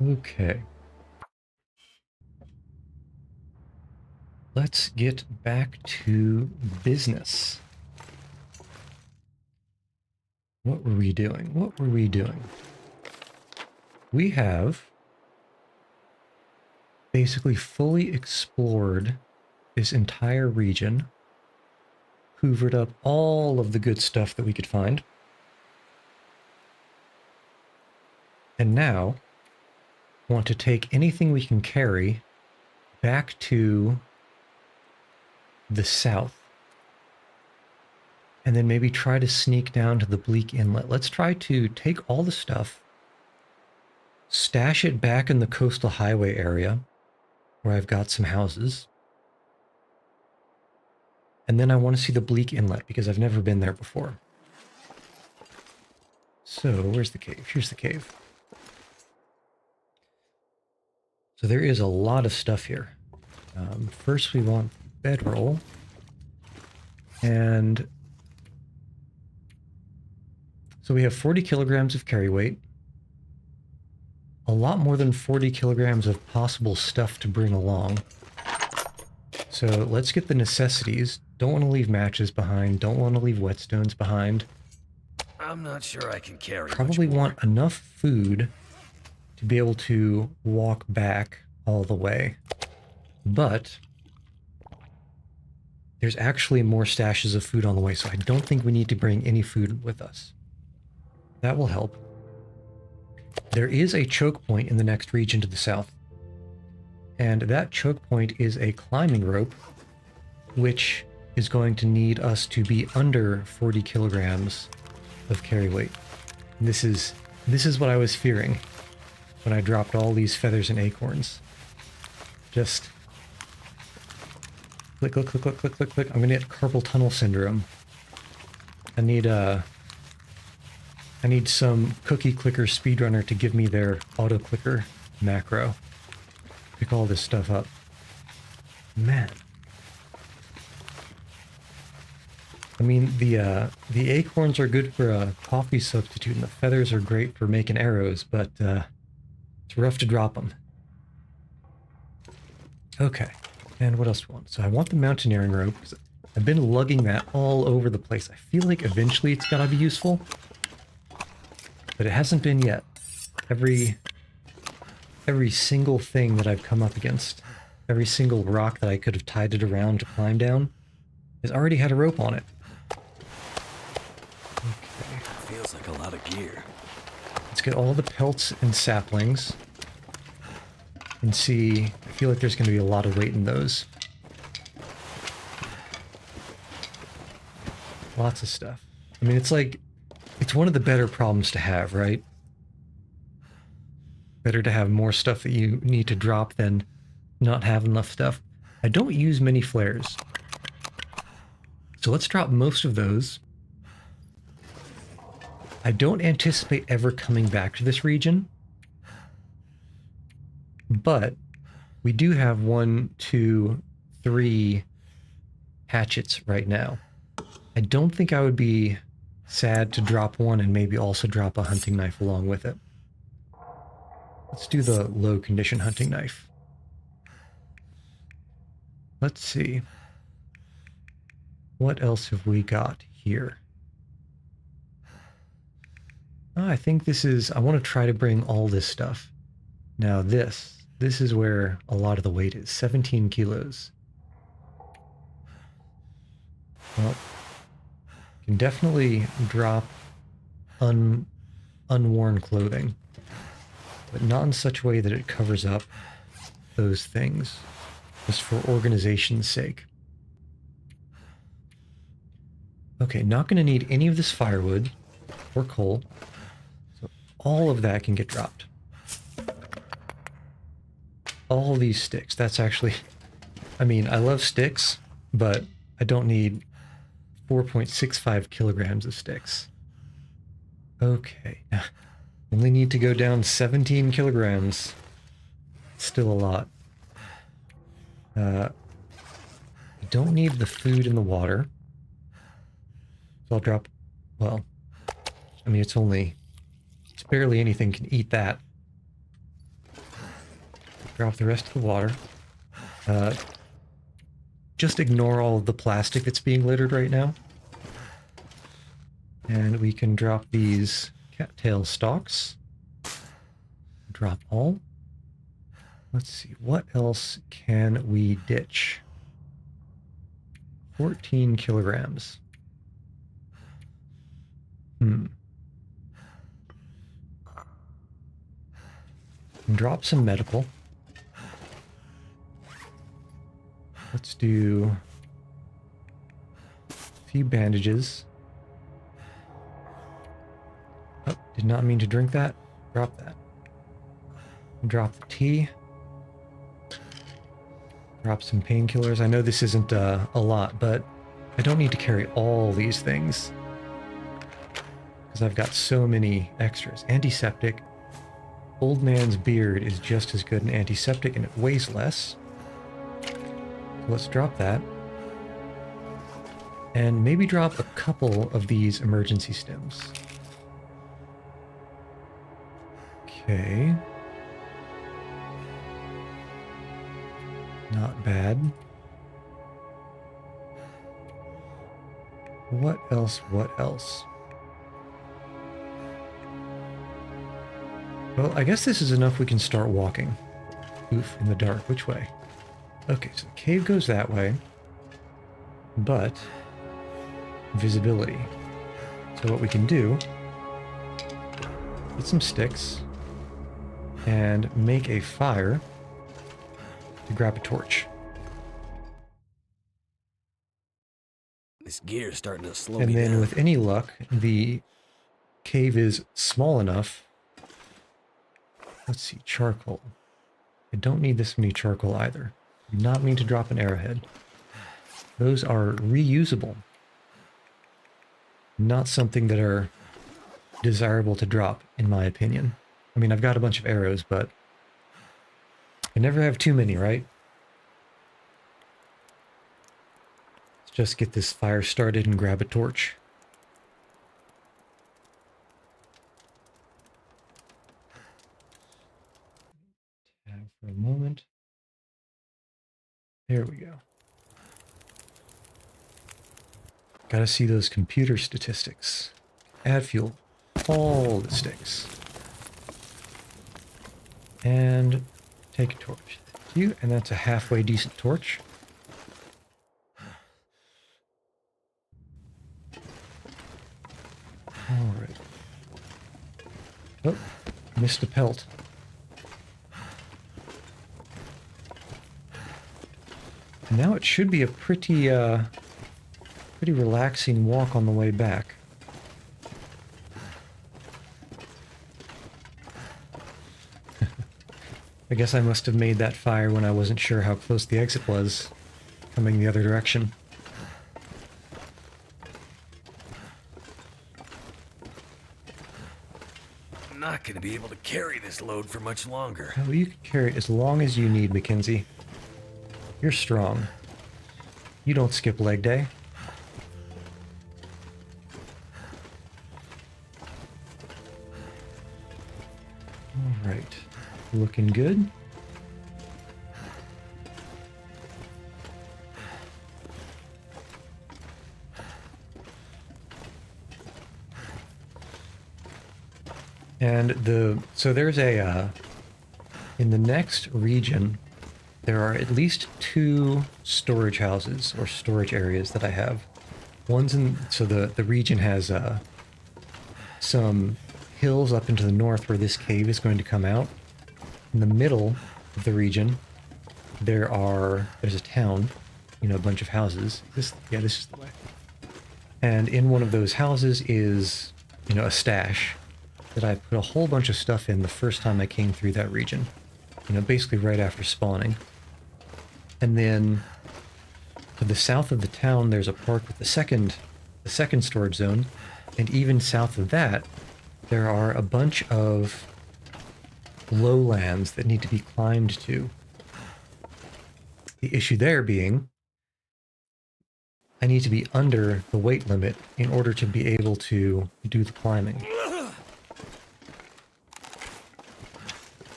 Okay. Let's get back to business. What were we doing? What were we doing? We have basically fully explored this entire region, hoovered up all of the good stuff that we could find. And now want to take anything we can carry back to the south. And then maybe try to sneak down to the Bleak Inlet. Let's try to take all the stuff, stash it back in the coastal highway area where I've got some houses. And then I want to see the Bleak Inlet because I've never been there before. So where's the cave? Here's the cave. So there is a lot of stuff here. First we want bedroll. And so we have 40 kilograms of carry weight. A lot more than 40 kilograms of possible stuff to bring along. So let's get the necessities. Don't want to leave matches behind. Don't want to leave whetstones behind. I'm not sure I can carry Probably much more. want enough food to be able to walk back all the way. But there's actually more stashes of food on the way, so I don't think we need to bring any food with us. That will help. There is a choke point in the next region to the south. And that choke point is a climbing rope, which is going to need us to be under 40 kilograms of carry weight. And this is what I was fearing when I dropped all these feathers and acorns. Just click, click, click, click, click, click, click. I'm gonna get carpal tunnel syndrome. I need some cookie clicker speedrunner to give me their auto clicker macro. Pick all this stuff up. Man. I mean, the acorns are good for a coffee substitute, and the feathers are great for making arrows, but it's rough to drop them. Okay, and what else do we want? So I want the mountaineering rope, because I've been lugging that all over the place. I feel like eventually it's gotta be useful, but it hasn't been yet. Every single thing that I've come up against, every single rock that I could have tied it around to climb down, has already had a rope on it. Okay. Feels like a lot of gear. Let's get all the pelts and saplings and see. I feel like there's going to be a lot of weight in those. Lots of stuff. I mean, it's like, it's one of the better problems to have, right? Better to have more stuff that you need to drop than not have enough stuff. I don't use many flares. So let's drop most of those. I don't anticipate ever coming back to this region. But we do have 1, 2, 3 hatchets right now. I don't think I would be sad to drop one and maybe also drop a hunting knife along with it. Let's do the low condition hunting knife. Let's see. What else have we got here? Oh, I think this is, I want to try to bring all this stuff. Now this is where a lot of the weight is, 17 kilos. Well, you can definitely drop unworn clothing, but not in such a way that it covers up those things, just for organization's sake. Okay, not going to need any of this firewood or coal, so all of that can get dropped. All these sticks, that's actually, I mean, I love sticks, but I don't need 4.65 kilograms of sticks. Okay, only need to go down 17 kilograms. Still a lot. I don't need the food and the water. So I'll drop, well, I mean, it's barely anything can eat that. Drop the rest of the water. Just ignore all of the plastic that's being littered right now. And we can drop these cattail stalks. Drop all. Let's see, what else can we ditch? 14 kilograms. And drop some medical. Let's do a few bandages. Oh, did not mean to drink that. Drop that. Drop the tea. Drop some painkillers. I know this isn't a lot, but I don't need to carry all these things because I've got so many extras. Antiseptic. Old man's beard is just as good an antiseptic and it weighs less. So let's drop that. And maybe drop a couple of these emergency stems. Okay. Not bad. What else? What else? Well, I guess this is enough we can start walking. Oof, in the dark. Which way? Okay, so the cave goes that way. But visibility. So what we can do, get some sticks and make a fire to grab a torch. This gear's starting to slow me And then down. with any luck, the cave is small enough. Let's see, charcoal. I don't need this many charcoal either. I do not mean to drop an arrowhead. Those are reusable. Not something that are desirable to drop, in my opinion. I mean, I've got a bunch of arrows, but I never have too many, right? Let's just get this fire started and grab a torch. Tab for a moment. There we go. Gotta see those computer statistics. Add fuel. All the sticks. And take a torch. Thank you. And that's a halfway decent torch. Alright. Oh, missed a pelt. And now it should be a pretty relaxing walk on the way back. I guess I must have made that fire when I wasn't sure how close the exit was, coming the other direction. I'm not going to be able to carry this load for much longer. Oh, you can carry it as long as you need, Mackenzie. You're strong. You don't skip leg day. Alright. Looking good. And so there's in the next region, there are at least 2 storage houses or storage areas that I have. One's so the region has some hills up into the north where this cave is going to come out. In the middle of the region, there's a town, a bunch of houses. This is the way. And in one of those houses is, a stash that I put a whole bunch of stuff in the first time I came through that region. Basically right after spawning. And then to the south of the town, there's a park with the second storage zone. And even south of that, there are a bunch of lowlands that need to be climbed to. The issue there being, I need to be under the weight limit in order to be able to do the climbing.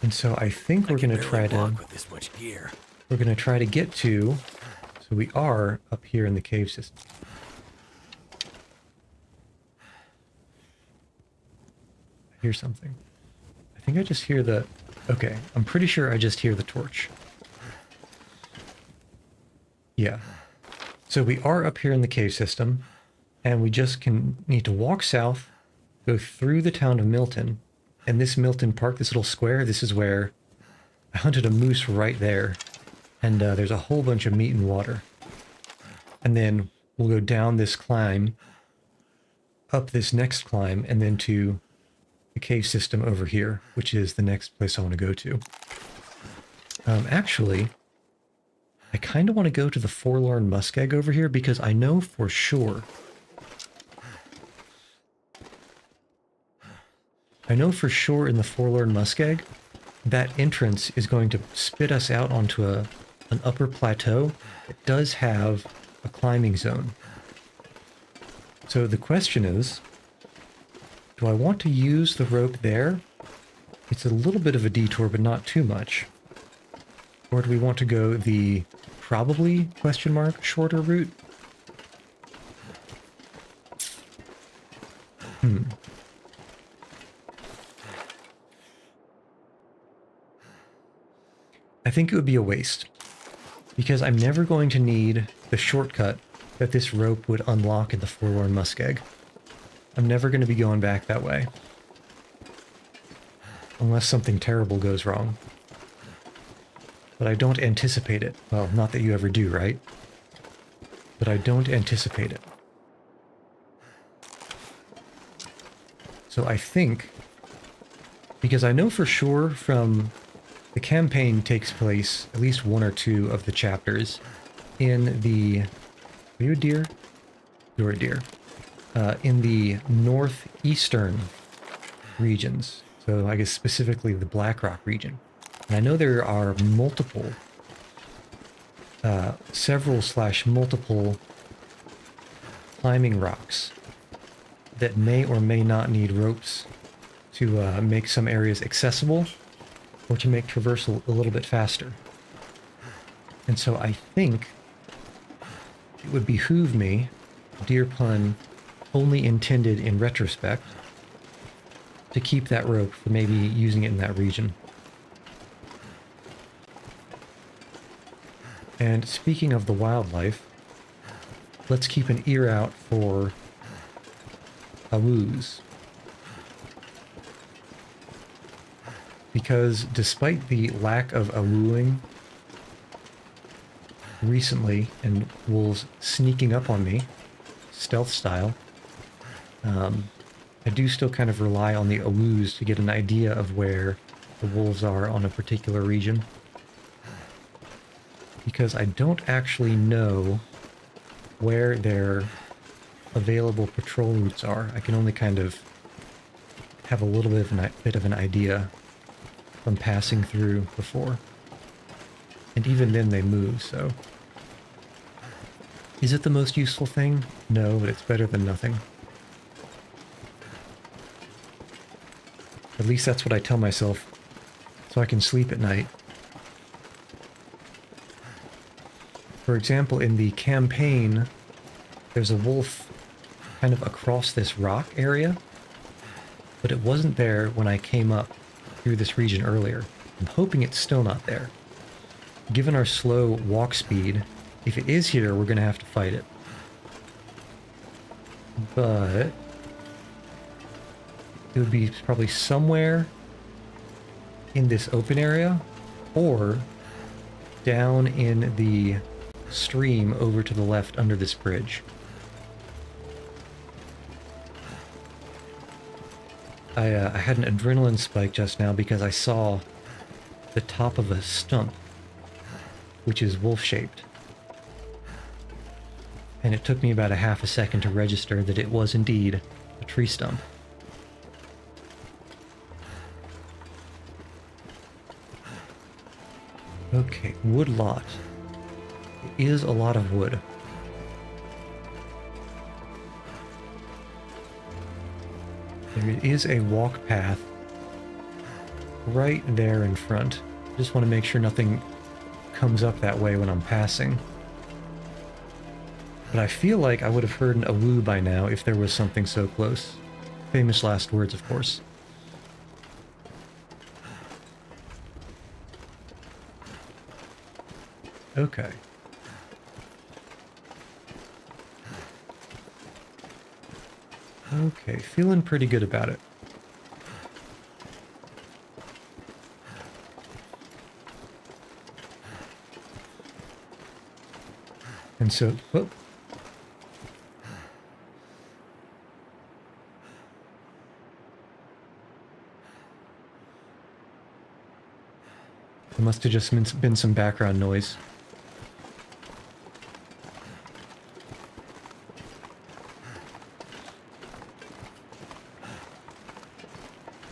And so I think we're I can going to barely try to walk with this much gear. get to, so we are up here in the cave system. I hear something. I think I just hear the, okay, I'm pretty sure I just hear the torch. Yeah. So we are up here in the cave system, and we just need to walk south, go through the town of Milton, and this Milton Park, this little square, this is where I hunted a moose right there, and there's a whole bunch of meat and water. And then we'll go down this climb, up this next climb, and then to the cave system over here, which is the next place I want to go to. Actually, I kind of want to go to the Forlorn Muskeg over here because I know for sure. I know for sure in the Forlorn Muskeg, that entrance is going to spit us out onto an upper plateau that does have a climbing zone. So the question is, do I want to use the rope there? It's a little bit of a detour, but not too much. Or do we want to go the probably, question mark, shorter route? I think it would be a waste, because I'm never going to need the shortcut that this rope would unlock in the Forlorn Muskeg. I'm never going to be going back that way. Unless something terrible goes wrong. But I don't anticipate it. Well, not that you ever do, right? But I don't anticipate it. So I think, because I know for sure from the campaign takes place, at least one or two of the chapters, in the... Are you a deer? You're a deer. In the northeastern regions. So I guess specifically the Blackrock region. And I know there are multiple, multiple climbing rocks that may or may not need ropes to make some areas accessible or to make traversal a little bit faster. And so I think it would behoove me, deer pun only intended in retrospect, to keep that rope for maybe using it in that region. And speaking of the wildlife, let's keep an ear out for awoos. Because despite the lack of awooing recently and wolves sneaking up on me, stealth style, I do still kind of rely on the awoos to get an idea of where the wolves are on a particular region. Because I don't actually know where their available patrol routes are. I can only kind of have a little bit of an idea from passing through before. And even then they move, so... Is it the most useful thing? No, but it's better than nothing. At least that's what I tell myself, so I can sleep at night. For example, in the campaign, there's a wolf kind of across this rock area, but it wasn't there when I came up through this region earlier. I'm hoping it's still not there. Given our slow walk speed, if it is here, we're going to have to fight it. But it would be probably somewhere in this open area, or down in the stream over to the left under this bridge. I had an adrenaline spike just now because I saw the top of a stump, which is wolf-shaped. And it took me about a half a second to register that it was indeed a tree stump. Okay, wood lot. It is a lot of wood. There is a walk path right there in front. Just want to make sure nothing comes up that way when I'm passing. But I feel like I would have heard an awoo by now if there was something so close. Famous last words, of course. Okay. Okay, feeling pretty good about it. And so, whoop. There must have just been some background noise.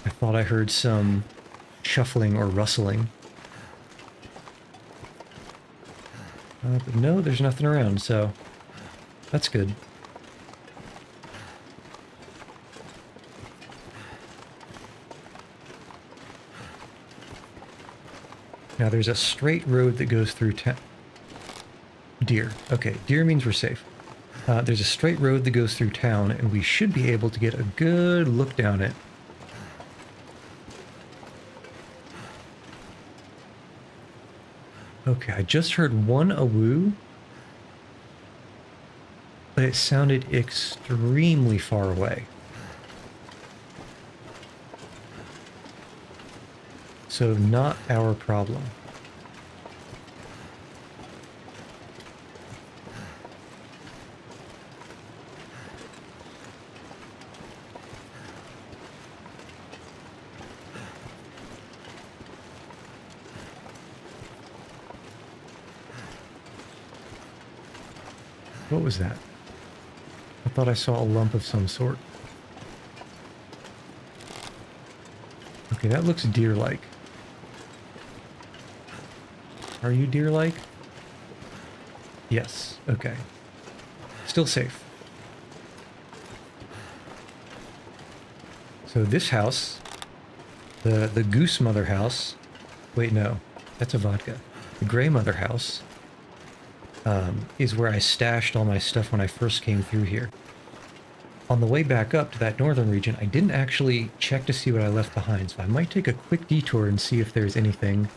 I thought I heard some shuffling or rustling. But no, there's nothing around, so that's good. Now there's a straight road that goes through town. Deer. Okay, deer means we're safe. There's a straight road that goes through town, and we should be able to get a good look down it. Okay, I just heard one awoo, but it sounded extremely far away. So not our problem. What was that? I thought I saw a lump of some sort. Okay, that looks deer-like. Are you deer-like? Yes, okay. Still safe. So this house, the Goose Mother house, wait, no, that's a vodka. The Gray Mother house is where I stashed all my stuff when I first came through here. On the way back up to that northern region, I didn't actually check to see what I left behind, so I might take a quick detour and see if there's anything.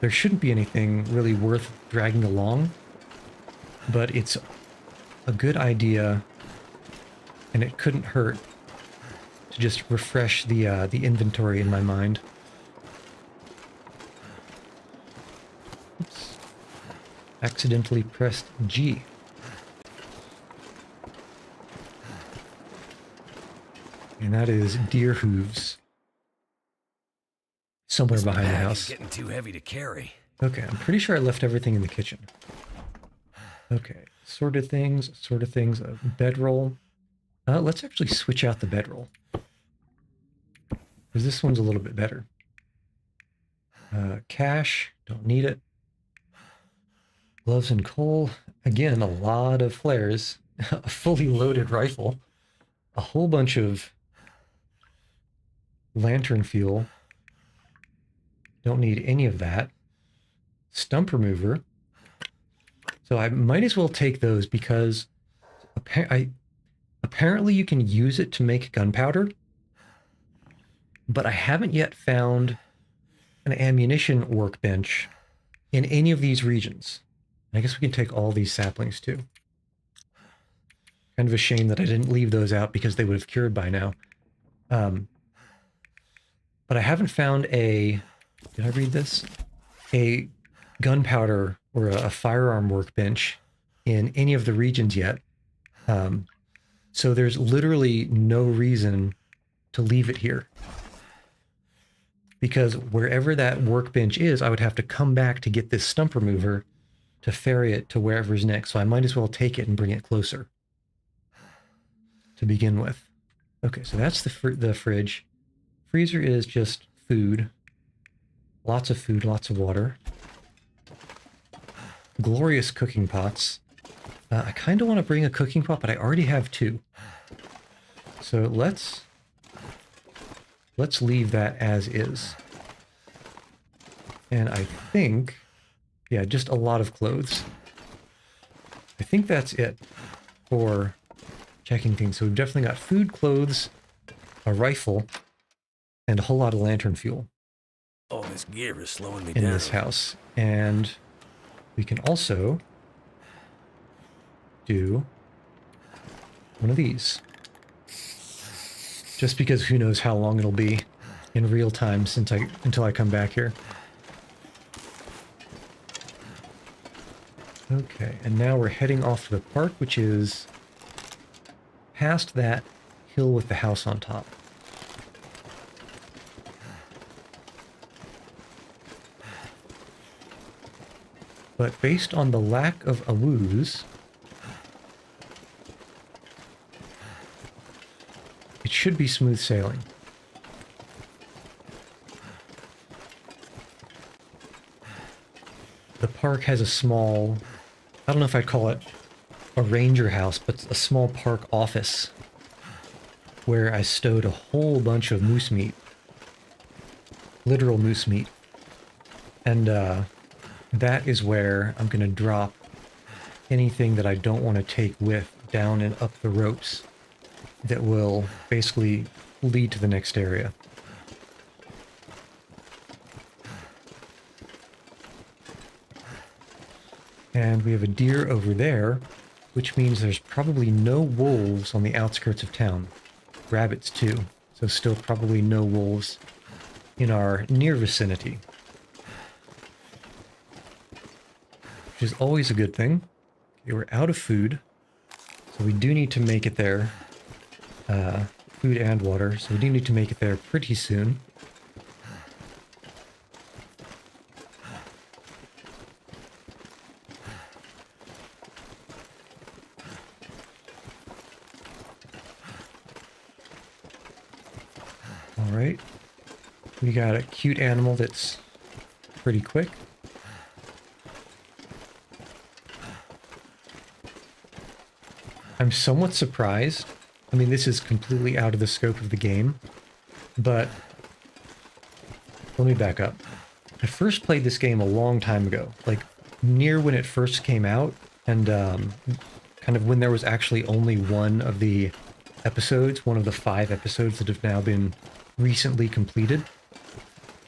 There shouldn't be anything really worth dragging along, but it's a good idea, and it couldn't hurt to just refresh the inventory in my mind. Oops. Accidentally pressed G. And that is deer hooves. Somewhere This behind the bag house. is getting too heavy to carry. Okay, I'm pretty sure I left everything in the kitchen. Okay, sorted things, bedroll. Let's actually switch out the bedroll. Because this one's a little bit better. Cash, don't need it. Gloves and coal. Again, a lot of flares. A fully loaded rifle. A whole bunch of lantern fuel. Don't need any of that. Stump remover. So I might as well take those because apparently you can use it to make gunpowder, but I haven't yet found an ammunition workbench in any of these regions. I guess we can take all these saplings too. Kind of a shame that I didn't leave those out because they would have cured by now. But I haven't found a... Did I read this? A gunpowder or a firearm workbench in any of the regions yet. So there's literally no reason to leave it here. Because wherever that workbench is, I would have to come back to get this stump remover to ferry it to wherever's next. So I might as well take it and bring it closer to begin with. Okay, so that's the fridge. Freezer is just food. Lots of food, lots of water. Glorious cooking pots. I kind of want to bring a cooking pot, but I already have two. So let's leave that as is. And I think, yeah, just a lot of clothes. I think that's it for checking things. So we've definitely got food, clothes, a rifle, and a whole lot of lantern fuel All this gear is slowing me in down. this house. And we can also do one of these. Just because who knows how long it'll be in real time until I come back here. Okay, and now we're heading off to the park, which is past that hill with the house on top. But based on the lack of awoos, it should be smooth sailing. The park has a small, I don't know if I'd call it a ranger house, but a small park office where I stowed a whole bunch of moose meat. Literal moose meat. And that is where I'm going to drop anything that I don't want to take with down and up the ropes that will basically lead to the next area. And we have a deer over there, which means there's probably no wolves on the outskirts of town. Rabbits too, so still probably no wolves in our near vicinity. Which is always a good thing. Okay, we're out of food, so we do need to make it there. Food and water, so we do need to make it there pretty soon. Alright. We got a cute animal that's pretty quick. I'm somewhat surprised. I mean, this is completely out of the scope of the game, but let me back up. I first played this game a long time ago, like near when it first came out, and kind of when there was actually only one of the episodes, one of the 5 episodes that have now been recently completed.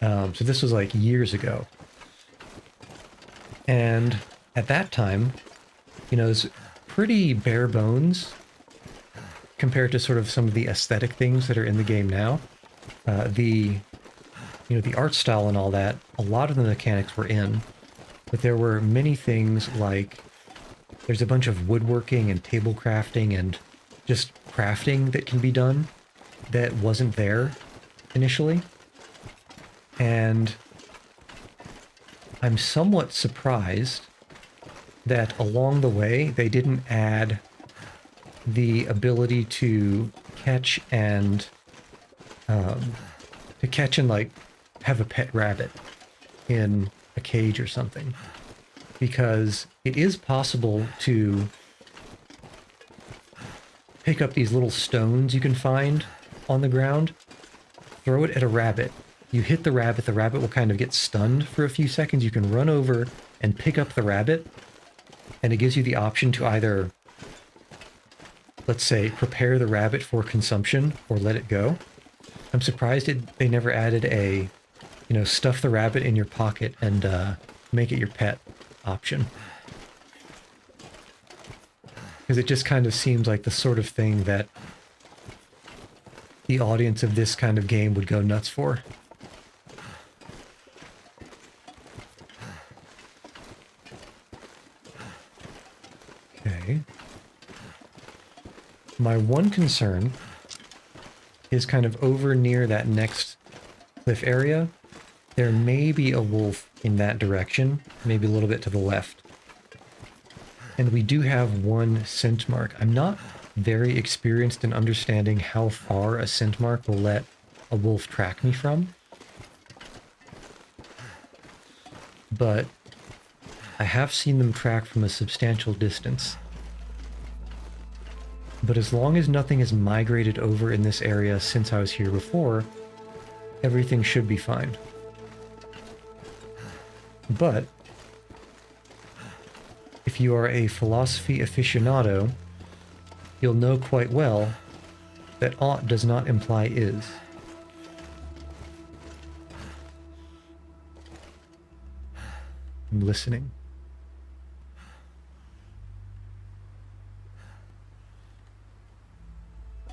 So this was like years ago. And at that time, you know, it's pretty bare bones compared to sort of some of the aesthetic things that are in the game now. The art style and all that, a lot of the mechanics were in, but there were many things like there's a bunch of woodworking and table crafting and just crafting that can be done that wasn't there initially. And I'm somewhat surprised that along the way they didn't add the ability to catch and like have a pet rabbit in a cage or something, because it is possible to pick up these little stones you can find on the ground, throw it at a rabbit. You hit the rabbit will kind of get stunned for a few seconds. You can run over and pick up the rabbit, and it gives you the option to either, let's say, prepare the rabbit for consumption or let it go. I'm surprised they never added a, stuff the rabbit in your pocket and make it your pet option. Because it just kind of seems like the sort of thing that the audience of this kind of game would go nuts for. Okay. My one concern is kind of over near that next cliff area. There may be a wolf in that direction, maybe a little bit to the left. And we do have one scent mark. I'm not very experienced in understanding how far a scent mark will let a wolf track me from. But I have seen them track from a substantial distance. But as long as nothing has migrated over in this area since I was here before, everything should be fine. But if you are a philosophy aficionado, you'll know quite well that ought does not imply is. I'm listening.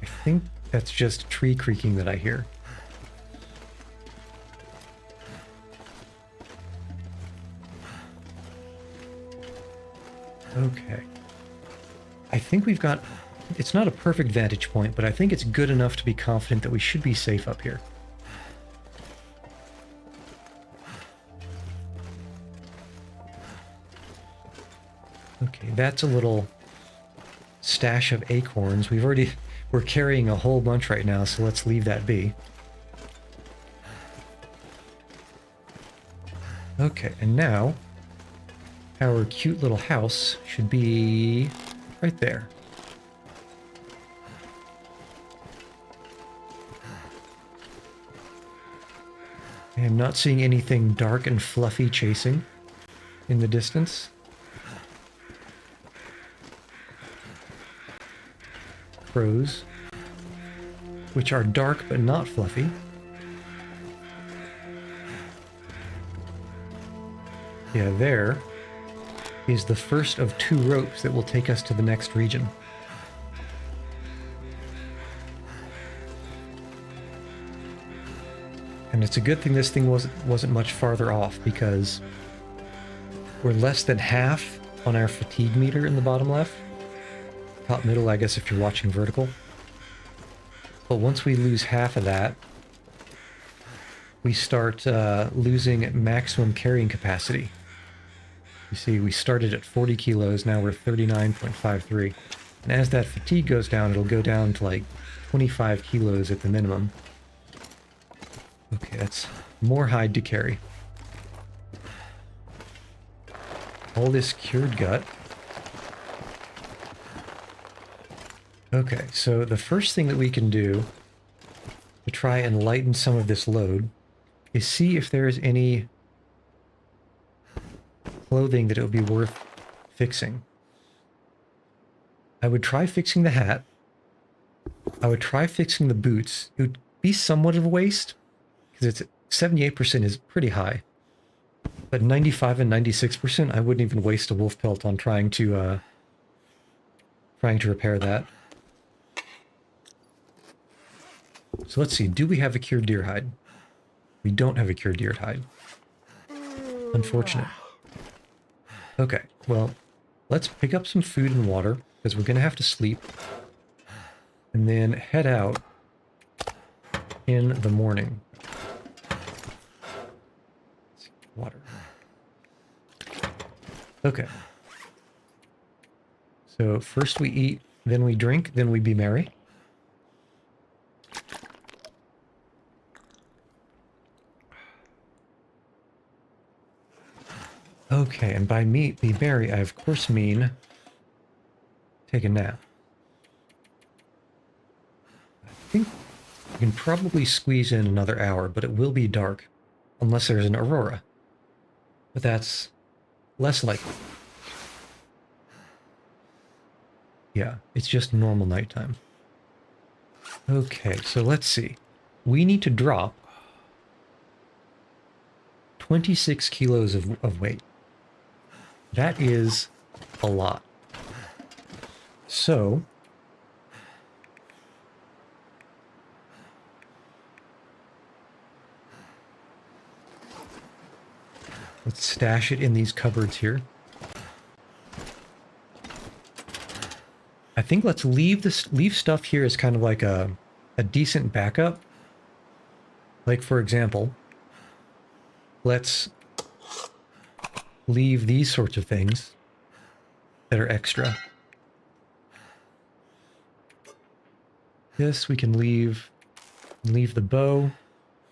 I think that's just tree creaking that I hear. Okay. I think we've got... It's not a perfect vantage point, but I think it's good enough to be confident that we should be safe up here. Okay, that's a little stash of acorns. We're carrying a whole bunch right now, so let's leave that be. Okay, and now our cute little house should be right there. I am not seeing anything dark and fluffy chasing in the distance. Crows, which are dark but not fluffy. Yeah, there is the first of 2 ropes that will take us to the next region. And it's a good thing this thing wasn't much farther off, because we're less than half on our fatigue meter in the bottom left. Top middle, I guess, if you're watching vertical. But once we lose half of that, we start losing maximum carrying capacity. You see, we started at 40 kilos, now we're 39.53. And as that fatigue goes down, it'll go down to like 25 kilos at the minimum. Okay, that's more hide to carry. All this cured gut. Okay, so the first thing that we can do to try and lighten some of this load is see if there is any clothing that it would be worth fixing. I would try fixing the hat. I would try fixing the boots. It would be somewhat of a waste, because it's 78% is pretty high. But 95 and 96%, I wouldn't even waste a wolf pelt on trying to repair that. So let's see, do we have a cured deer hide? We don't have a cured deer hide. Unfortunate. Okay, well, let's pick up some food and water, because we're going to have to sleep. And then head out in the morning. Water. Okay. So first we eat, then we drink, then we be merry. Okay, and by be merry, I of course mean take a nap. I think we can probably squeeze in another hour, but it will be dark, unless there's an aurora. But that's less likely. Yeah, it's just normal nighttime. Okay, so let's see. We need to drop 26 kilos of weight. That is a lot. So let's stash it in these cupboards here. I think let's leave stuff here as kind of like a decent backup. Like, for example, let's leave these sorts of things that are extra. This we can leave the bow.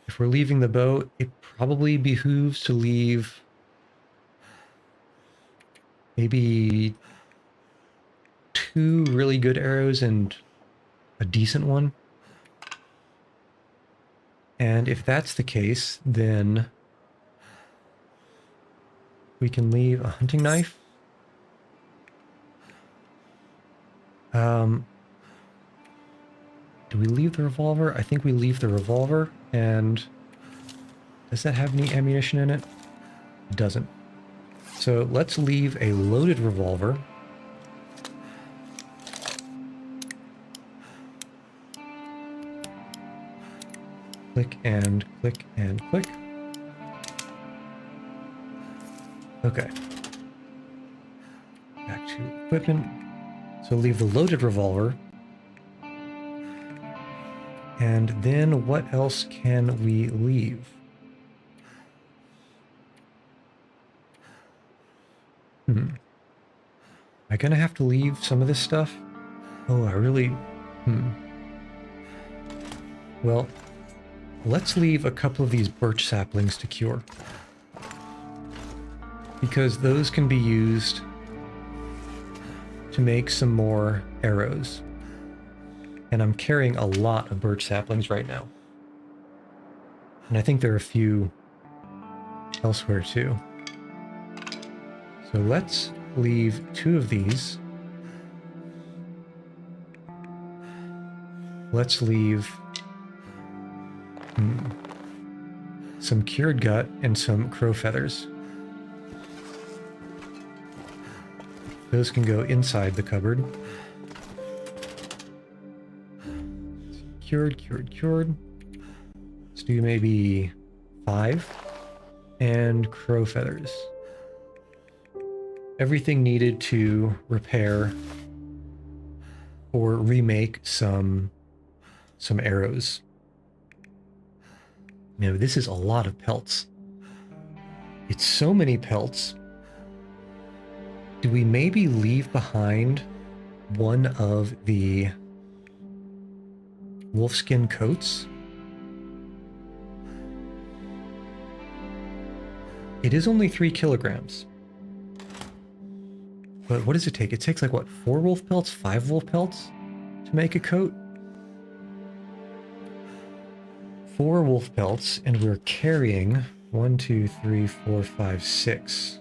If we're leaving the bow, it probably behooves to leave maybe 2 really good arrows and a decent one. And if that's the case, then We can leave a hunting knife. Do we leave the revolver? I think we leave the revolver. And does that have any ammunition in it? It doesn't. So let's leave a loaded revolver. Click and click and click. Okay. Back to equipment. So leave the loaded revolver. And then what else can we leave? Am I gonna have to leave some of this stuff? Oh, I really... Well, let's leave a couple of these birch saplings to cure. Because those can be used to make some more arrows. And I'm carrying a lot of birch saplings right now. And I think there are a few elsewhere too. So let's leave 2 of these. Let's leave some cured gut and some crow feathers. Those can go inside the cupboard. Cured, cured, cured. Let's do maybe 5. And crow feathers. Everything needed to repair or remake some arrows. Now, this is a lot of pelts. It's so many pelts. Do we maybe leave behind one of the wolfskin coats? It is only 3 kilograms. But what does it take? It takes like, what, 4 wolf pelts? 5 wolf pelts to make a coat? 4 wolf pelts, and we're carrying 1, 2, 3, 4, 5, 6.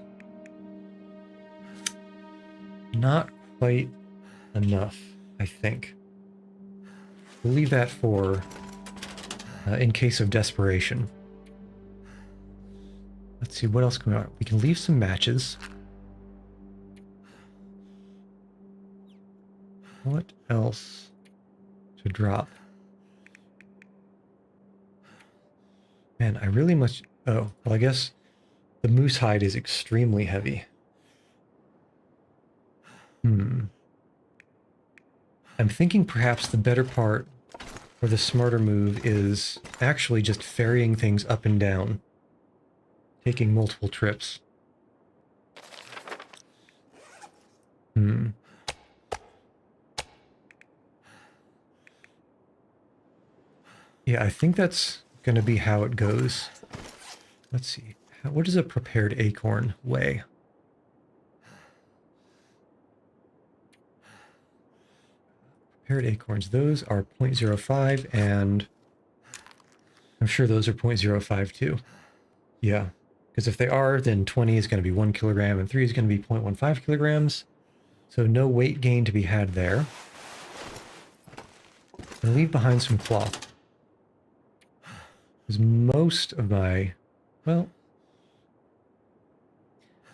Not quite enough, I think. We'll leave that for in case of desperation. Let's see, what else can we... We can leave some matches. What else to drop? Man, I really must... Oh, well, I guess the moose hide is extremely heavy. I'm thinking perhaps the better part, or the smarter move, is actually just ferrying things up and down, taking multiple trips. Yeah, I think that's going to be how it goes. Let's see. What does a prepared acorn weigh? Prepared acorns. Those are 0.05, and I'm sure those are 0.05 too. Yeah, because if they are, then 20 is going to be 1 kilogram, and 3 is going to be 0.15 kilograms. So no weight gain to be had there. And leave behind some cloth. Because most of my... Well,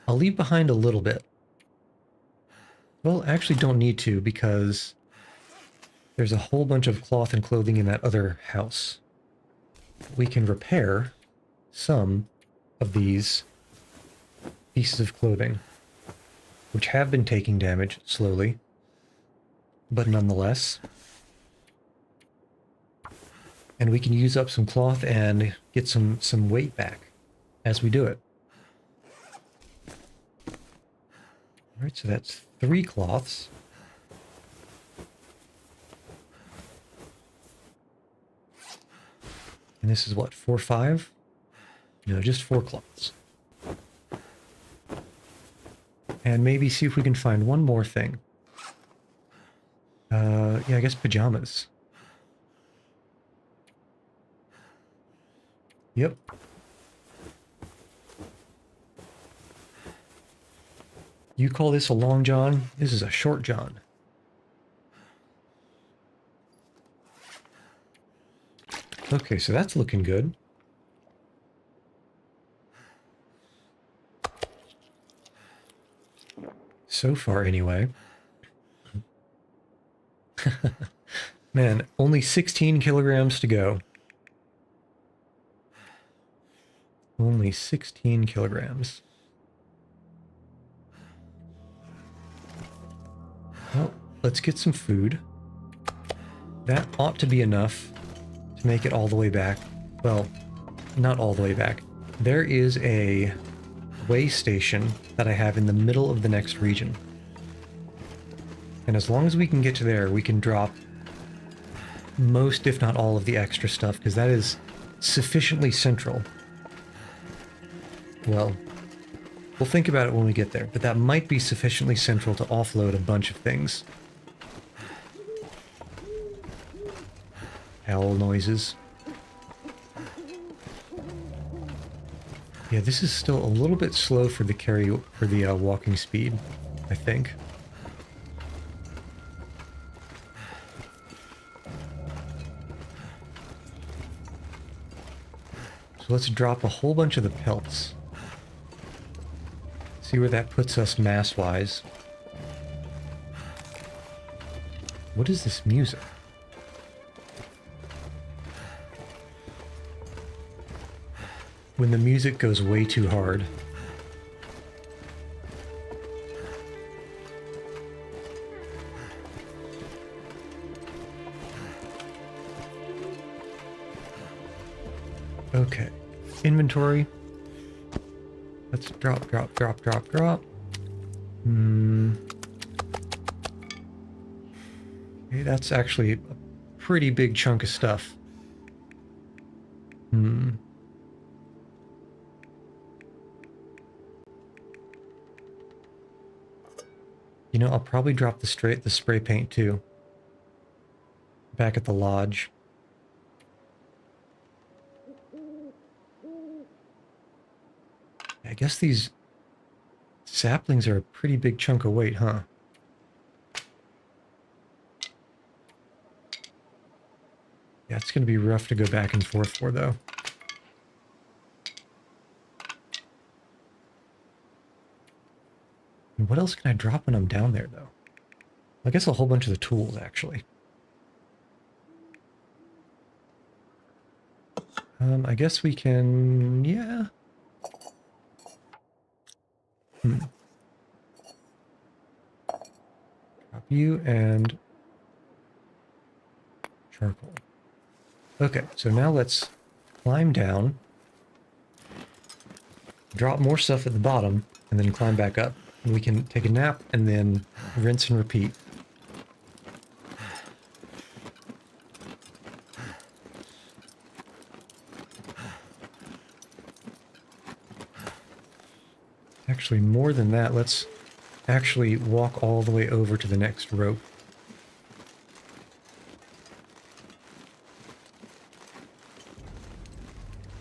I'll leave behind a little bit. Well, actually don't need to, because there's a whole bunch of cloth and clothing in that other house. We can repair some of these pieces of clothing, which have been taking damage slowly, but nonetheless. And we can use up some cloth and get some weight back as we do it. All right, so that's 3 cloths. And this is what, 4, 5? No, just 4 cloths. And maybe see if we can find one more thing. Yeah, I guess pajamas. Yep. You call this a long john? This is a short john. Okay, so that's looking good. So far, anyway. Man, only 16 kilograms to go. Only 16 kilograms. Well, let's get some food. That ought to be enough to make it all the way back. Well, not all the way back. There is a way station that I have in the middle of the next region. And as long as we can get to there, we can drop most, if not all, of the extra stuff, because that is sufficiently central. Well, we'll think about it when we get there, but that might be sufficiently central to offload a bunch of things. Owl noises. Yeah, this is still a little bit slow for the walking speed, I think. So let's drop a whole bunch of the pelts. See where that puts us mass-wise. What is this music? When the music goes way too hard. Okay. Inventory. Let's drop. Okay, that's actually a pretty big chunk of stuff. You know, I'll probably drop the spray paint too. Back at the lodge. I guess these saplings are a pretty big chunk of weight, huh? Yeah, it's going to be rough to go back and forth for, though. And what else can I drop when I'm down there, though? I guess a whole bunch of the tools, actually. I guess we can... yeah. Drop you and... charcoal. Okay, so now let's climb down, drop more stuff at the bottom, and then climb back up. And we can take a nap and then rinse and repeat. Actually, more than that, let's actually walk all the way over to the next rope.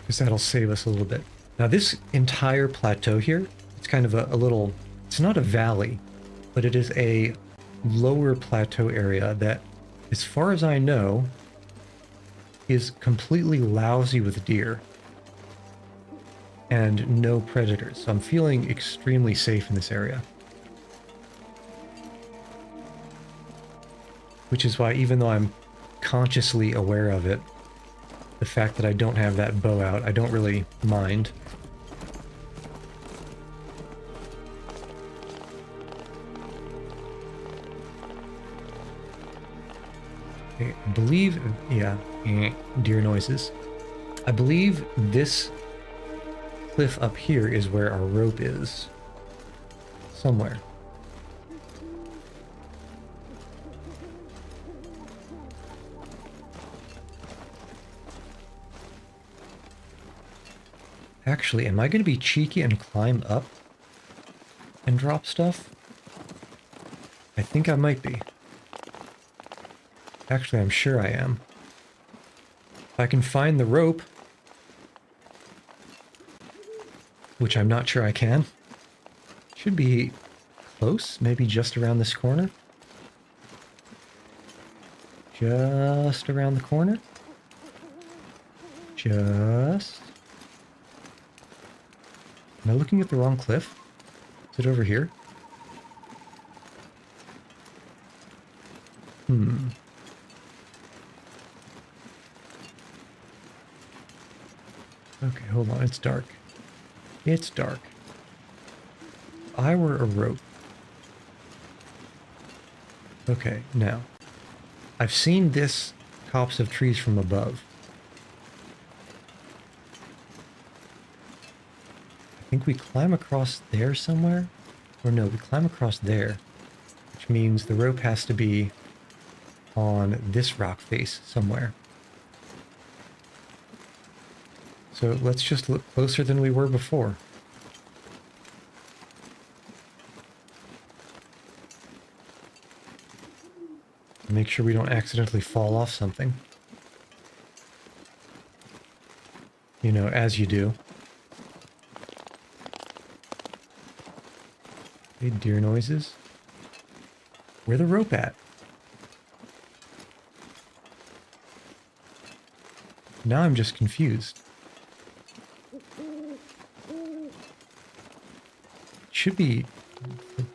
Because that'll save us a little bit. Now this entire plateau here, it's kind of a little, it's not a valley, but it is a lower plateau area that, as far as I know, is completely lousy with deer and no predators. So I'm feeling extremely safe in this area. Which is why, even though I'm consciously aware of it, the fact that I don't have that bow out, I don't really mind. Okay, I believe, yeah, deer noises. I believe this cliff up here is where our rope is. Somewhere. Actually, am I going to be cheeky and climb up and drop stuff? I think I might be. Actually, I'm sure I am. If I can find the rope, which I'm not sure I can, should be close, maybe just around this corner. Just around the corner. Just... Am I looking at the wrong cliff? Is it over here? Okay, hold on. It's dark. It's dark. If I were a rope. Okay, now. I've seen this copse of trees from above. I think we climb across there somewhere? Or no, we climb across there. Which means the rope has to be on this rock face somewhere. So let's just look closer than we were before. Make sure we don't accidentally fall off something. You know, as you do. Okay, deer noises. Where the rope at? Now I'm just confused. Should be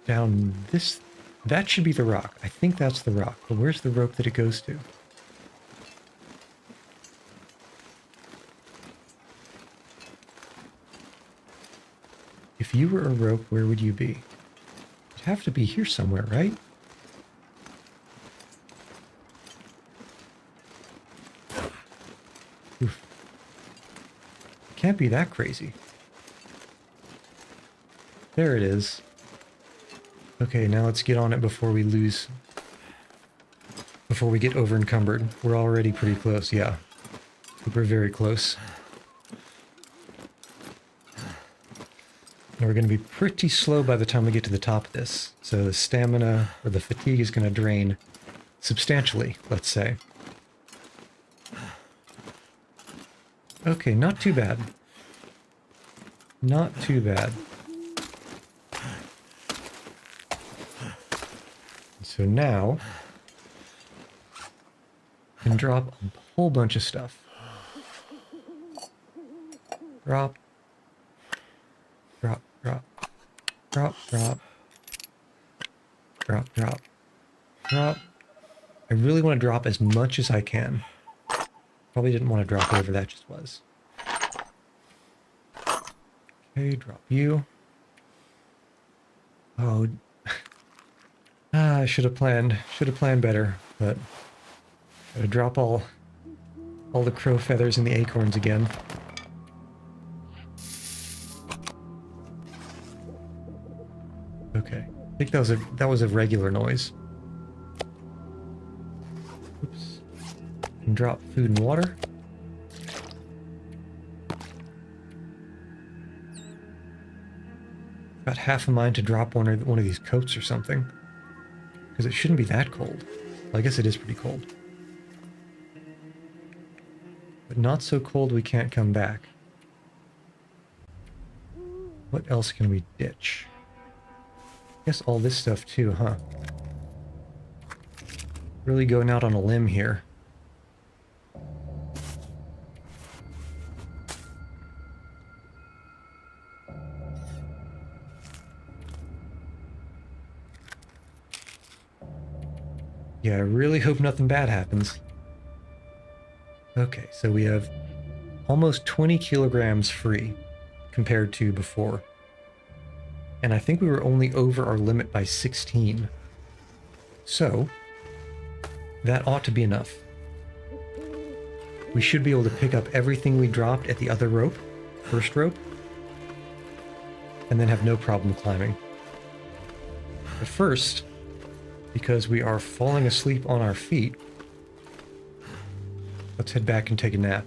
down this... That should be the rock. I think that's the rock. But where's the rope that it goes to? If you were a rope, where would you be? It'd have to be here somewhere, right? Oof. Can't be that crazy. There it is. Okay, now let's get on it before we lose... Before we get over encumbered. We're already pretty close, yeah. We're very close. And we're going to be pretty slow by the time we get to the top of this. So the stamina, or the fatigue, is going to drain substantially, let's say. Okay, not too bad. Not too bad. So now, I can drop a whole bunch of stuff. Drop. Drop, drop. Drop, drop. Drop, drop. Drop. I really want to drop as much as I can. Probably didn't want to drop whatever that just was. Okay, drop you. Oh... I should have planned better, but gotta drop all the crow feathers and the acorns again. Okay, I think that was a regular noise. Oops. And drop food and water. Got half a mind to drop one of these coats or something. Because it shouldn't be that cold. Well, I guess it is pretty cold. But not so cold we can't come back. What else can we ditch? I guess all this stuff too, huh? Really going out on a limb here. Yeah, I really hope nothing bad happens. Okay, so we have almost 20 kilograms free compared to before. And I think we were only over our limit by 16. So, that ought to be enough. We should be able to pick up everything we dropped at the other rope, first rope, and then have no problem climbing. But first, because we are falling asleep on our feet, let's head back and take a nap.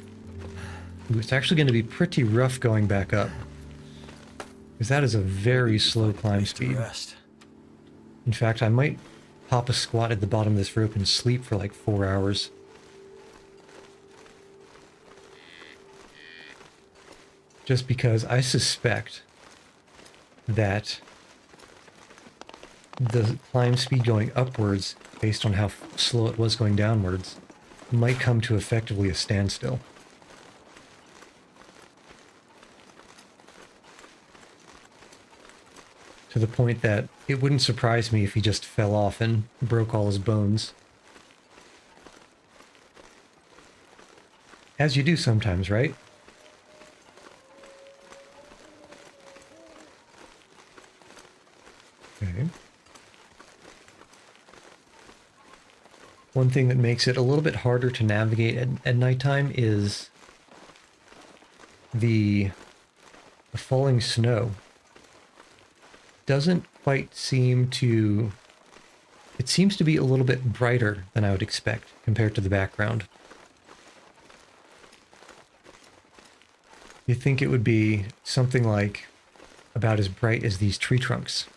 Ooh, it's actually going to be pretty rough going back up, because that is a very slow climb speed. In fact, I might pop a squat at the bottom of this rope and sleep for like 4 hours. Just because I suspect that the climb speed going upwards, based on how slow it was going downwards, might come to effectively a standstill. To the point that it wouldn't surprise me if he just fell off and broke all his bones. As you do sometimes, right? Okay. One thing that makes it a little bit harder to navigate at nighttime is the falling snow. Doesn't quite seem to... It seems to be a little bit brighter than I would expect compared to the background. You'd think it would be something like about as bright as these tree trunks.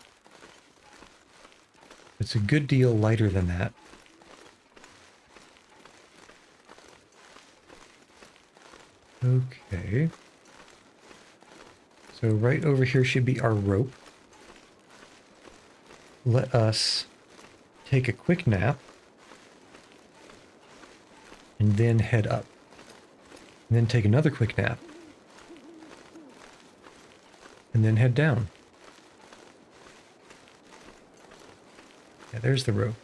It's a good deal lighter than that. Okay. So right over here should be our rope. Let us take a quick nap and then head up. And then take another quick nap. And then head down. Yeah, there's the rope.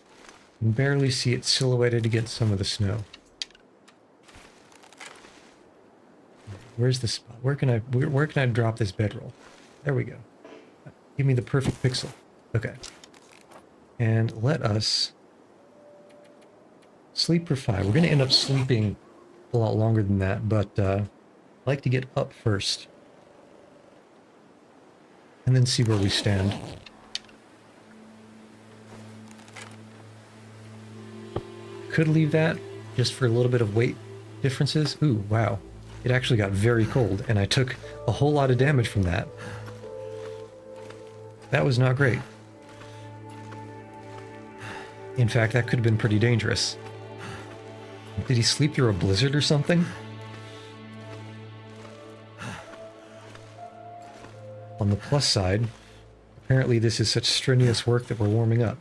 You can barely see it silhouetted against some of the snow. Where's the spot? Where can I drop this bedroll? There we go. Give me the perfect pixel. Okay. And let us sleep for 5. We're going to end up sleeping a lot longer than that, but I'd like to get up first. And then see where we stand. Could leave that just for a little bit of weight differences. Ooh, wow. It actually got very cold, and I took a whole lot of damage from that. That was not great. In fact, that could have been pretty dangerous. Did he sleep through a blizzard or something? On the plus side, apparently this is such strenuous work that we're warming up.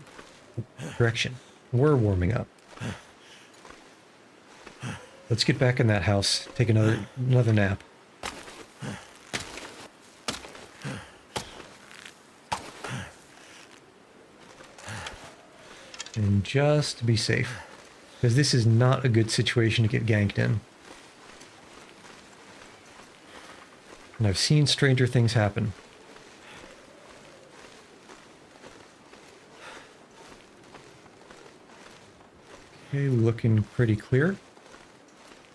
Correction. We're warming up. Let's get back in that house, take another nap. And just to be safe, because this is not a good situation to get ganked in. And I've seen stranger things happen. Okay, looking pretty clear.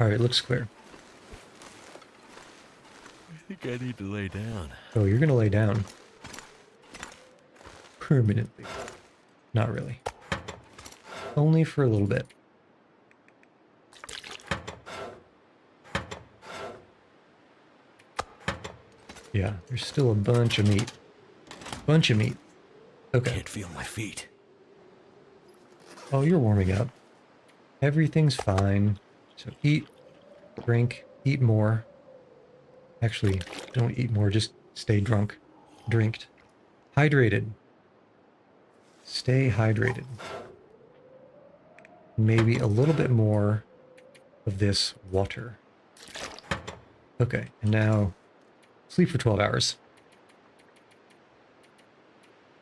Alright, looks clear. I think I need to lay down. Oh, you're gonna lay down. Permanently. Not really. Only for a little bit. Yeah, there's still a bunch of meat. Bunch of meat. Okay. Can't feel my feet. Oh, you're warming up. Everything's fine. So eat, drink, eat more. Actually, don't eat more, just stay drunk. Drinked. Hydrated. Stay hydrated. Maybe a little bit more of this water. Okay, and now sleep for 12 hours.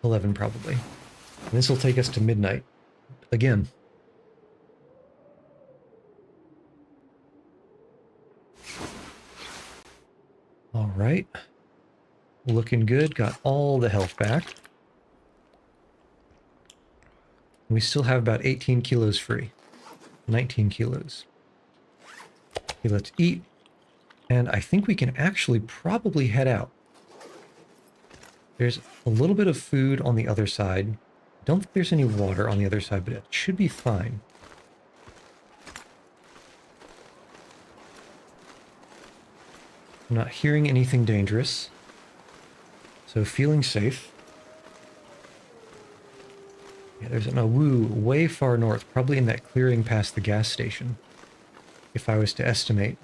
11 probably. And this will take us to midnight. Again. All right. Looking good. Got all the health back. We still have about 18 kilos free. 19 kilos. Okay, let's eat. And I think we can actually probably head out. There's a little bit of food on the other side. Don't think there's any water on the other side, but it should be fine. I'm not hearing anything dangerous. So feeling safe. Yeah, there's an awoo way far north, probably in that clearing past the gas station, if I was to estimate.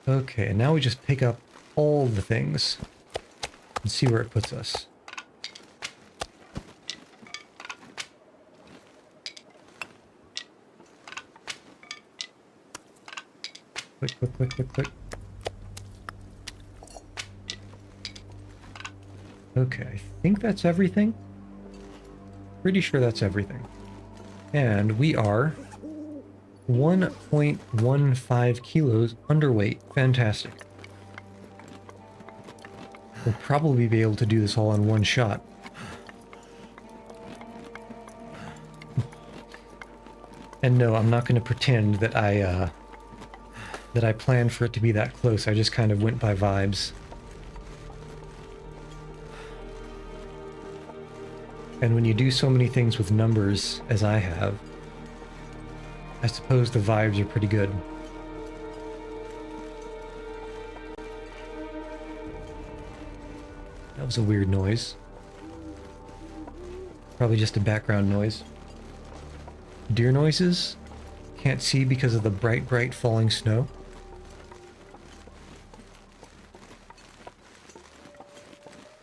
Okay, and now we just pick up all the things. and see where it puts us. Click, click, click, click, click. Okay, I think that's everything. Pretty sure that's everything. And we are 1.15 kilos underweight. Fantastic. We'll probably be able to do this all in one shot. And no, I'm not going to pretend that I planned for it to be that close. I just kind of went by vibes. And when you do so many things with numbers as I have, I suppose the vibes are pretty good. That was a weird noise. Probably just a background noise. Deer noises? Can't see because of the bright, bright falling snow.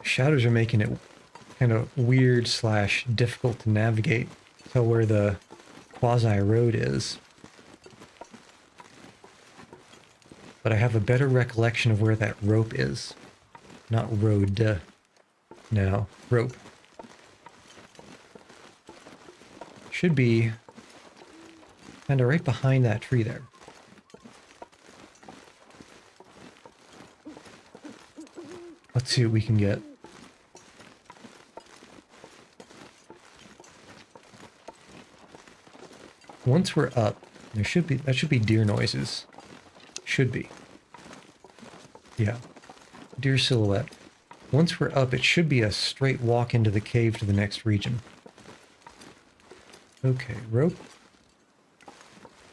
Shadows are making it kind of weird / difficult to navigate, tell where the quasi road is. But I have a better recollection of where that rope is. Not road. No, rope. Should be kind of right behind that tree there. Let's see what we can get. Once we're up, that should be deer noises. Should be. Yeah. Deer silhouette. Once we're up, it should be a straight walk into the cave to the next region. Okay, rope.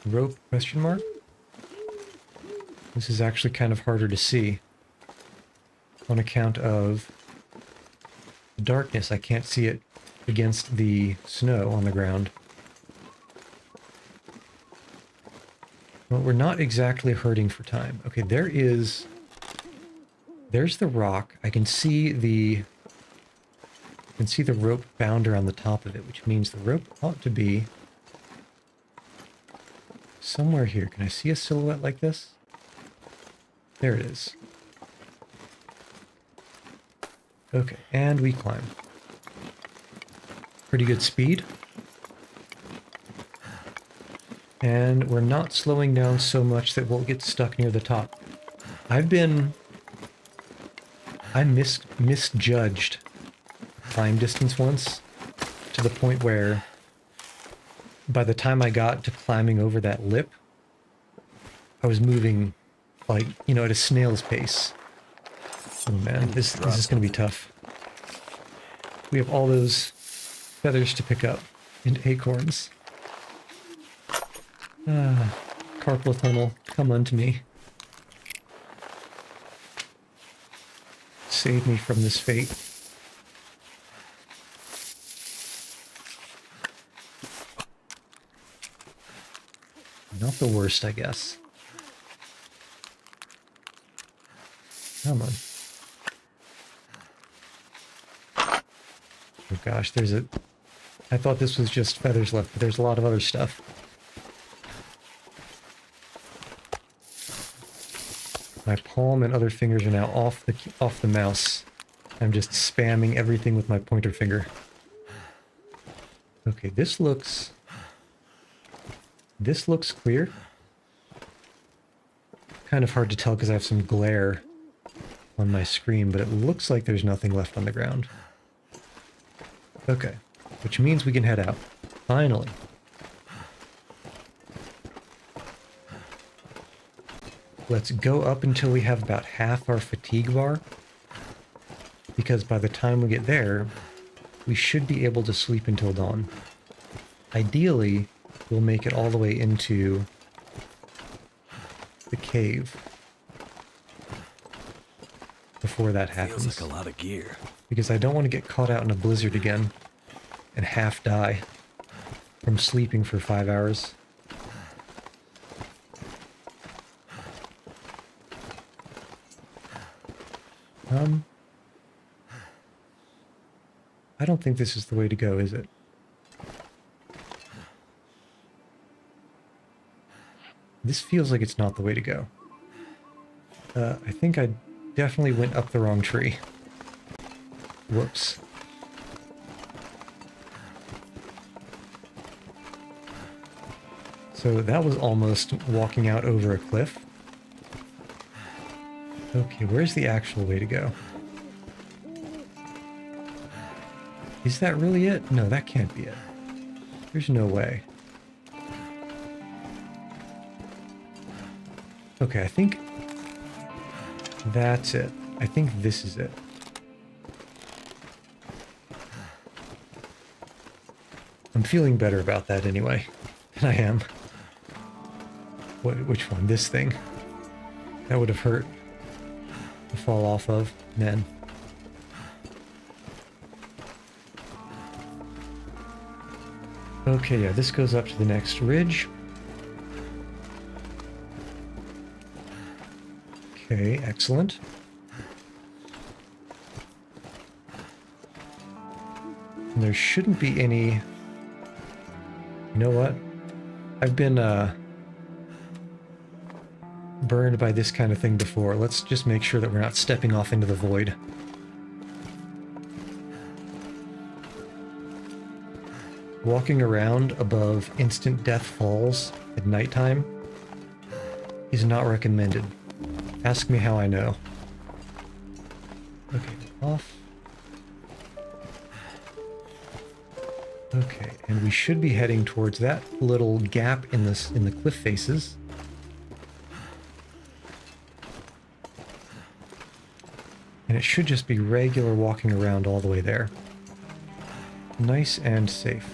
Rope, question mark? This is actually kind of harder to see. On account of the darkness, I can't see it against the snow on the ground. Well, we're not exactly hurting for time. Okay, there's the rock. I can see the rope bound around the top of it, which means the rope ought to be somewhere here. Can I see a silhouette like this? There it is. Okay, and we climb. Pretty good speed. And we're not slowing down so much that we'll get stuck near the top. I misjudged climb distance once, to the point where by the time I got to climbing over that lip, I was moving like, you know, at a snail's pace. Oh man, this is going to be tough. We have all those feathers to pick up and acorns. Carpal tunnel, come unto me. Save me from this fate. Not the worst, I guess. Come on. Oh gosh, I thought this was just feathers left, but there's a lot of other stuff. My palm and other fingers are now off the mouse. I'm just spamming everything with my pointer finger. Okay, this looks clear. Kind of hard to tell because I have some glare on my screen, but it looks like there's nothing left on the ground. Okay, which means we can head out. Finally. Let's go up until we have about half our fatigue bar, because by the time we get there, we should be able to sleep until dawn. Ideally, we'll make it all the way into the cave before that happens. Feels like a lot of gear. Because I don't want to get caught out in a blizzard again and half die from sleeping for 5 hours. I don't think this is the way to go, is it? This feels like it's not the way to go. I think I definitely went up the wrong tree. Whoops. So that was almost walking out over a cliff. Okay, where's the actual way to go? Is that really it? No, that can't be it. There's no way. Okay, I think that's it. I think this is it. I'm feeling better about that anyway than I am. Which one? This thing. That would have hurt to fall off of. Man. Okay, yeah, this goes up to the next ridge. Okay, excellent. And there shouldn't be any... You know what? I've been burned by this kind of thing before. Let's just make sure that we're not stepping off into the void. Walking around above instant death falls at nighttime is not recommended. Ask me how I know. Okay, off. Okay, and we should be heading towards that little gap in the cliff faces. And it should just be regular walking around all the way there. Nice and safe.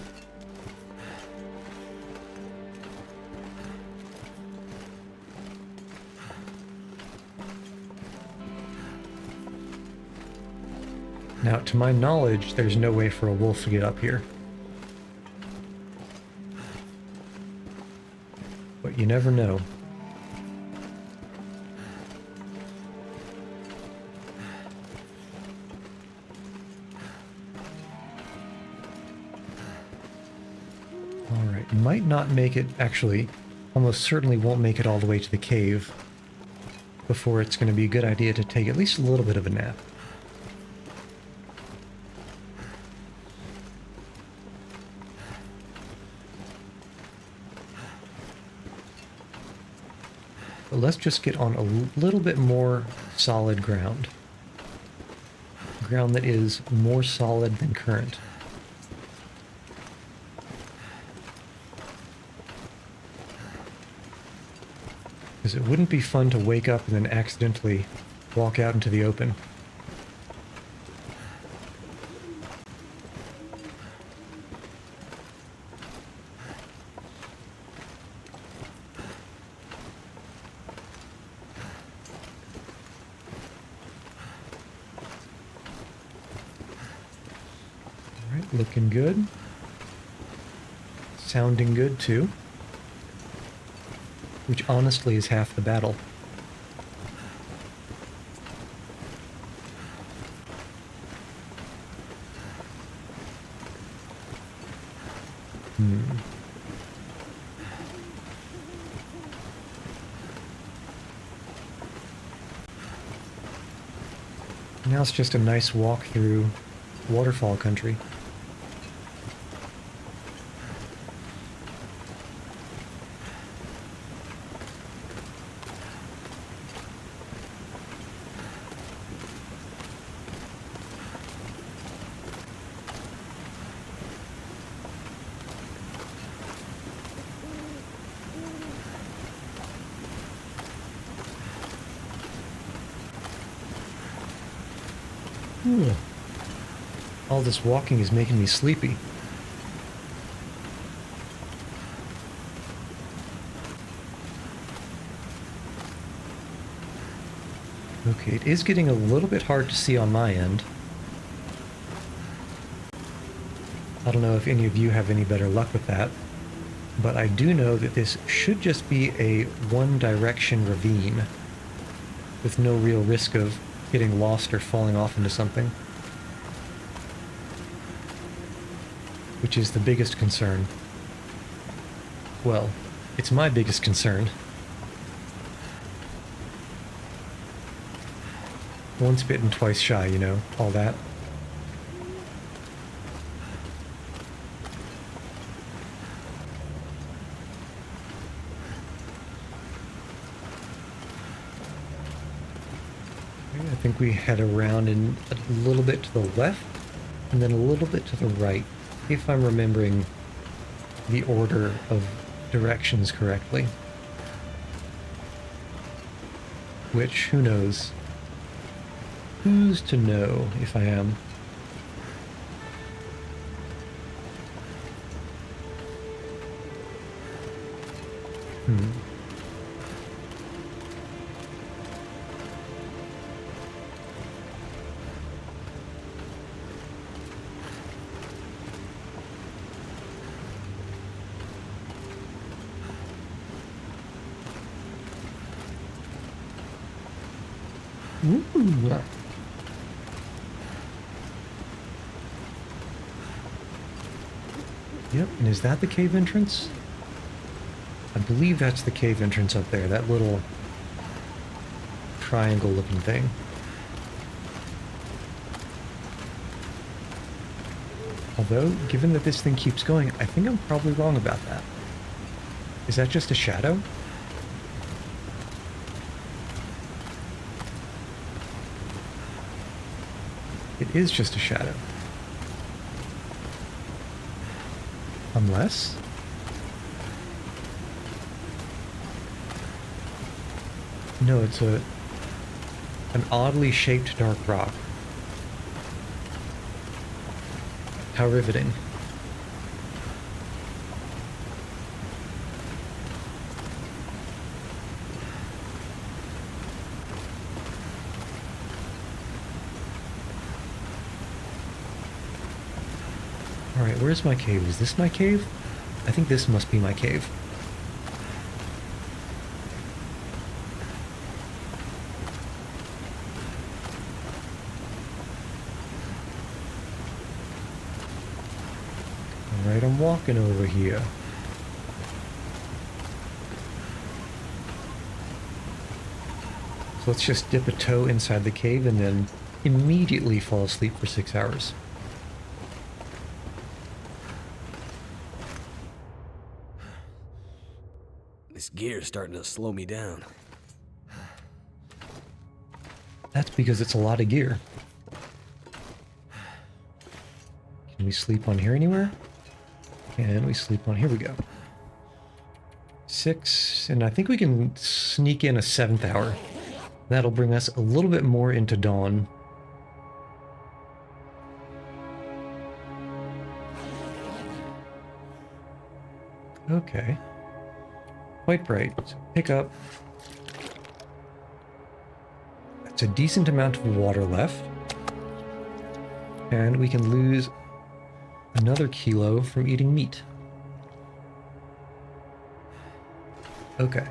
Now, to my knowledge, there's no way for a wolf to get up here. But you never know. Alright, might not make it, actually, almost certainly won't make it all the way to the cave before it's going to be a good idea to take at least a little bit of a nap. But let's just get on a little bit more solid ground. Ground that is more solid than current. Because it wouldn't be fun to wake up and then accidentally walk out into the open. Alright, looking good. Sounding good too. Which honestly is half the battle. Now it's just a nice walk through waterfall country. Ooh. All this walking is making me sleepy. Okay, it is getting a little bit hard to see on my end. I don't know if any of you have any better luck with that, but I do know that this should just be a one-direction ravine with no real risk of getting lost or falling off into something. which is the biggest concern. Well, it's my biggest concern. Once bitten, twice shy, you know, all that. I think we head around in a little bit to the left, and then a little bit to the right, if I'm remembering the order of directions correctly. Which, who knows? Who's to know if I am? Ooh. Yep, and is that the cave entrance? I believe that's the cave entrance up there, that little triangle looking thing. Although, given that this thing keeps going, I think I'm probably wrong about that. Is that just a shadow? It is just a shadow. Unless... No, it's an oddly shaped dark rock. How riveting. Alright, where's my cave? Is this my cave? I think this must be my cave. Alright, I'm walking over here. So let's just dip a toe inside the cave and then immediately fall asleep for 6 hours. This gear's starting to slow me down. That's because it's a lot of gear. Can we sleep on here anywhere? Can we sleep on... Here we go. 6, and I think we can sneak in a 7th hour. That'll bring us a little bit more into dawn. Okay. Quite bright. So pick up. That's a decent amount of water left. And we can lose another kilo from eating meat. Okay.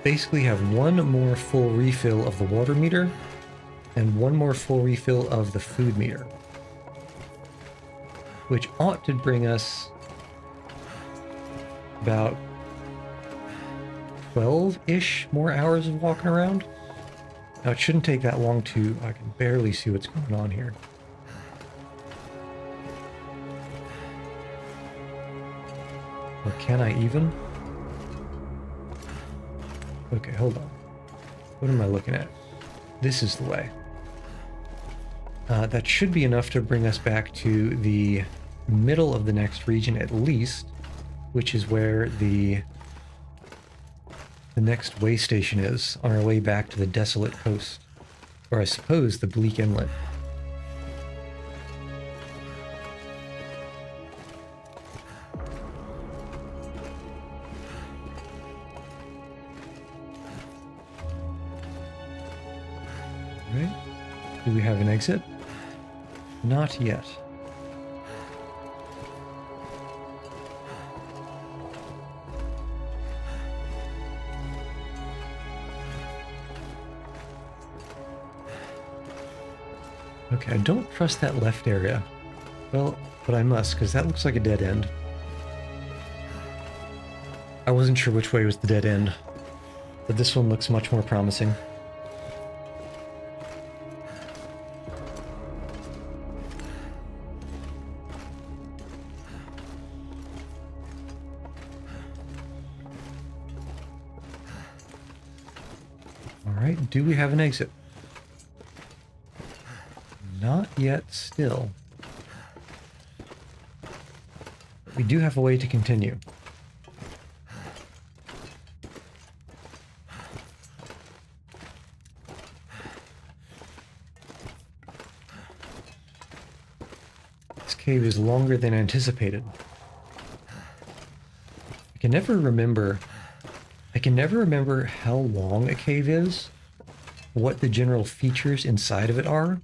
Basically have one more full refill of the water meter and one more full refill of the food meter, which ought to bring us about 12-ish more hours of walking around. Now it shouldn't take that long to... I can barely see what's going on here. Or can I even? Okay, hold on. What am I looking at? This is the way. That should be enough to bring us back to the middle of the next region at least, which is where the next way station is on our way back to the desolate coast. Or I suppose the bleak inlet. Right? Do we have an exit? Not yet. Okay, I don't trust that left area. Well, but I must, because that looks like a dead end. I wasn't sure which way was the dead end, but this one looks much more promising. Alright, do we have an exit? Not yet still. We do have a way to continue. This cave is longer than anticipated. I can never remember how long a cave is, what the general features inside of it are,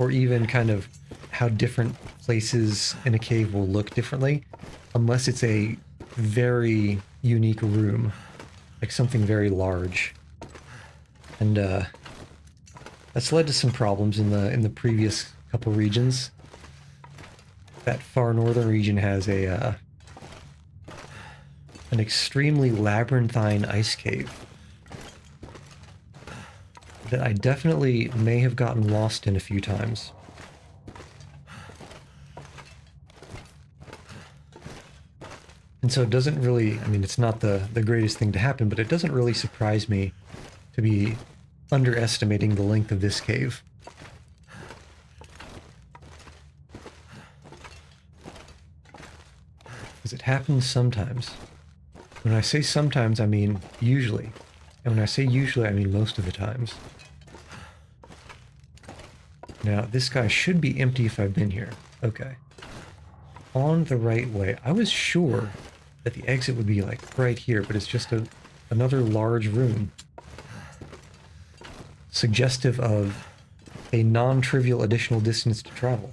or even kind of how different places in a cave will look differently, unless it's a very unique room, like something very large. And that's led to some problems in the previous couple regions. That far northern region has an extremely labyrinthine ice cave that I definitely may have gotten lost in a few times. And so it doesn't really, I mean, it's not the greatest thing to happen, but it doesn't really surprise me to be underestimating the length of this cave. Because it happens sometimes. When I say sometimes, I mean usually. And when I say usually, I mean most of the times. Now, this guy should be empty if I've been here. Okay. On the right way. I was sure that the exit would be like right here, but it's just another large room. Suggestive of a non-trivial additional distance to travel.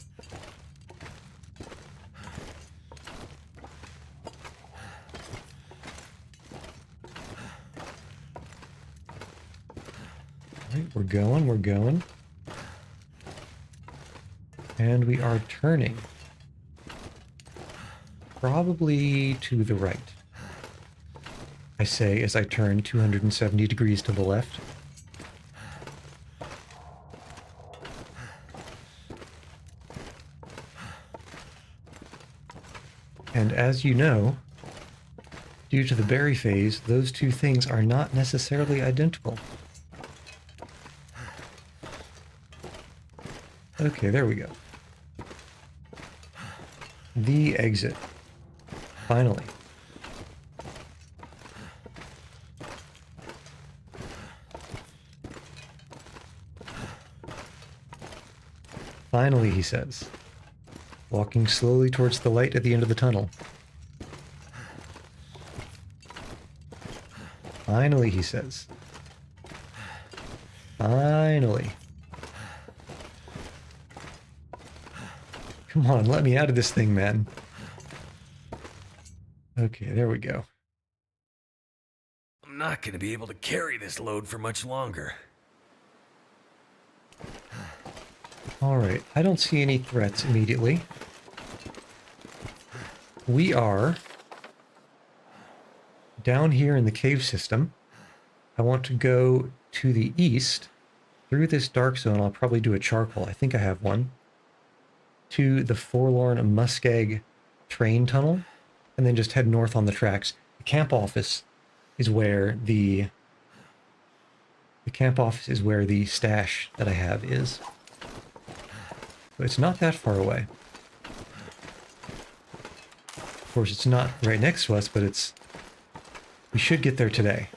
Alright, we're going. And we are turning. Probably to the right. I say as I turn 270 degrees to the left. And as you know, due to the berry phase, those two things are not necessarily identical. Okay, there we go. The exit. Finally. Finally, he says, walking slowly towards the light at the end of the tunnel. Finally, he says. Finally. Come on, let me out of this thing, man. Okay, there we go. I'm not going to be able to carry this load for much longer. Alright, I don't see any threats immediately. We are down here in the cave system. I want to go to the east through this dark zone. I'll probably do a charcoal. I think I have one. To the Forlorn Muskeg train tunnel, and then just head north on the tracks. The camp office is where the stash that I have is. So it's not that far away. Of course, it's not right next to us, but we should get there today.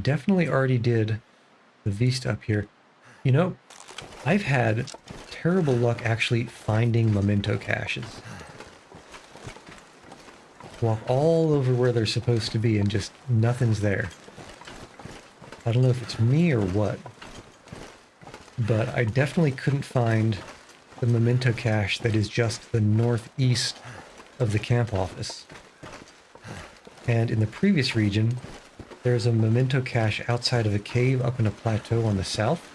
Definitely already did the Vista up here. You know, I've had terrible luck actually finding memento caches. Walk all over where they're supposed to be and just nothing's there. I don't know if it's me or what, but I definitely couldn't find the memento cache that is just the northeast of the camp office. And in the previous region, There's a memento cache outside of a cave up in a plateau on the south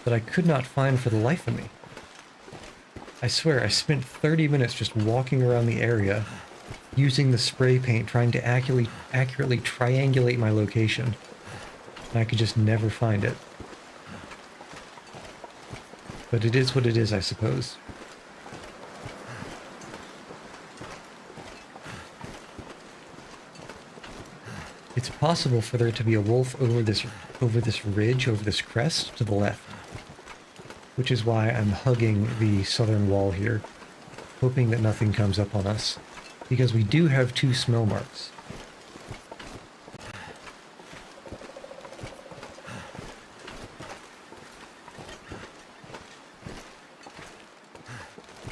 that I could not find for the life of me. I swear, I spent 30 minutes just walking around the area, using the spray paint, trying to accurately triangulate my location, and I could just never find it. But it is what it is, I suppose. It's possible for there to be a wolf over this ridge, over this crest to the left. Which is why I'm hugging the southern wall here, hoping that nothing comes up on us. Because we do have 2 smell marks.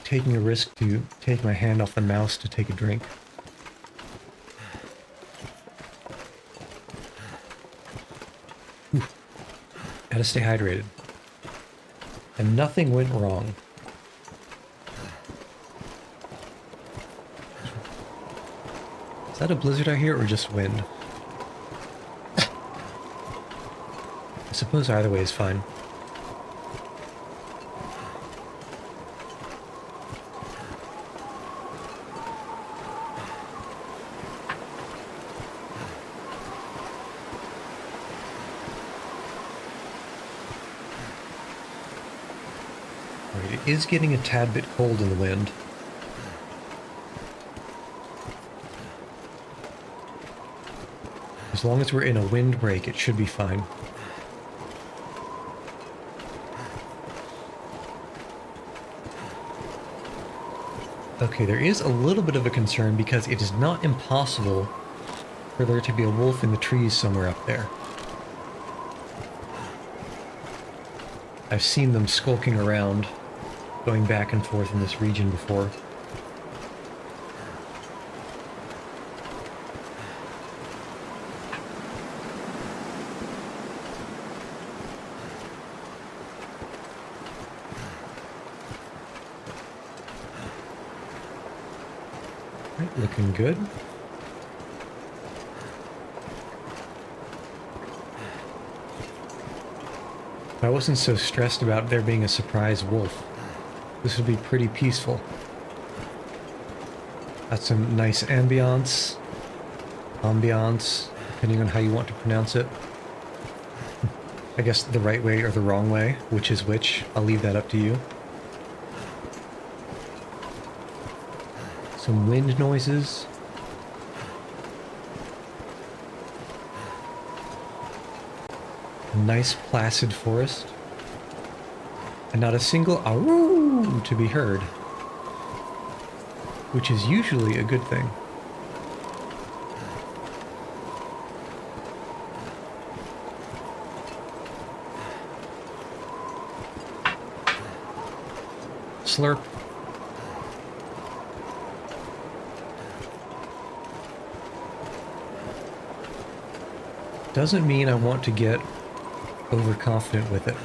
Taking a risk to take my hand off the mouse to take a drink. Gotta stay hydrated. And nothing went wrong. Is that a blizzard I hear or just wind? I suppose either way is fine. It is getting a tad bit cold in the wind. As long as we're in a windbreak, it should be fine. Okay, there is a little bit of a concern because it is not impossible for there to be a wolf in the trees somewhere up there. I've seen them skulking around, going back and forth in this region before. Right, looking good. If I wasn't so stressed about there being a surprise wolf, this would be pretty peaceful. Got some nice ambiance, depending on how you want to pronounce it. I guess the right way or the wrong way, which is which, I'll leave that up to you. Some wind noises. A nice placid forest. And not a single "Aroo" to be heard, which is usually a good thing. Slurp. Doesn't mean I want to get overconfident with it.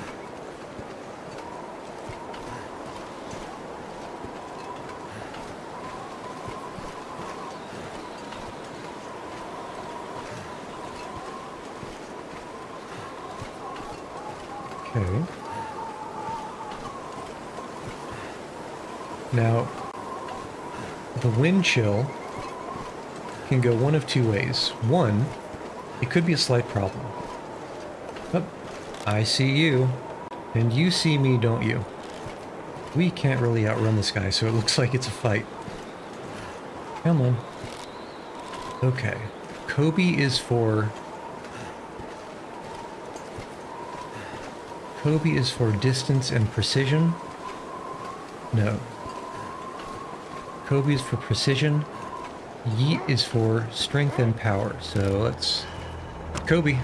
Okay. Now, the wind chill can go one of 2 ways. One, it could be a slight problem. Oh, I see you. And you see me, don't you? We can't really outrun this guy, so it looks like it's a fight. Come on. Okay. Kobe is for distance and precision. No. Kobe is for precision. Yeet is for strength and power. So let's... Kobe.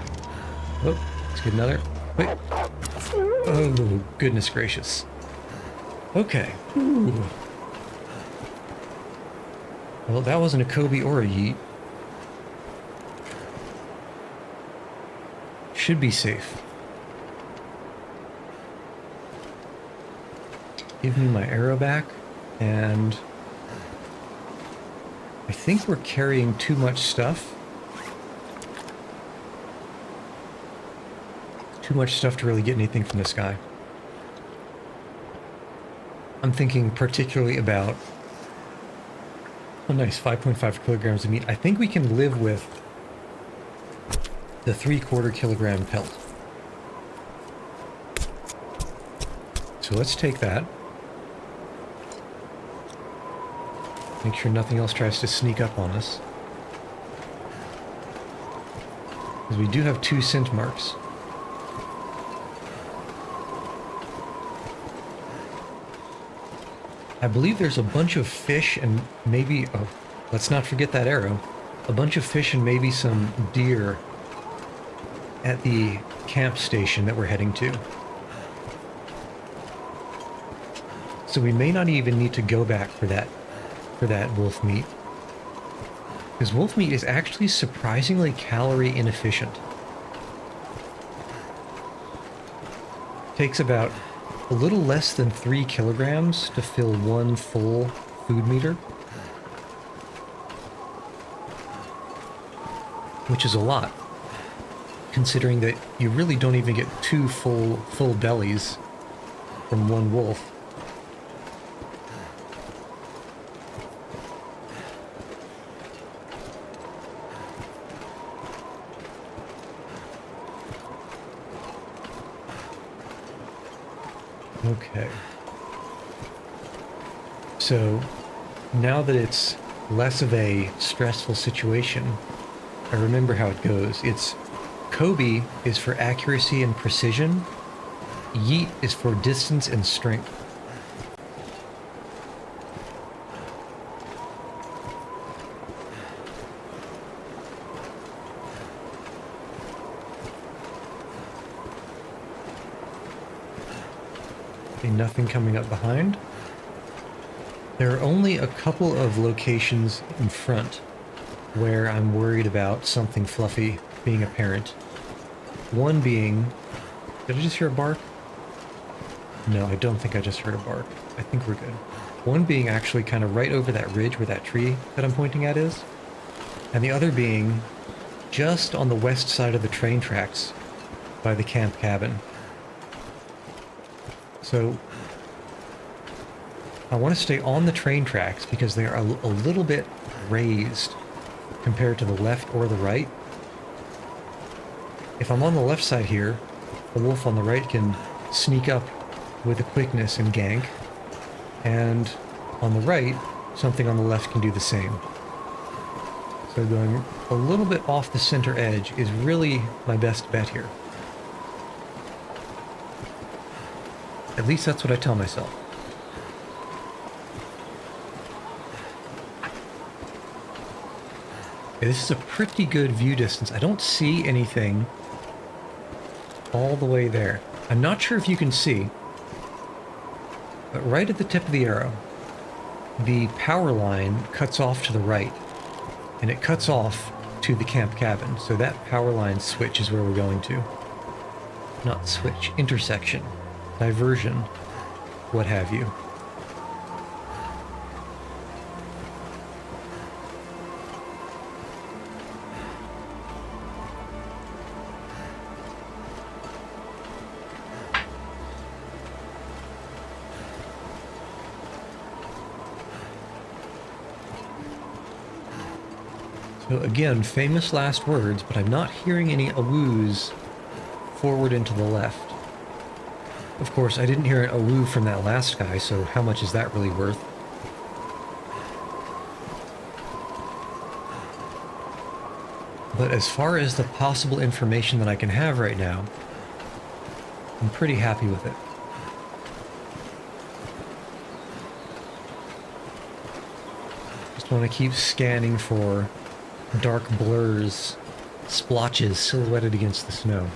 Oh, let's get another. Wait. Oh, goodness gracious. Okay. Ooh. Well, that wasn't a Kobe or a yeet. Should be safe. Give me my arrow back, and I think we're carrying too much stuff. too much stuff to really get anything from this guy. I'm thinking particularly about... Oh, nice, 5.5 kilograms of meat. I think we can live with the 3/4 kilogram pelt. So let's take that. Make sure nothing else tries to sneak up on us. Because we do have 2 scent marks. I believe there's a bunch of fish and maybe... Oh, let's not forget that arrow. A bunch of fish and maybe some deer at the camp station that we're heading to. So we may not even need to go back for that wolf meat. Because wolf meat is actually surprisingly calorie inefficient. Takes about a little less than 3 kilograms to fill 1 full food meter. Which is a lot, considering that you really don't even get 2 full bellies from 1 wolf. Okay. So, now that it's less of a stressful situation, I remember how it goes. It's Kobe is for accuracy and precision. Yeet is for distance and strength. Okay, nothing coming up behind. There are only a couple of locations in front where I'm worried about something fluffy being apparent. One being... Did I just hear a bark? No, I don't think I just heard a bark. I think we're good. One being actually kind of right over that ridge where that tree that I'm pointing at is. And the other being just on the west side of the train tracks by the camp cabin. So I want to stay on the train tracks because they are a little bit raised compared to the left or the right. If I'm on the left side here, the wolf on the right can sneak up with a quickness and gank, and on the right, something on the left can do the same. So going a little bit off the center edge is really my best bet here. At least that's what I tell myself. Okay, this is a pretty good view distance. I don't see anything all the way there. I'm not sure if you can see, but right at the tip of the arrow, the power line cuts off to the right, and it cuts off to the camp cabin. So that power line switch is where we're going to. Not switch, intersection, diversion, what have you. So again, famous last words, but I'm not hearing any awoos forward and to the left. Of course, I didn't hear an awoo from that last guy, so how much is that really worth? But as far as the possible information that I can have right now, I'm pretty happy with it. Just want to keep scanning for dark blurs, splotches silhouetted against the snow.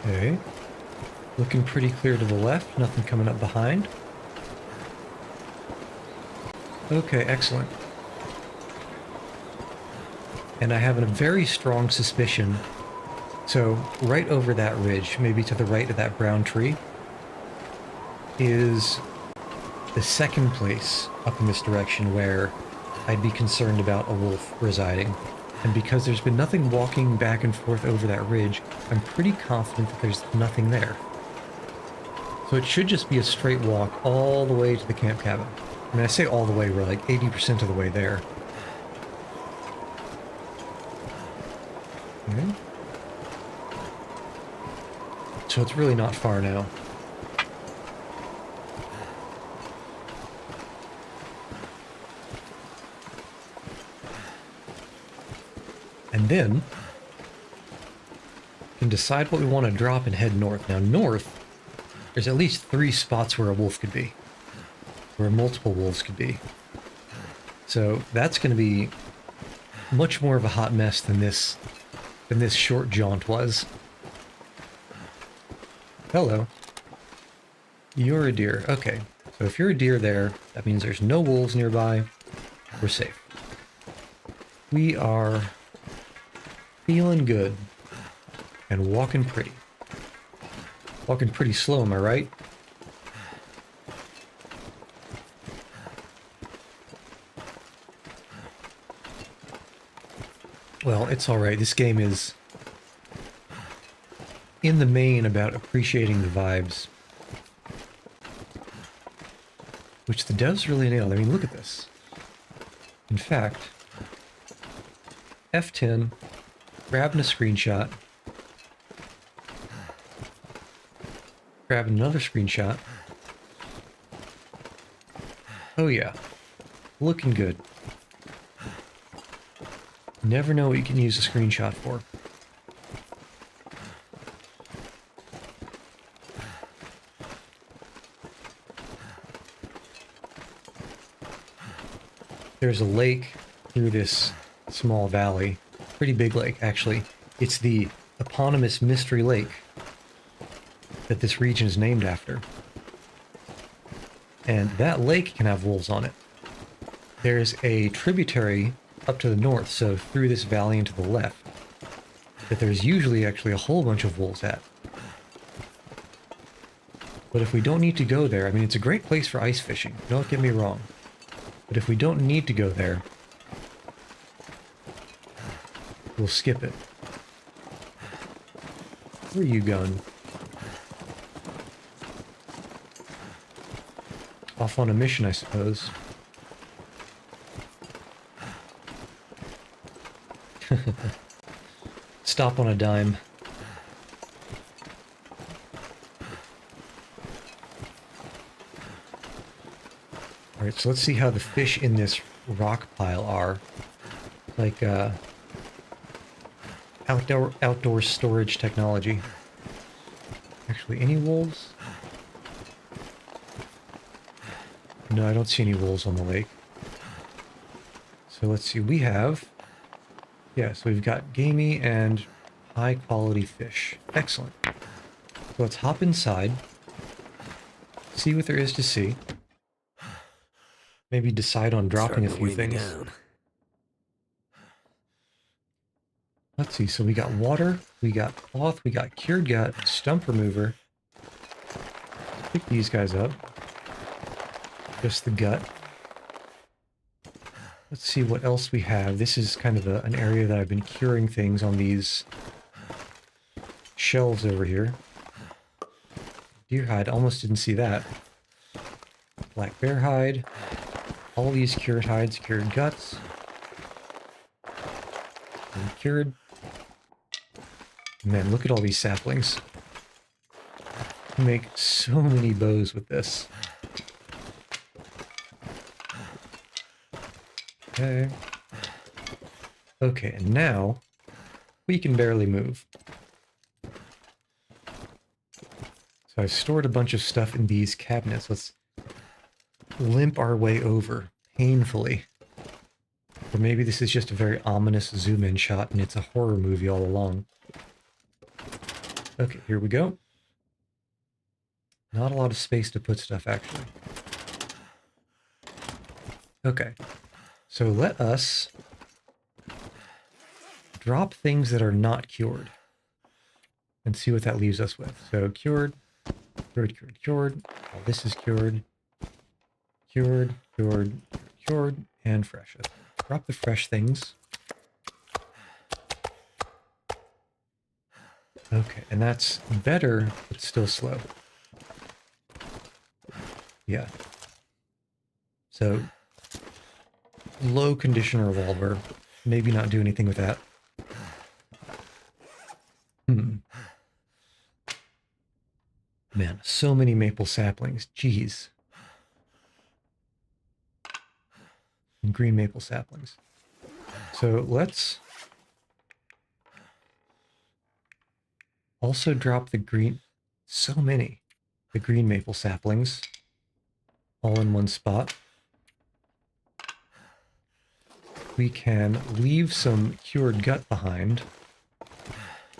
Okay. Looking pretty clear to the left, nothing coming up behind. Okay, excellent. And I have a very strong suspicion. So right over that ridge, maybe to the right of that brown tree, is the second place up in this direction where I'd be concerned about a wolf residing. And because there's been nothing walking back and forth over that ridge, I'm pretty confident that there's nothing there. So it should just be a straight walk all the way to the camp cabin. I mean, I say all the way, we're like 80% of the way there. Okay. So it's really not far now. And then we can decide what we want to drop and head north. Now north, there's at least 3 spots where a wolf could be. Where multiple wolves could be. So that's going to be much more of a hot mess than this short jaunt was. Hello. You're a deer. Okay. So if you're a deer there, that means there's no wolves nearby. We're safe. We are feeling good and walking pretty. Walking pretty slow, am I right? Well, it's alright. This game is, in the main, about appreciating the vibes. Which the devs really nailed. I mean, look at this. In fact, F10, grabbing a screenshot, grabbing another screenshot. Oh yeah, looking good. Never know what you can use a screenshot for. There's a lake through this small valley. Pretty big lake, actually. It's the eponymous Mystery Lake that this region is named after. And that lake can have wolves on it. There's a tributary up to the north, so through this valley and to the left, that there's usually actually a whole bunch of wolves at. But if we don't need to go there, I mean, it's a great place for ice fishing, don't get me wrong. But if we don't need to go there, we'll skip it. Where are you going? Off on a mission, I suppose. Stop on a dime. Alright, so let's see how the fish in this rock pile are. Like, outdoor storage technology. Actually, any wolves? No, I don't see any wolves on the lake. So let's see, we have... Yeah, so we've got gamey and high quality fish. Excellent. So let's hop inside. See what there is to see. Maybe decide on dropping a few things. Let's see, so we got water, we got cloth, we got cured gut, stump remover. Let's pick these guys up. Just the gut. Let's see what else we have. This is kind of an area that I've been curing things on these shelves over here. Deer hide, almost didn't see that. Black bear hide. All these cured hides, cured guts. And cured. Man, look at all these saplings. You make so many bows with this. Okay. Okay, and now we can barely move. So I've stored a bunch of stuff in these cabinets. Let's limp our way over painfully. Or maybe this is just a very ominous zoom-in shot and it's a horror movie all along. Okay, here we go. Not a lot of space to put stuff, actually. Okay. So let us drop things that are not cured and see what that leaves us with. So cured, cured, cured, cured. All this is cured. Cured, cured, cured, and fresh. Okay. Drop the fresh things. Okay, and that's better, but still slow. Yeah. So, low condition revolver. Maybe not do anything with that. Man, so many maple saplings. Jeez. And green maple saplings. So let's also drop the green. So many. The green maple saplings. All in one spot. We can leave some cured gut behind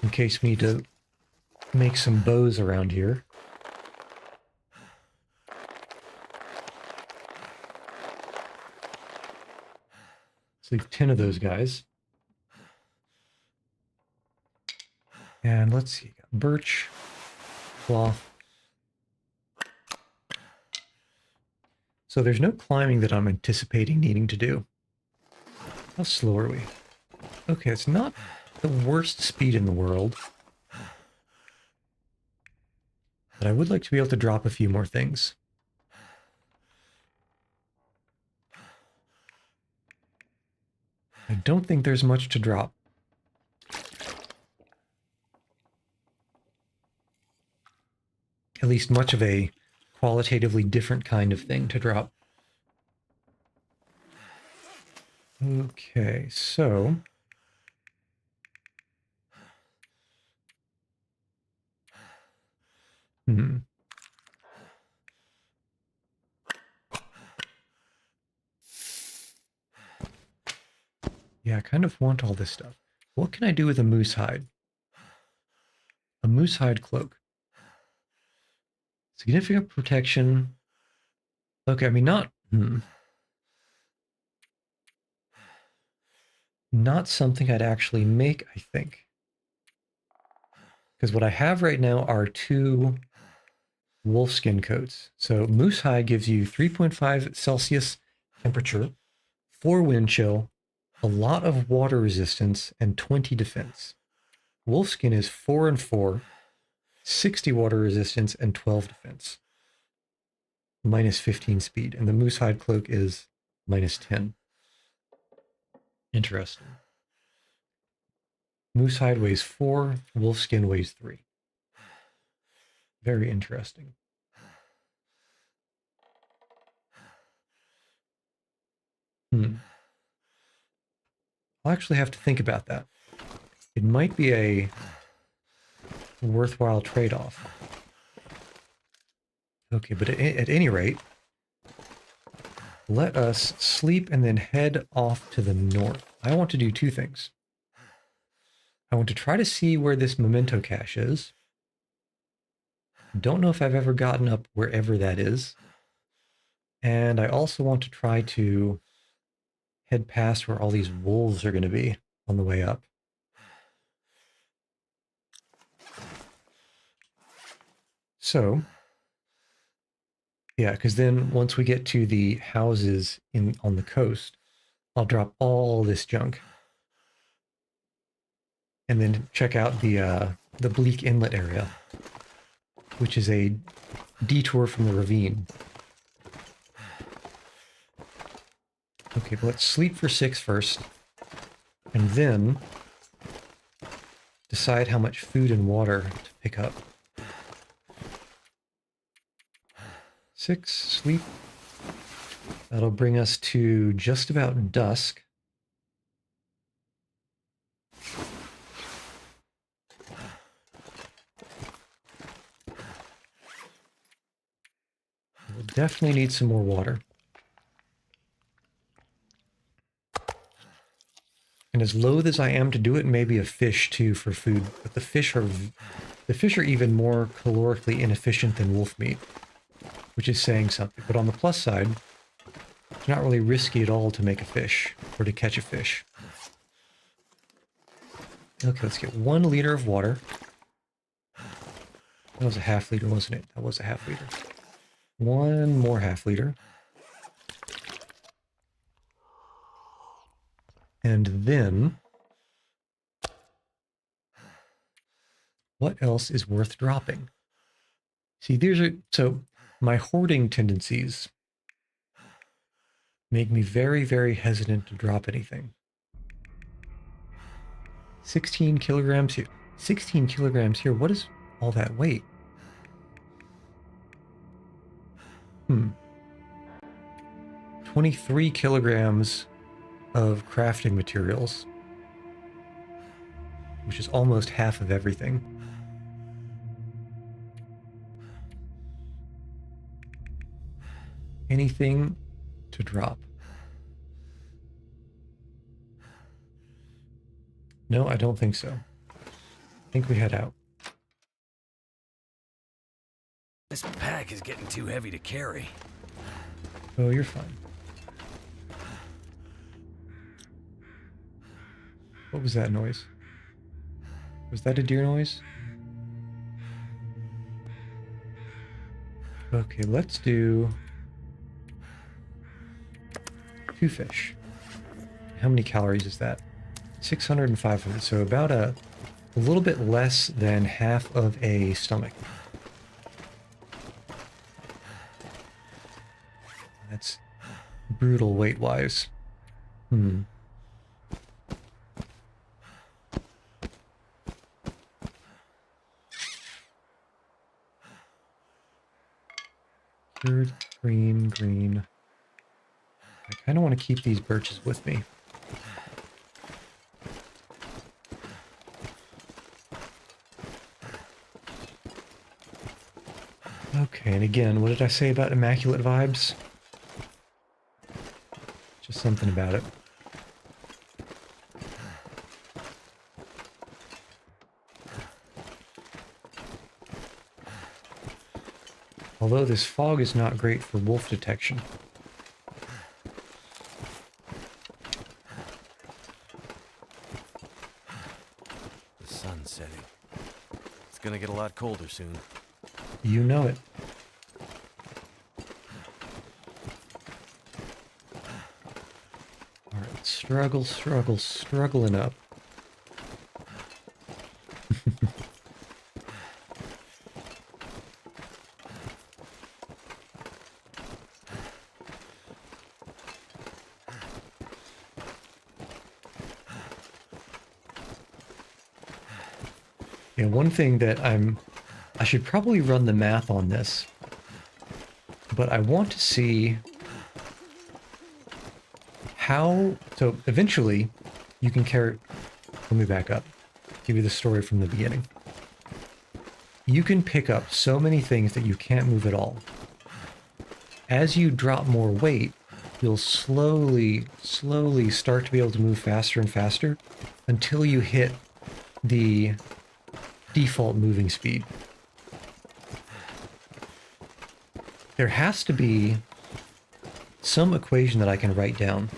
in case we need to make some bows around here. Let's leave 10 of those guys. And let's see, birch, cloth. So there's no climbing that I'm anticipating needing to do. How slow are we? Okay, it's not the worst speed in the world. But I would like to be able to drop a few more things. I don't think there's much to drop. At least much of a qualitatively different kind of thing to drop. Okay, so... Yeah, I kind of want all this stuff. What can I do with a moose hide? A moose hide cloak. Significant protection. Okay, I mean, not... Not something I'd actually make, I think. Because what I have right now are 2 wolfskin coats. So moose hide gives you 3.5 Celsius temperature, 4 wind chill, a lot of water resistance, and 20 defense. Wolfskin is 4 and 4, 60 water resistance, and 12 defense. Minus 15 speed. And the moose hide cloak is minus 10. Interesting. Moose hide weighs 4, wolfskin weighs 3. Very interesting. I'll actually have to think about that. It might be a worthwhile trade-off. Okay, but at any rate, let us sleep and then head off to the north. I want to do 2 things. I want to try to see where this memento cache is. Don't know if I've ever gotten up wherever that is. And I also want to try to head past where all these wolves are going to be on the way up. So, yeah, because then once we get to the houses on the coast, I'll drop all this junk. And then check out the Bleak Inlet area, which is a detour from the ravine. Okay, but let's sleep for 6 first, and then decide how much food and water to pick up. 6, sleep. That'll bring us to just about dusk. We'll definitely need some more water. And as loath as I am to do it, maybe a fish too for food. But the fish are The fish are even more calorically inefficient than wolf meat, which is saying something. But on the plus side, it's not really risky at all to make a fish or to catch a fish. Okay, let's get 1 liter of water. That was a half liter, wasn't it? That was a half liter. 1 more half liter. And then, what else is worth dropping? See, so my hoarding tendencies make me very, very hesitant to drop anything. 16 kilograms here. 16 kilograms here. What is all that weight? 23 kilograms of crafting materials, which is almost half of everything. Anything to drop? No, I don't think so. I think we head out. This pack is getting too heavy to carry. Oh, you're fine. What was that noise? Was that a deer noise? Okay, let's do 2 fish. How many calories is that? 600 and 500, so about a little bit less than half of a stomach. That's brutal weight-wise. Cured green. I kind of want to keep these birches with me. Okay, and again, what did I say about immaculate vibes? Just something about it. Although this fog is not great for wolf detection. The sun's setting. It's gonna get a lot colder soon. You know it. Alright, struggling up. Yeah, one thing that I should probably run the math on this, but I want to see how, so eventually you can carry, let me back up, give you the story from the beginning. You can pick up so many things that you can't move at all. As you drop more weight, you'll slowly start to be able to move faster and faster until you hit the default moving speed. There has to be some equation that I can write down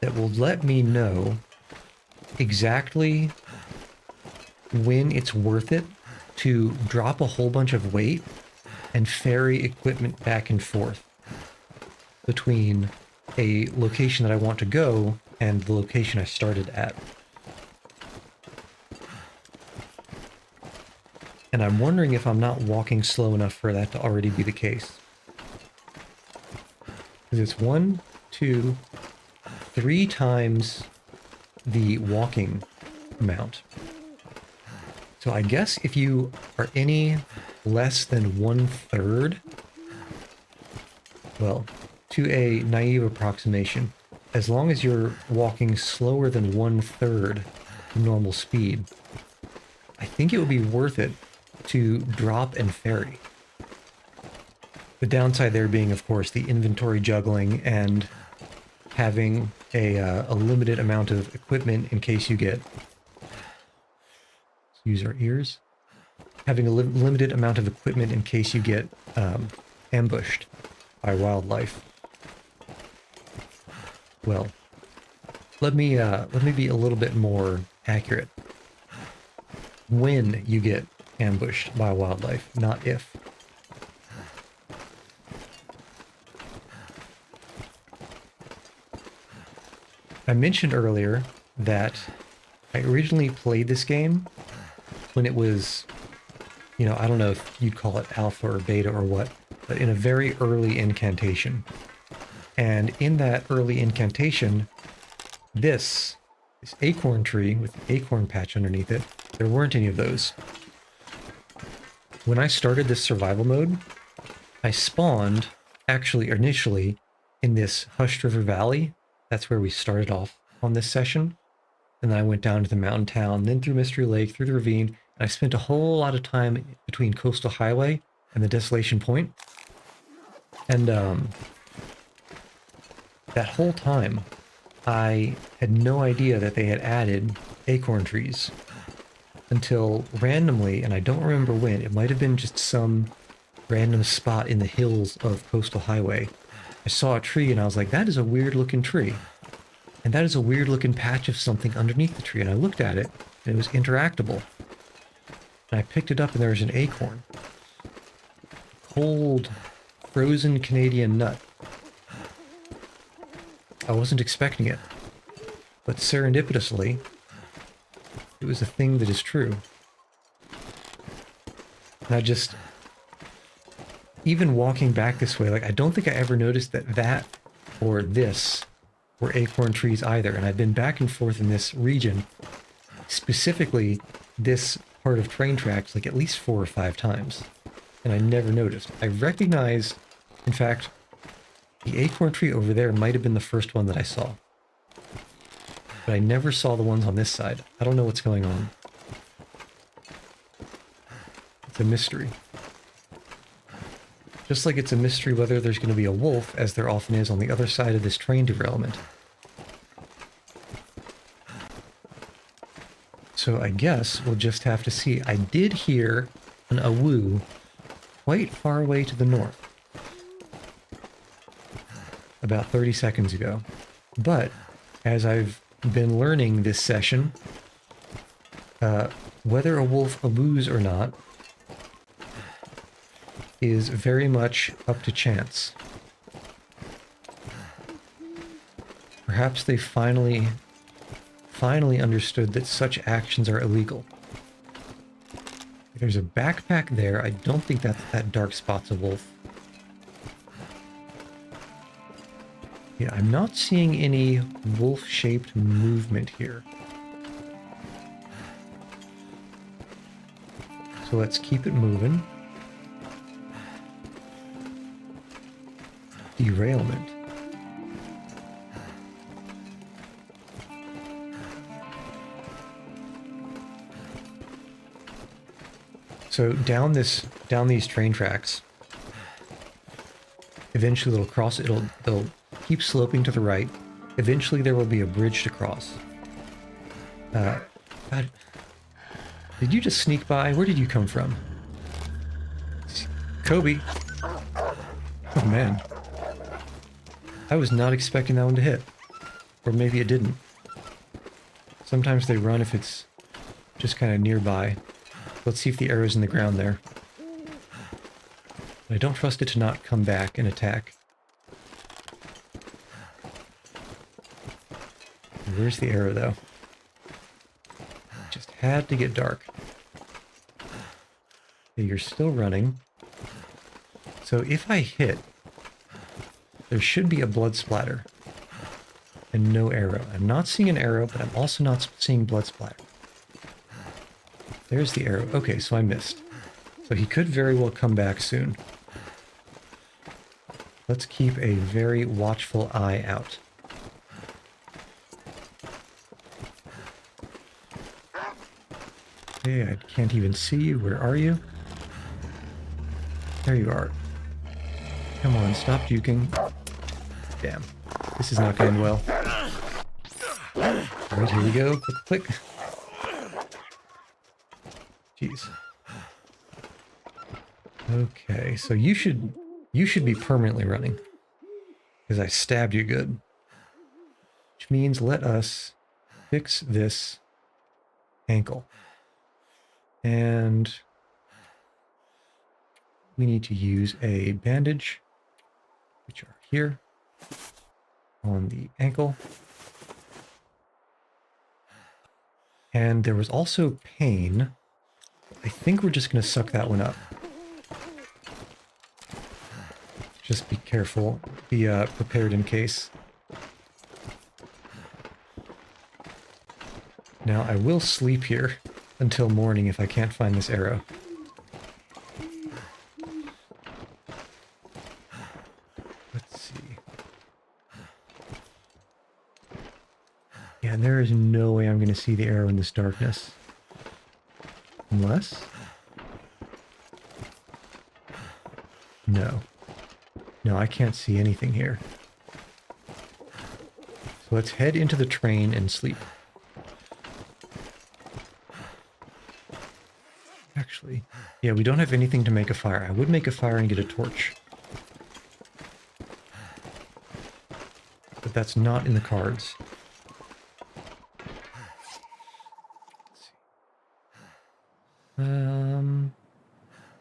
that will let me know exactly when it's worth it to drop a whole bunch of weight and ferry equipment back and forth between a location that I want to go and the location I started at. And I'm wondering if I'm not walking slow enough for that to already be the case. Because it's 1, 2, 3 times the walking amount. So I guess if you are any less than 1/3, well, to a naive approximation, as long as you're walking slower than 1/3 normal speed, I think it would be worth it to drop and ferry. The downside there being, of course, the inventory juggling and having a limited amount of equipment in case you get... Let's use our ears. having a limited amount of equipment in case you get ambushed by wildlife. Well, let me be a little bit more accurate. When you get ambushed by wildlife, not if. I mentioned earlier that I originally played this game when it was, you know, I don't know if you'd call it alpha or beta or what, but in a very early incantation. And in that early incantation, this acorn tree with the acorn patch underneath it, there weren't any of those. When I started this survival mode, I spawned, actually initially, in this Hushed River Valley. That's where we started off on this session. And then I went down to the mountain town, then through Mystery Lake, through the ravine, and I spent a whole lot of time between Coastal Highway and the Desolation Point. And that whole time, I had no idea that they had added acorn trees until randomly, and I don't remember when, it might have been just some random spot in the hills of Coastal Highway. I saw a tree and I was like, that is a weird looking tree. And that is a weird looking patch of something underneath the tree. And I looked at it and it was interactable. And I picked it up and there was an acorn. Cold, frozen Canadian nut. I wasn't expecting it. But serendipitously, it was a thing that is true. And I just, even walking back this way, like I don't think I ever noticed that or this were acorn trees either. And I've been back and forth in this region, specifically this part of train tracks, like at least 4 or 5 times. And I never noticed. I recognized, in fact, the acorn tree over there might have been the first one that I saw. But I never saw the ones on this side. I don't know what's going on. It's a mystery. Just like it's a mystery whether there's going to be a wolf, as there often is on the other side of this train derailment. So I guess we'll just have to see. I did hear an awoo quite far away to the north. About 30 seconds ago. But as I've been learning this session, whether a wolf awoos or not is very much up to chance. Perhaps they finally understood that such actions are illegal. There's a backpack there. I don't think that dark spot's a wolf. Yeah, I'm not seeing any wolf-shaped movement here. So let's keep it moving. Derailment. So down these train tracks, eventually they'll keep sloping to the right. Eventually there will be a bridge to cross. God, did you just sneak by? Where did you come from? Kobe. Oh man. I was not expecting that one to hit. Or maybe it didn't. Sometimes they run if it's just kind of nearby. Let's see if the arrow's in the ground there. I don't trust it to not come back and attack. Where's the arrow, though? Just had to get dark. Okay, you're still running. So if I hit, there should be a blood splatter. And no arrow. I'm not seeing an arrow, but I'm also not seeing blood splatter. There's the arrow. Okay, so I missed. So he could very well come back soon. Let's keep a very watchful eye out. Okay, I can't even see you. Where are you? There you are. Come on, stop juking. Damn. This is not going well. Alright, here we go. Click, click. Jeez. Okay, so you should be permanently running because I stabbed you good. Which means let us fix this ankle. And we need to use a bandage, which are here on the ankle. And there was also pain. I think we're just going to suck that one up. Just be careful. Be prepared in case. Now, I will sleep here until morning if I can't find this arrow. Let's see. Yeah, there is no way I'm going to see the arrow in this darkness. Unless... No. No, I can't see anything here. So let's head into the train and sleep. Actually, yeah, we don't have anything to make a fire. I would make a fire and get a torch. But that's not in the cards.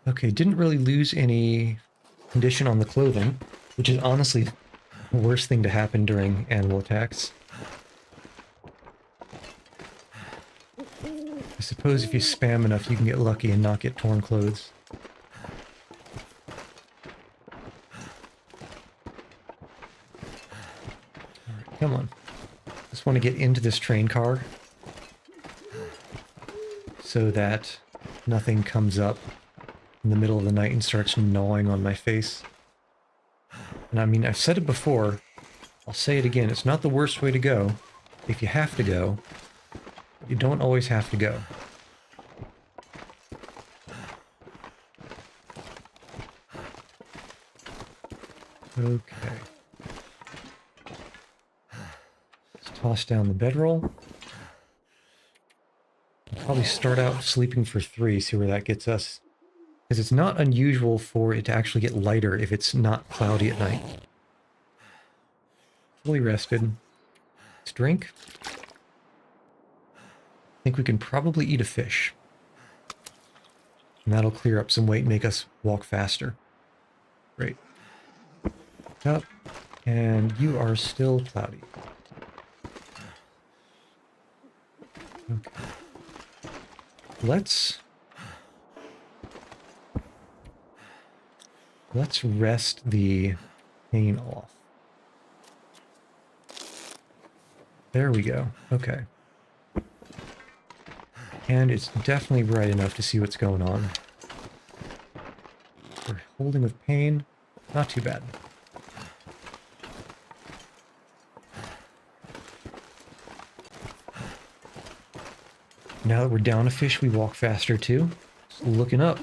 Okay, didn't really lose any condition on the clothing, which is honestly the worst thing to happen during animal attacks. I suppose if you spam enough, you can get lucky and not get torn clothes. Alright, come on. Just want to get into this train car so that nothing comes up in the middle of the night and starts gnawing on my face. And I mean, I've said it before, I'll say it again, it's not the worst way to go. If you have to go, you don't always have to go. Okay. Let's toss down the bedroll. I'll probably start out sleeping for 3, see where that gets us. Because it's not unusual for it to actually get lighter if it's not cloudy at night. Fully rested. Let's drink. I think we can probably eat a fish. And that'll clear up some weight and make us walk faster. Great. Up. And you are still cloudy. Okay. Let's rest the pain off. There we go. Okay. And it's definitely bright enough to see what's going on. We're holding with pain. Not too bad. Now that we're down a fish, we walk faster too. Just looking up.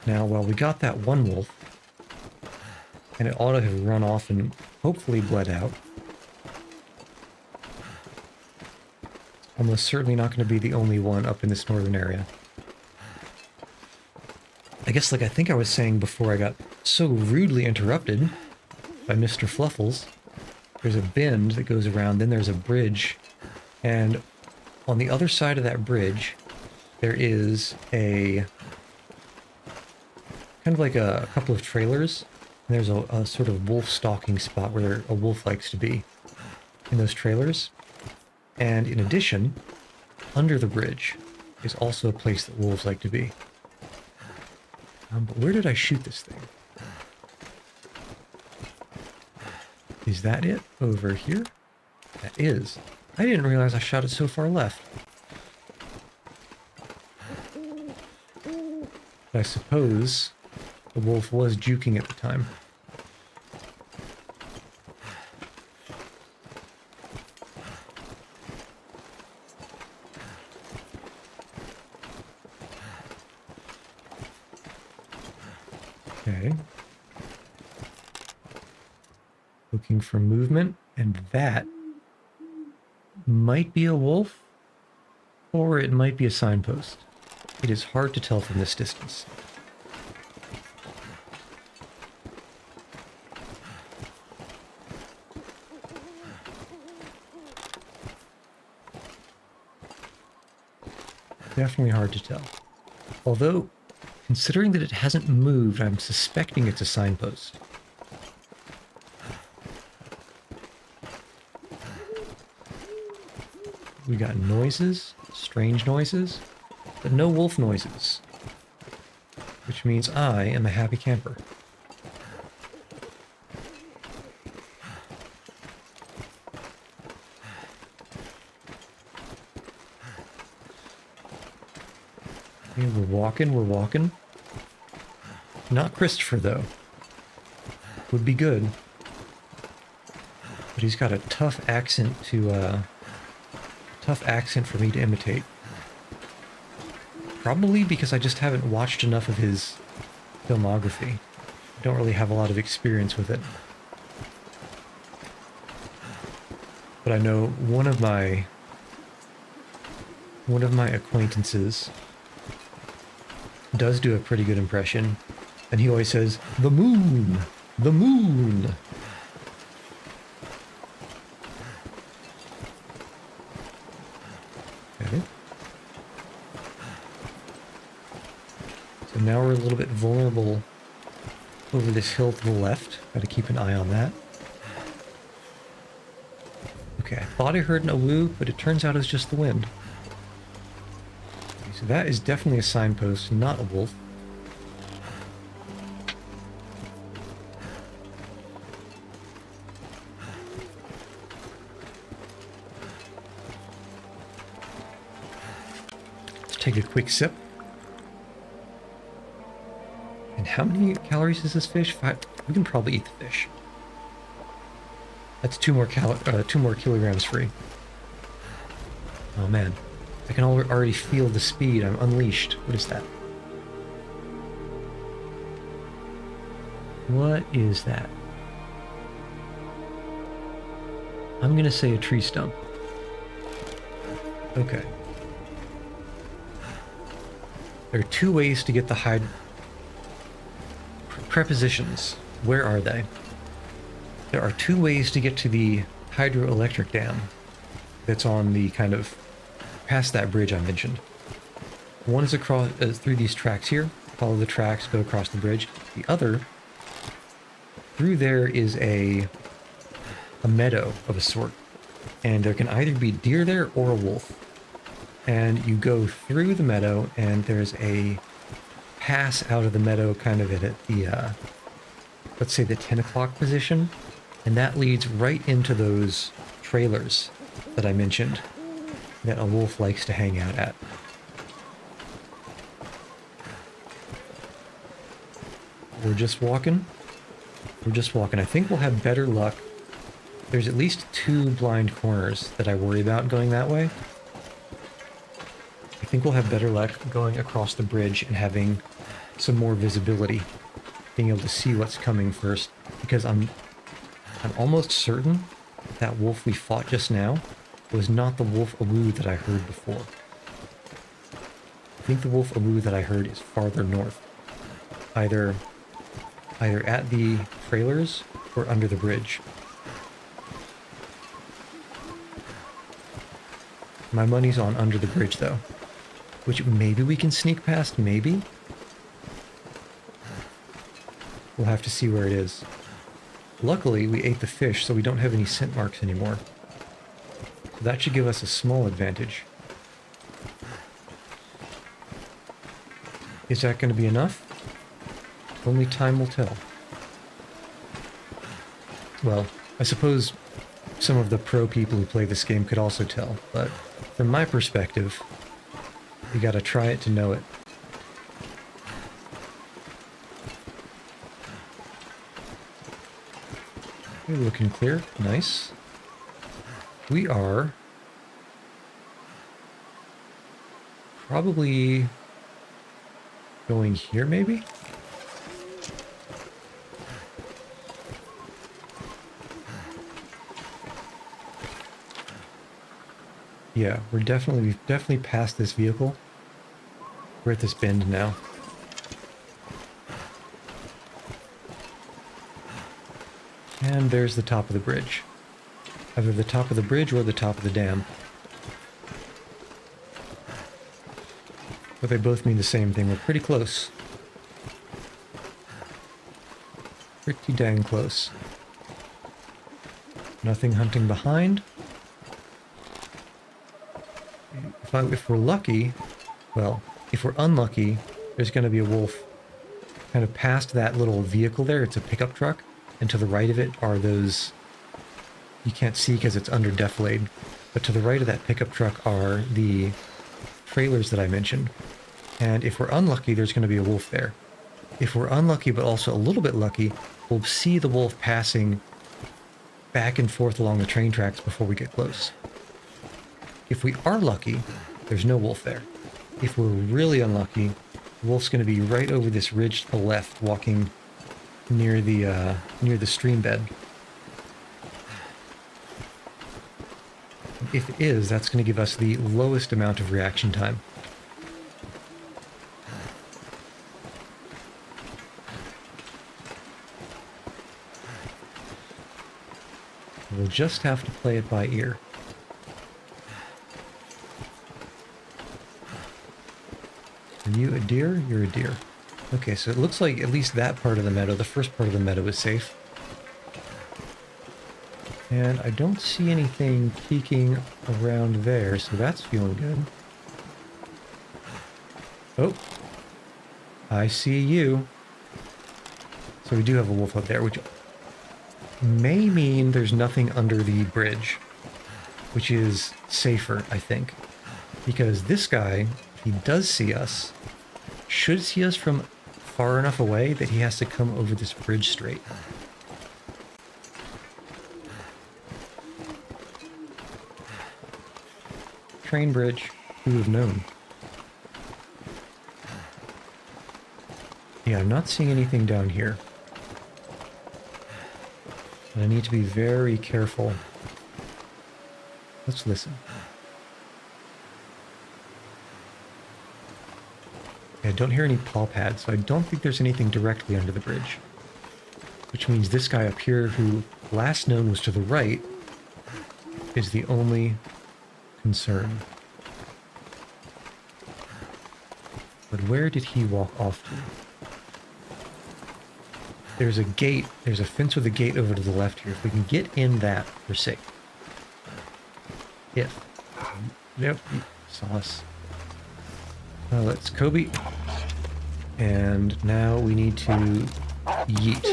Now, well, we got that one wolf, and it ought to have run off and hopefully bled out. Almost certainly not going to be the only one up in this northern area. I guess, like I think I was saying before I got so rudely interrupted by Mr. Fluffles, there's a bend that goes around, then there's a bridge, and on the other side of that bridge, there is a kind of like a couple of trailers. And there's a sort of wolf stalking spot where a wolf likes to be in those trailers. And in addition, under the bridge is also a place that wolves like to be. But where did I shoot this thing? Is that it? Over here? That is. I didn't realize I shot it so far left. I suppose the wolf was juking at the time. Okay. Looking for movement, and that might be a wolf, or it might be a signpost. It is hard to tell from this distance. Definitely hard to tell. Although, considering that it hasn't moved, I'm suspecting it's a signpost. We got noises, strange noises, but no wolf noises. Which means I am a happy camper. Okay, we're walking. Not Christopher, though. Would be good. But he's got a tough accent for me to imitate. Probably because I just haven't watched enough of his filmography. I don't really have a lot of experience with it. But I know one of my acquaintances does do a pretty good impression, and he always says, "The moon! The moon!" Okay. So now we're a little bit vulnerable over this hill to the left. Gotta keep an eye on that. Okay, I thought I heard an awoo, but it turns out it's just the wind. So that is definitely a signpost, not a wolf. Let's take a quick sip. And how many calories is this fish? 5. We can probably eat the fish. That's 2 more kilograms free. Oh man. I can already feel the speed. I'm unleashed. What is that? What is that? I'm gonna say a tree stump. Okay. There are 2 ways to get the prepositions. Where are they? There are 2 ways to get to the hydroelectric dam that's on the kind of past that bridge I mentioned. One is across through these tracks here. Follow the tracks, go across the bridge. The other, through there is a meadow of a sort, and there can either be deer there or a wolf. And you go through the meadow, and there's a pass out of the meadow, kind of at the let's say the 10 o'clock position, and that leads right into those trailers that I mentioned that a wolf likes to hang out at. We're just walking. I think we'll have better luck. There's at least 2 blind corners that I worry about going that way. I think we'll have better luck going across the bridge and having some more visibility, being able to see what's coming first, because I'm almost certain that wolf we fought just now was not the wolf awoo that I heard before. I think the wolf awoo that I heard is farther north, either at the trailers or under the bridge. My money's on under the bridge though, which maybe we can sneak past, maybe. We'll have to see where it is. Luckily, we ate the fish, so we don't have any scent marks anymore. So that should give us a small advantage. Is that going to be enough? Only time will tell. Well, I suppose some of the pro people who play this game could also tell, but from my perspective, you gotta try it to know it. We're looking clear. Nice. We are probably going here, maybe? Yeah, we've definitely passed this vehicle. We're at this bend now. And there's the top of the bridge. Either the top of the bridge or the top of the dam. But they both mean the same thing. We're pretty close. Pretty dang close. Nothing hunting behind. If we're lucky, well, if we're unlucky, there's going to be a wolf kind of past that little vehicle there. It's a pickup truck. And to the right of it are those... You can't see because it's under defilade. But to the right of that pickup truck are the trailers that I mentioned. And if we're unlucky, there's going to be a wolf there. If we're unlucky, but also a little bit lucky, we'll see the wolf passing back and forth along the train tracks before we get close. If we are lucky, there's no wolf there. If we're really unlucky, the wolf's going to be right over this ridge to the left, walking near the stream bed. If it is, that's going to give us the lowest amount of reaction time. We'll just have to play it by ear. Are you a deer? You're a deer. Okay, so it looks like at least that part of the meadow, the first part of the meadow, is safe. And I don't see anything peeking around there, so that's feeling good. Oh, I see you. So we do have a wolf up there, which may mean there's nothing under the bridge, which is safer, I think. Because this guy, if he does see us, should see us from far enough away that he has to come over this bridge straight. Train bridge, who would have known? Yeah, I'm not seeing anything down here. And I need to be very careful. Let's listen. I don't hear any paw pads, so I don't think there's anything directly under the bridge. Which means this guy up here, who last known was to the right, is the only concern. But where did he walk off to? There's a gate, there's a fence with a gate over to the left here. If we can get in that, we're safe. If. Yep, saw us. Let's Kobe. And now we need to yeet.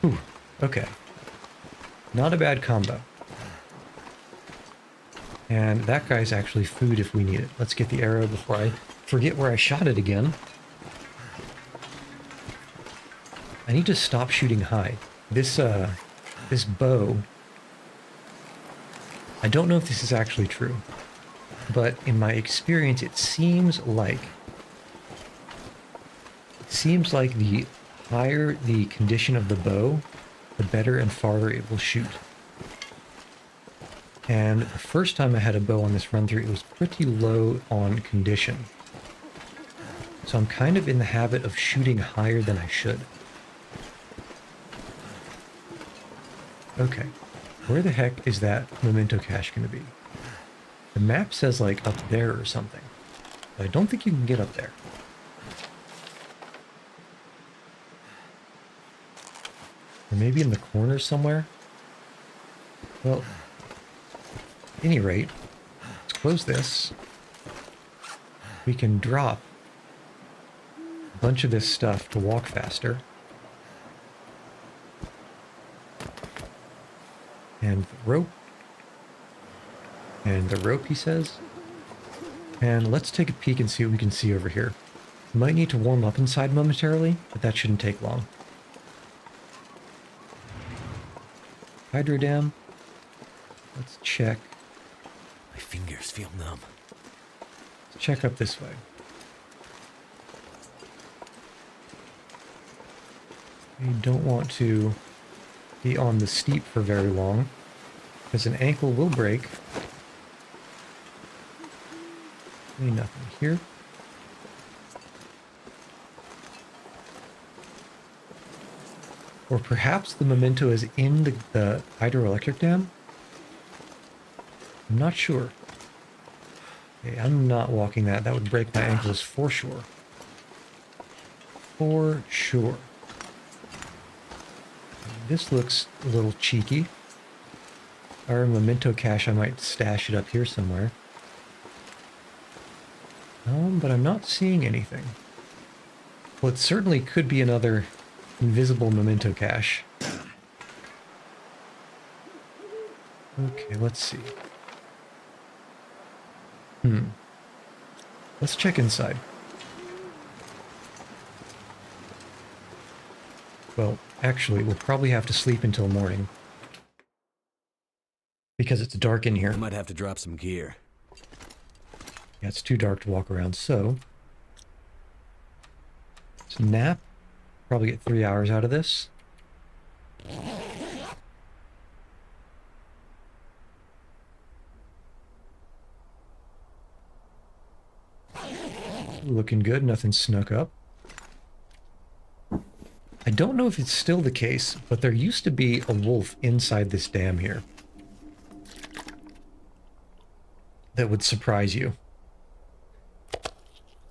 Ooh, okay. Not a bad combo. And that guy's actually food if we need it. Let's get the arrow before I forget where I shot it again. I need to stop shooting high. This bow, I don't know if this is actually true, but in my experience, it seems like the higher the condition of the bow, the better and farther it will shoot. And the first time I had a bow on this run through, it was pretty low on condition. So I'm kind of in the habit of shooting higher than I should. Okay, where the heck is that memento cache going to be? The map says like up there or something, but I don't think you can get up there. Or maybe in the corner somewhere? Well, at any rate, let's close this. We can drop a bunch of this stuff to walk faster. And the rope. And the rope, he says. And let's take a peek and see what we can see over here. We might need to warm up inside momentarily, but that shouldn't take long. Hydro dam. Let's check. My fingers feel numb. Let's check up this way. We don't want to be on the steep for very long. Because an ankle will break. Nothing here. Or perhaps the memento is in the hydroelectric dam? I'm not sure. Okay, I'm not walking that. That would break my ankles for sure. For sure. This looks a little cheeky. Our memento cache, I might stash it up here somewhere. But I'm not seeing anything. Well, it certainly could be another invisible memento cache. Okay, let's see. Let's check inside. Well, actually, we'll probably have to sleep until morning. Because it's dark in here. I might have to drop some gear. Yeah, it's too dark to walk around, so... Let's nap. Probably get 3 hours out of this. Looking good, nothing snuck up. I don't know if it's still the case, but there used to be a wolf inside this dam here. That would surprise you.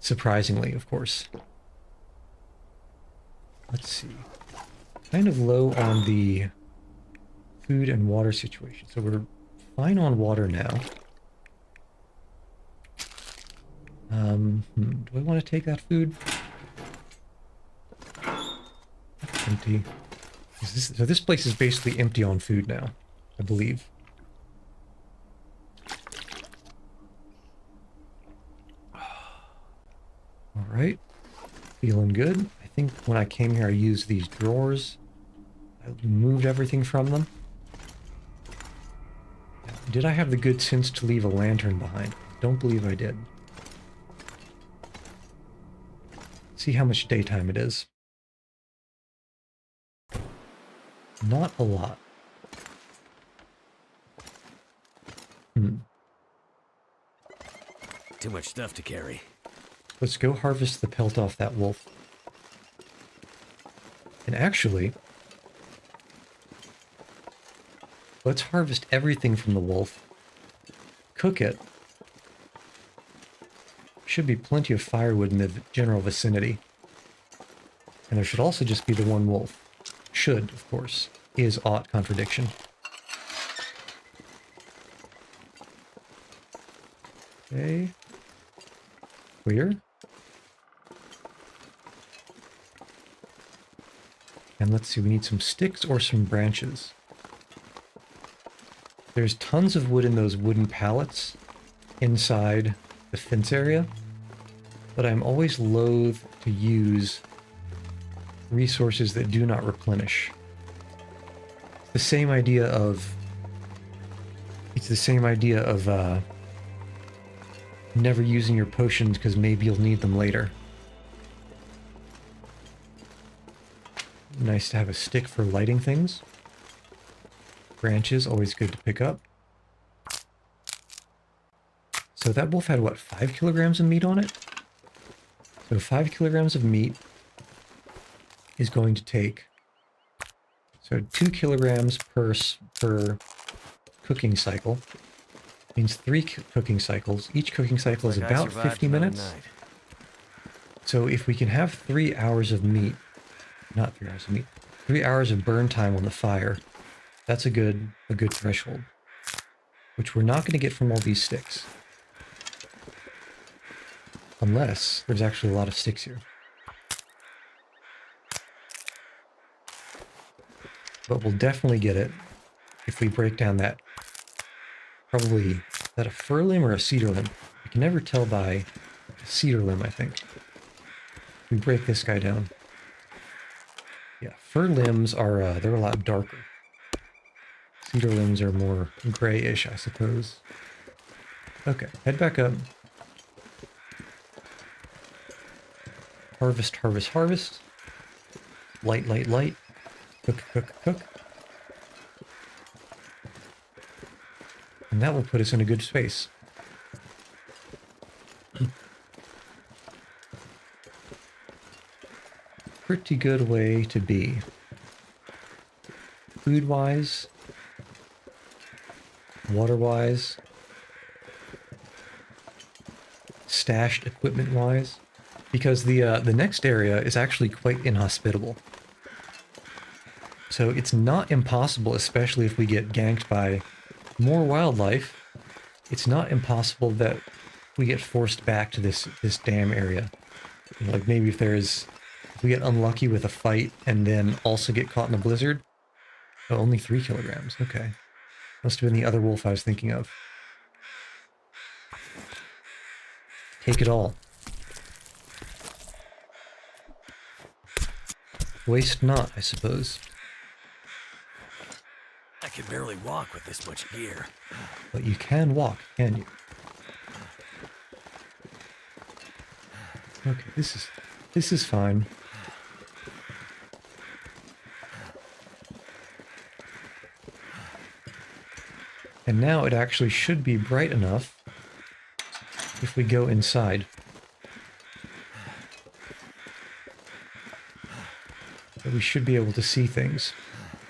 Surprisingly, of course. Let's see. Kind of low on the food and water situation. So we're fine on water now. Do I want to take that food? That's empty. So this place is basically empty on food now, I believe. All right. Feeling good. I think when I came here, I used these drawers. I moved everything from them. Did I have the good sense to leave a lantern behind? Don't believe I did. See how much daytime it is. Not a lot. Too much stuff to carry. Let's go harvest the pelt off that wolf. And actually, let's harvest everything from the wolf. Cook it. Should be plenty of firewood in the general vicinity. And there should also just be the one wolf. Should, of course, is aught contradiction. Okay. Clear. And let's see, we need some sticks or some branches. There's tons of wood in those wooden pallets inside the fence area, but I'm always loath to use resources that do not replenish. It's the same idea of never using your potions because maybe you'll need them later. Nice to have a stick for lighting things. Branches, always good to pick up. So that wolf had, what, 5 kilograms of meat on it? So 5 kilograms of meat is going to take... So 2 kilograms per cooking cycle. Means 3 cooking cycles. Each cooking cycle is about 50 minutes. So if we can have 3 hours of meat... Not 3 hours of meat. 3 hours of burn time on the fire. That's a good threshold. Which we're not going to get from all these sticks. Unless there's actually a lot of sticks here. But we'll definitely get it if we break down that. Probably, is that a fir limb or a cedar limb? I can never tell by a cedar limb, I think. We break this guy down. Yeah, fir limbs are, they're a lot darker. Cedar limbs are more grayish, I suppose. Okay, head back up. Harvest, harvest, harvest. Light, light, light. Cook, cook, cook. And that will put us in a good space. Pretty good way to be. Food-wise, water-wise, stashed equipment-wise, because the next area is actually quite inhospitable. So it's not impossible, especially if we get ganked by more wildlife, it's not impossible that we get forced back to this dam area. You know, like maybe if we get unlucky with a fight and then also get caught in a blizzard. Oh, only 3 kilograms. Okay. Must have been the other wolf I was thinking of. Take it all. Waste not, I suppose. I can barely walk with this much gear. But you can walk, can you? Okay, this is fine. And now it actually should be bright enough if we go inside. That we should be able to see things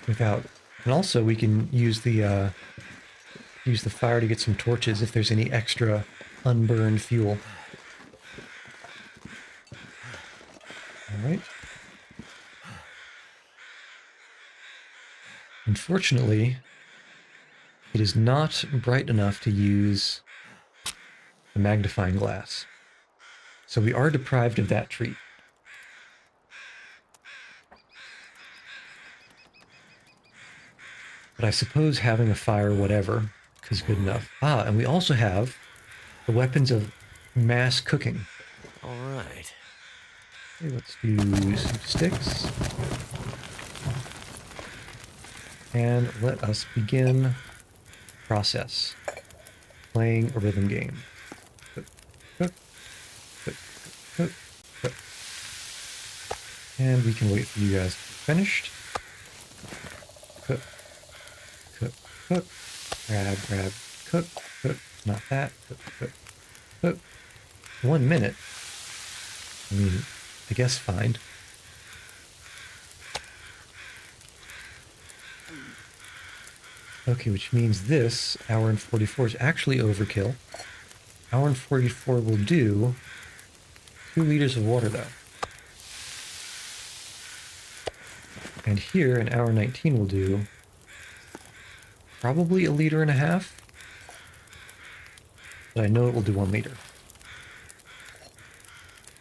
without. And also we can use the fire to get some torches if there's any extra unburned fuel. Alright. Unfortunately, it is not bright enough to use the magnifying glass. So we are deprived of that treat. But I suppose having a fire, whatever, is good enough. Ah, and we also have the weapons of mass cooking. All right. Okay, let's do some sticks. And let us begin process. Playing a rhythm game. Cook, cook, cook, cook, cook. And we can wait for you guys to be finished. Cook, cook, cook. Grab, grab, cook, cook. Not that. Cook, cook, cook. 1 minute. I mean, I guess fine. Okay, which means this, hour and 44, is actually overkill. Hour and 44 will do 2 liters of water, though. And here, an hour 19 will do probably 1.5 liters. But I know it will do 1 liter.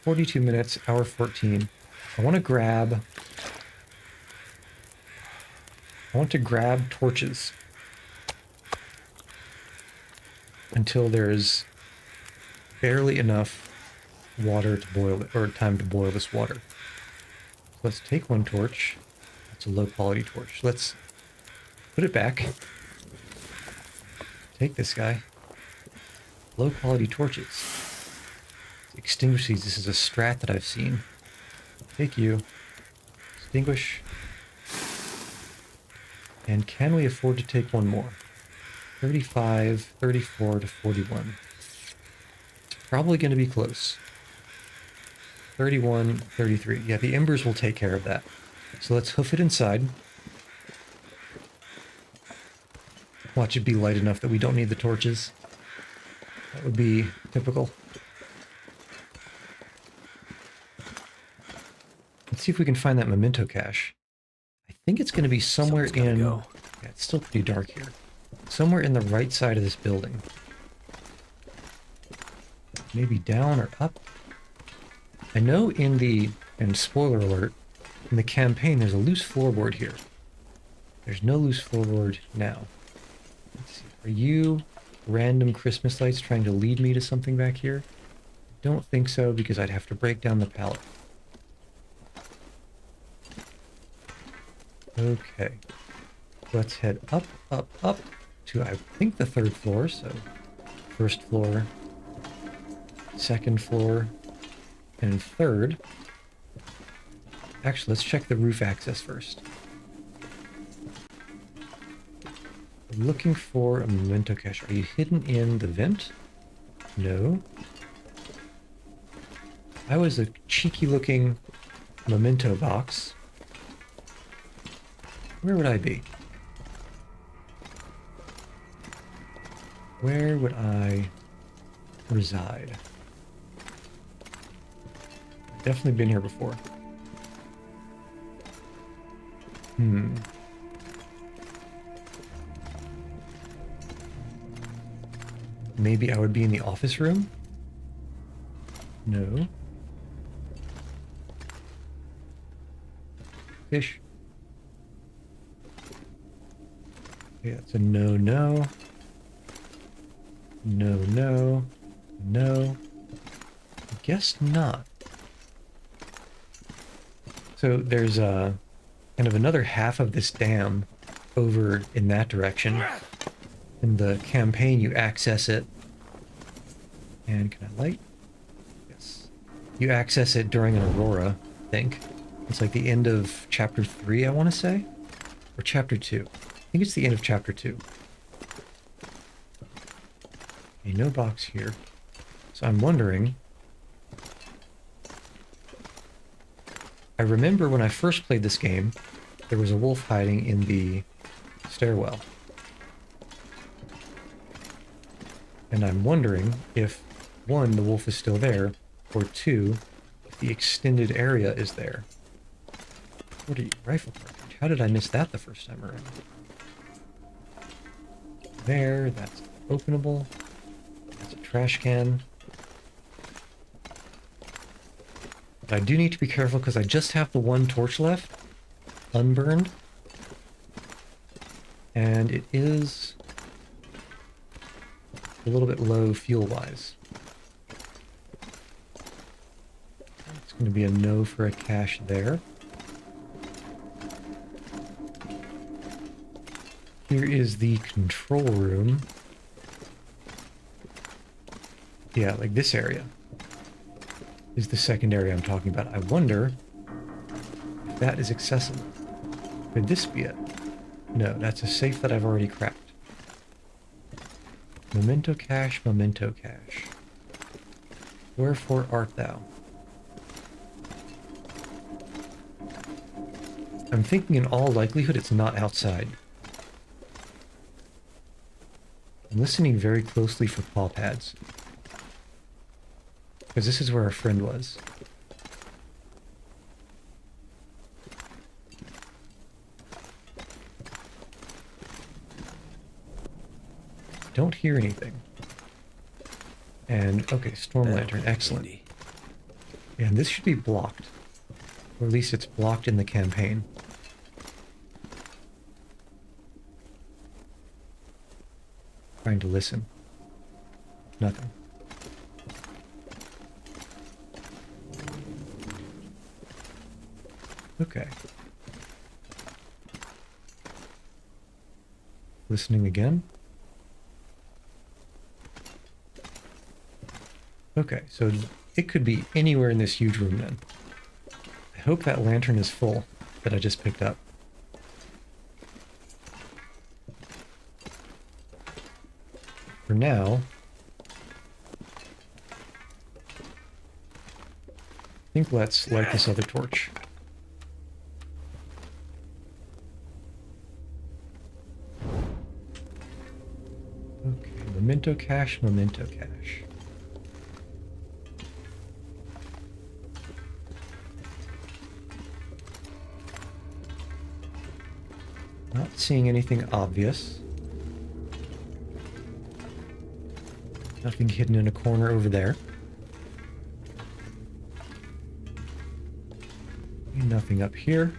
42 minutes, hour 14. I want to grab torches until there's barely enough water to boil it, or time to boil this water. So let's take 1 torch. That's a low quality torch. Let's put it back. Take this guy. Low quality torches. Extinguish these. This is a strat that I've seen. Take you. Extinguish. And can we afford to take 1 more? 35, 34 to 41. It's probably going to be close. 31, 33. Yeah, the embers will take care of that. So let's hoof it inside. Watch it be light enough that we don't need the torches. That would be typical. Let's see if we can find that memento cache. I think it's going to be somewhere in... Yeah, it's still pretty dark here. Somewhere in the right side of this building. Maybe down or up. I know and spoiler alert, in the campaign there's a loose floorboard here. There's no loose floorboard now. Let's see. Are you random Christmas lights trying to lead me to something back here? I don't think so, because I'd have to break down the pallet. Okay. Let's head up, up, up to, I think, the 3rd floor. So, 1st floor, 2nd floor, and 3rd. Actually, let's check the roof access first. Looking for a memento cache. Are you hidden in the vent? No. I was a cheeky looking memento box. Where would I be? Where would I reside? I've definitely been here before. Maybe I would be in the office room? No. Fish. Okay, that's a no, no. No, no. No. I guess not. So there's kind of another half of this dam over in that direction. In the campaign, you access it. And can I light? Yes. You access it during an aurora, I think. It's like the end of chapter 3, I want to say? Or chapter 2. I think it's the end of chapter 2. Okay, no box here. So I'm wondering... I remember when I first played this game, there was a wolf hiding in the stairwell. And I'm wondering if, one, the wolf is still there, or two, if the extended area is there. What are you? Rifle cartridge. How did I miss that the first time around? There, that's openable. That's a trash can. But I do need to be careful because I just have the one torch left, unburned. And it is a little bit low fuel-wise. It's going to be a no for a cache there. Here is the control room. Yeah, like this area is the second area I'm talking about. I wonder if that is accessible. Could this be it? No, that's a safe that I've already cracked. Memento cache, memento cache. Wherefore art thou? I'm thinking in all likelihood it's not outside. I'm listening very closely for paw pads. Because this is where our friend was. Don't hear anything. And, okay, storm lantern, excellent. Yeah, and this should be blocked. Or at least it's blocked in the campaign. Trying to listen. Nothing. Okay. Listening again. Okay, so it could be anywhere in this huge room then. I hope that lantern is full that I just picked up. For now, I think let's light this other torch. Okay, memento cache, memento cache. Not seeing anything obvious. Nothing hidden in a corner over there. Nothing up here.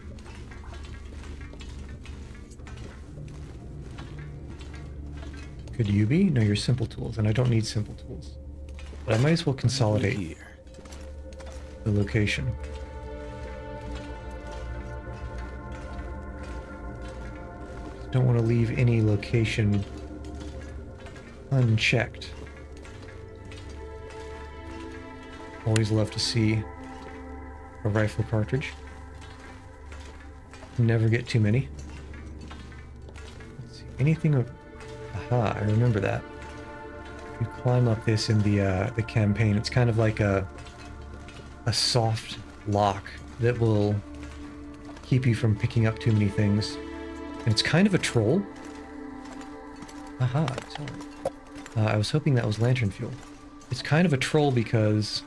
Could you be? No, you're simple tools, and I don't need simple tools. But I might as well consolidate the location. Don't want to leave any location unchecked. Always love to see a rifle cartridge. Never get too many. Let's see, anything Aha, I remember that. You climb up this in the campaign. It's kind of like a soft lock that will keep you from picking up too many things. And it's kind of a troll. Aha, sorry. I was hoping that was lantern fuel. It's kind of a troll because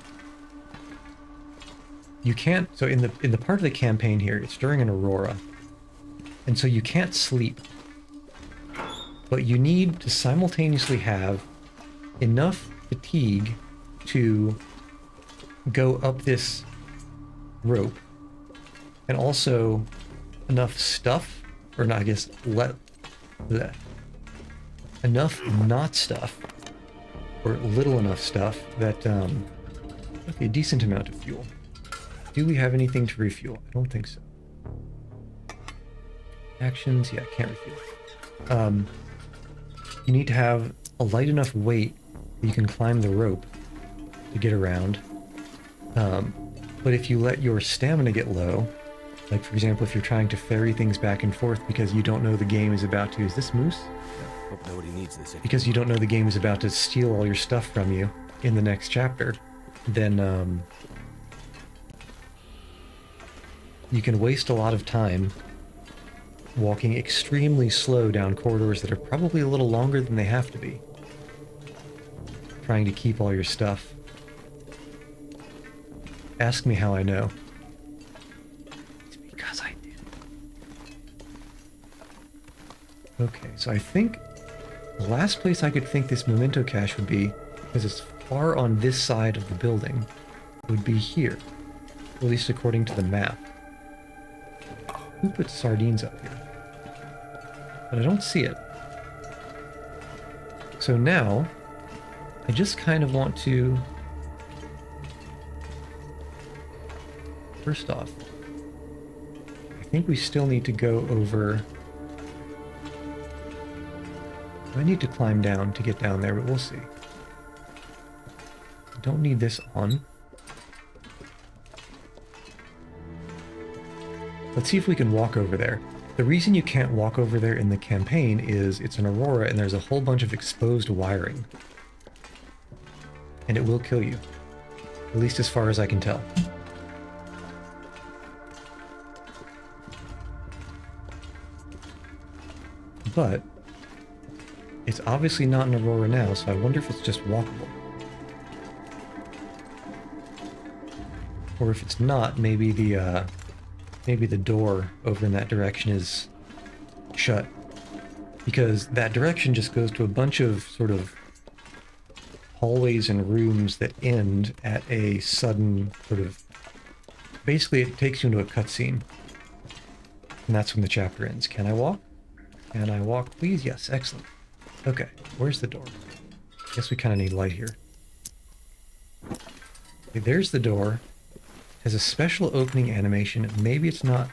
you can't. So in the part of the campaign here, it's during an aurora, and so you can't sleep. But you need to simultaneously have enough fatigue to go up this rope, and also enough stuff, or not, I guess, enough not stuff, or little enough stuff that, okay, a decent amount of fuel. Do we have anything to refuel? I don't think so. Actions, yeah, can't refuel. You need to have a light enough weight that you can climb the rope to get around. But if you let your stamina get low, like for example, if you're trying to ferry things back and forth because you don't know the game is about to, is this moose? Yeah, hope nobody needs this anymore. Because you don't know the game is about to steal all your stuff from you in the next chapter, then you can waste a lot of time walking extremely slow down corridors that are probably a little longer than they have to be, trying to keep all your stuff. Ask me how I know. It's because I did. Okay, so I think the last place I could think this memento cache would be, because it's far on this side of the building, would be here. At least according to the map. Who put sardines up here? But I don't see it. So now, I just kind of want to... First off, I think we still need to go over... I need to climb down to get down there, but we'll see. I don't need this on. Let's see if we can walk over there. The reason you can't walk over there in the campaign is it's an aurora and there's a whole bunch of exposed wiring. And it will kill you. At least as far as I can tell. But it's obviously not an aurora now, so I wonder if it's just walkable. Or if it's not, maybe the door over in that direction is shut. Because that direction just goes to a bunch of sort of hallways and rooms that end at a sudden sort of... Basically, it takes you into a cutscene. And that's when the chapter ends. Can I walk? Can I walk, please? Yes, excellent. Okay, where's the door? Guess we kind of need light here. Okay, there's the door. Has a special opening animation. Maybe it's not...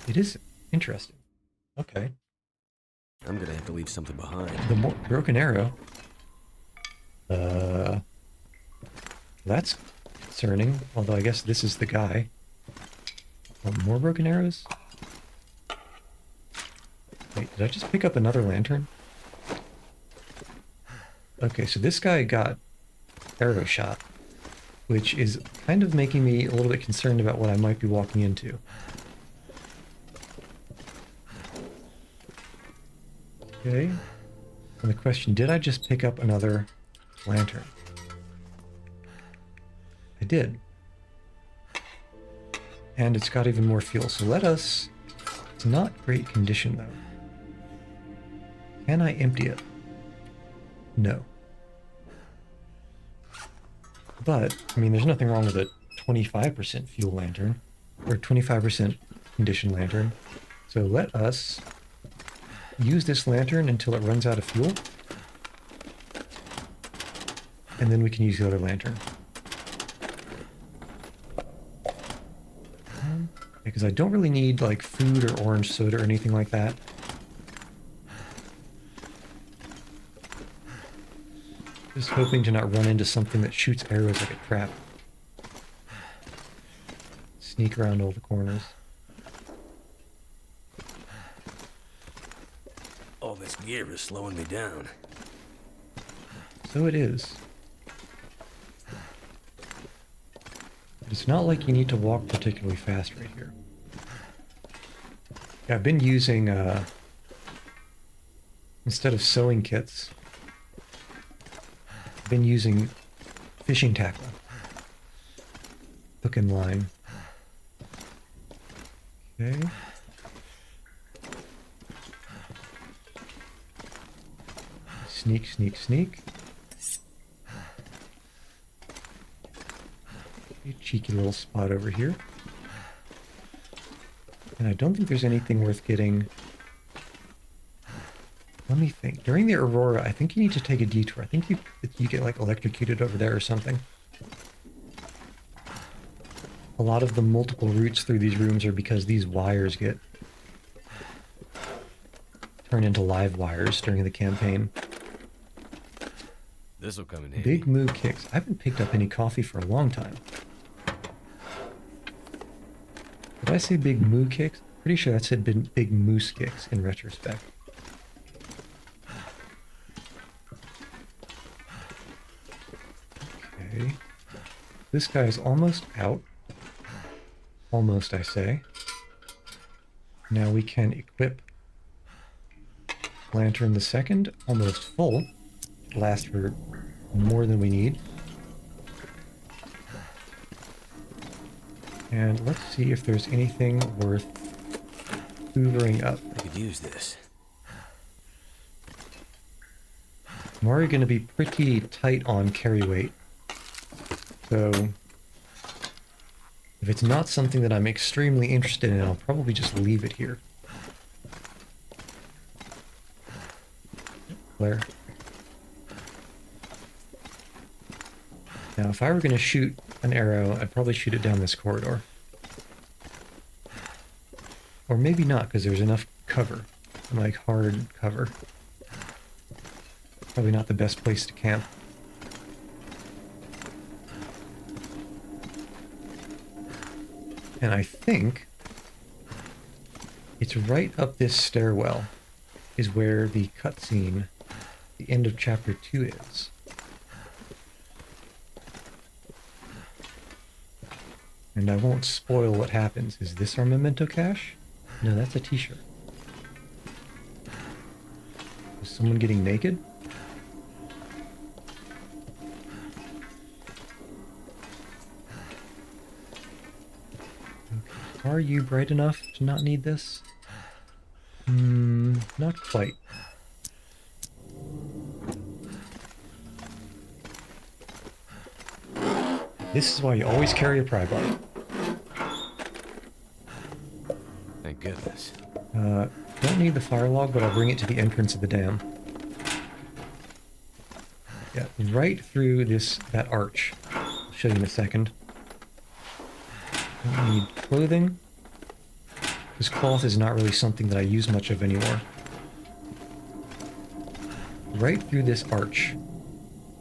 It is interesting. Okay. I'm gonna have to leave something behind. The broken arrow. That's concerning. Although I guess this is the guy. Oh, more broken arrows? Wait, did I just pick up another lantern? Okay, so this guy got arrow shot, which is kind of making me a little bit concerned about what I might be walking into. Okay. And the question, did I just pick up another lantern? I did. And it's got even more fuel, so let us... It's not great condition, though. Can I empty it? No. But, I mean, there's nothing wrong with a 25% fuel lantern, or 25% condition lantern. So let us use this lantern until it runs out of fuel. And then we can use the other lantern. Because I don't really need, like, food or orange soda or anything like that. Just hoping to not run into something that shoots arrows like a trap. Sneak around all the corners. All this gear is slowing me down. So it is. It's not like you need to walk particularly fast right here. Yeah, I've been using, instead of sewing kits, I've been using fishing tackle. Hook and line. Okay. Sneak, sneak, sneak. A cheeky little spot over here. And I don't think there's anything worth getting. Let me think. During the Aurora, I think you need to take a detour. I think you get like electrocuted over there or something. A lot of the multiple routes through these rooms are because these wires get turned into live wires during the campaign. This'll come in handy. Big moo kicks. I haven't picked up any coffee for a long time. Did I say big moo kicks? Pretty sure that said big moose kicks in retrospect. Okay. This guy is almost out. Almost, I say. Now we can equip Lantern the Second, almost full. Lasts for more than we need. And let's see if there's anything worth hoovering up. I could use this. I'm already going to be pretty tight on carry weight. So if it's not something that I'm extremely interested in, I'll probably just leave it here. Flare. Now, if I were going to shoot an arrow, I'd probably shoot it down this corridor. Or maybe not, because there's enough cover. Like, hard cover. Probably not the best place to camp. And I think it's right up this stairwell is where the cutscene, the end of chapter 2 is. And I won't spoil what happens. Is this our memento cache? No, that's a t-shirt. Is someone getting naked? Okay. Are you bright enough to not need this? Not quite. This is why you always carry a pry bar. Thank goodness. Don't need the fire log, but I'll bring it to the entrance of the dam. Yeah, right through that arch. I'll show you in a second. Don't need clothing. This cloth is not really something that I use much of anymore. Right through this arch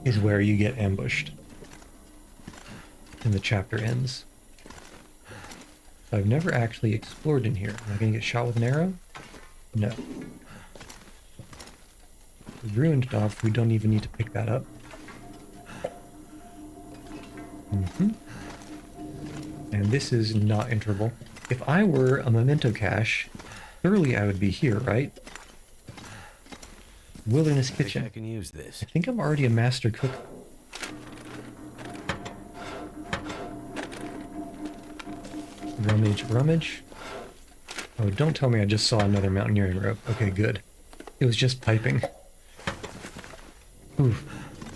is where you get ambushed. And the chapter ends. I've never actually explored in here. Am I going to get shot with an arrow? No. The ruined dog, we don't even need to pick that up. And this is not enterable. If I were a memento cache, surely I would be here, right? Wilderness I think kitchen. I can use this. I think I'm already a master cook. Rummage, rummage. Oh, don't tell me I just saw another mountaineering rope. Okay, good. It was just piping. Ooh,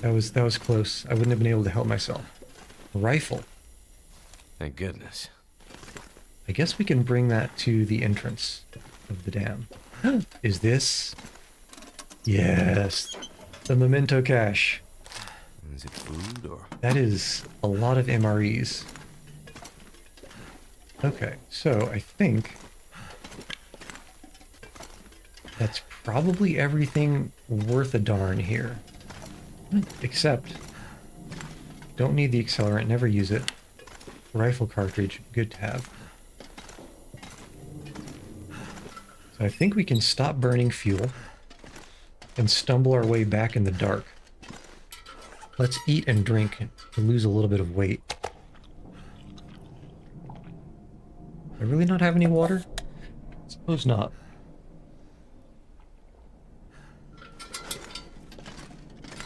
that was close. I wouldn't have been able to help myself. Rifle. Thank goodness. I guess we can bring that to the entrance of the dam. Is this? Yes. The memento cache. Is it food or? That is a lot of MREs. Okay, so I think that's probably everything worth a darn here. Except, don't need the accelerant, never use it. Rifle cartridge, good to have. So I think we can stop burning fuel. and stumble our way back in the dark. Let's eat and drink to lose a little bit of weight. I really not have any water? Suppose not.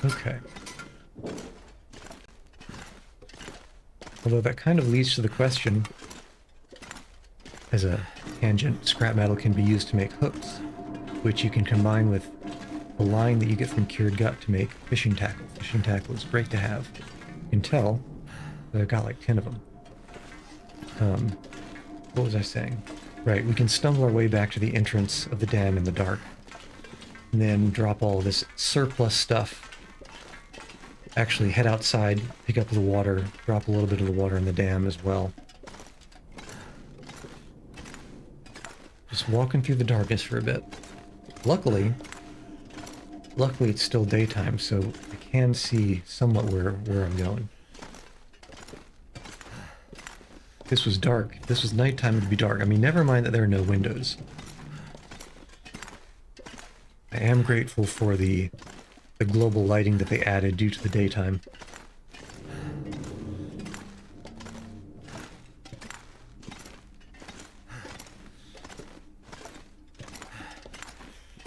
Okay. Although that kind of leads to the question, as a tangent, scrap metal can be used to make hooks, which you can combine with the line that you get from cured gut to make fishing tackle. Fishing tackle is great to have. You can tell that I've got like 10 of them. What was I saying? Right, we can stumble our way back to the entrance of the dam in the dark, and then drop all this surplus stuff. Actually head outside, pick up the water, drop a little bit of the water in the dam as well. Just walking through the darkness for a bit. Luckily it's still daytime, so I can see somewhat where I'm going. If this was dark, if this was nighttime, it'd be dark. I mean, never mind that there are no windows. I am grateful for the global lighting that they added due to the daytime.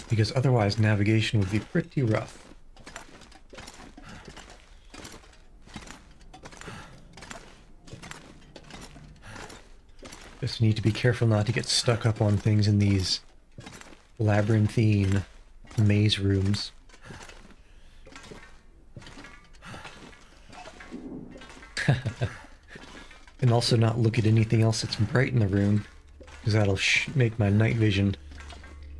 Because otherwise navigation would be pretty rough. Just need to be careful not to get stuck up on things in these labyrinthine maze rooms. And also not look at anything else that's bright in the room, because that'll make my night vision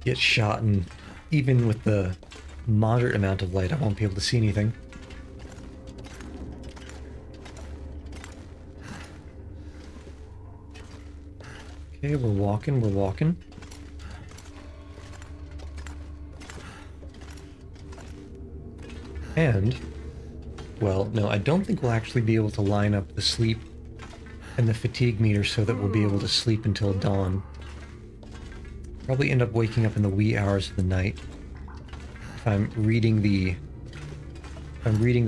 get shot, and even with the moderate amount of light I won't be able to see anything. Okay, we're walking. And, well, no, I don't think we'll actually be able to line up the sleep and the fatigue meter so that we'll be able to sleep until dawn. Probably end up waking up in the wee hours of the night. If I'm reading the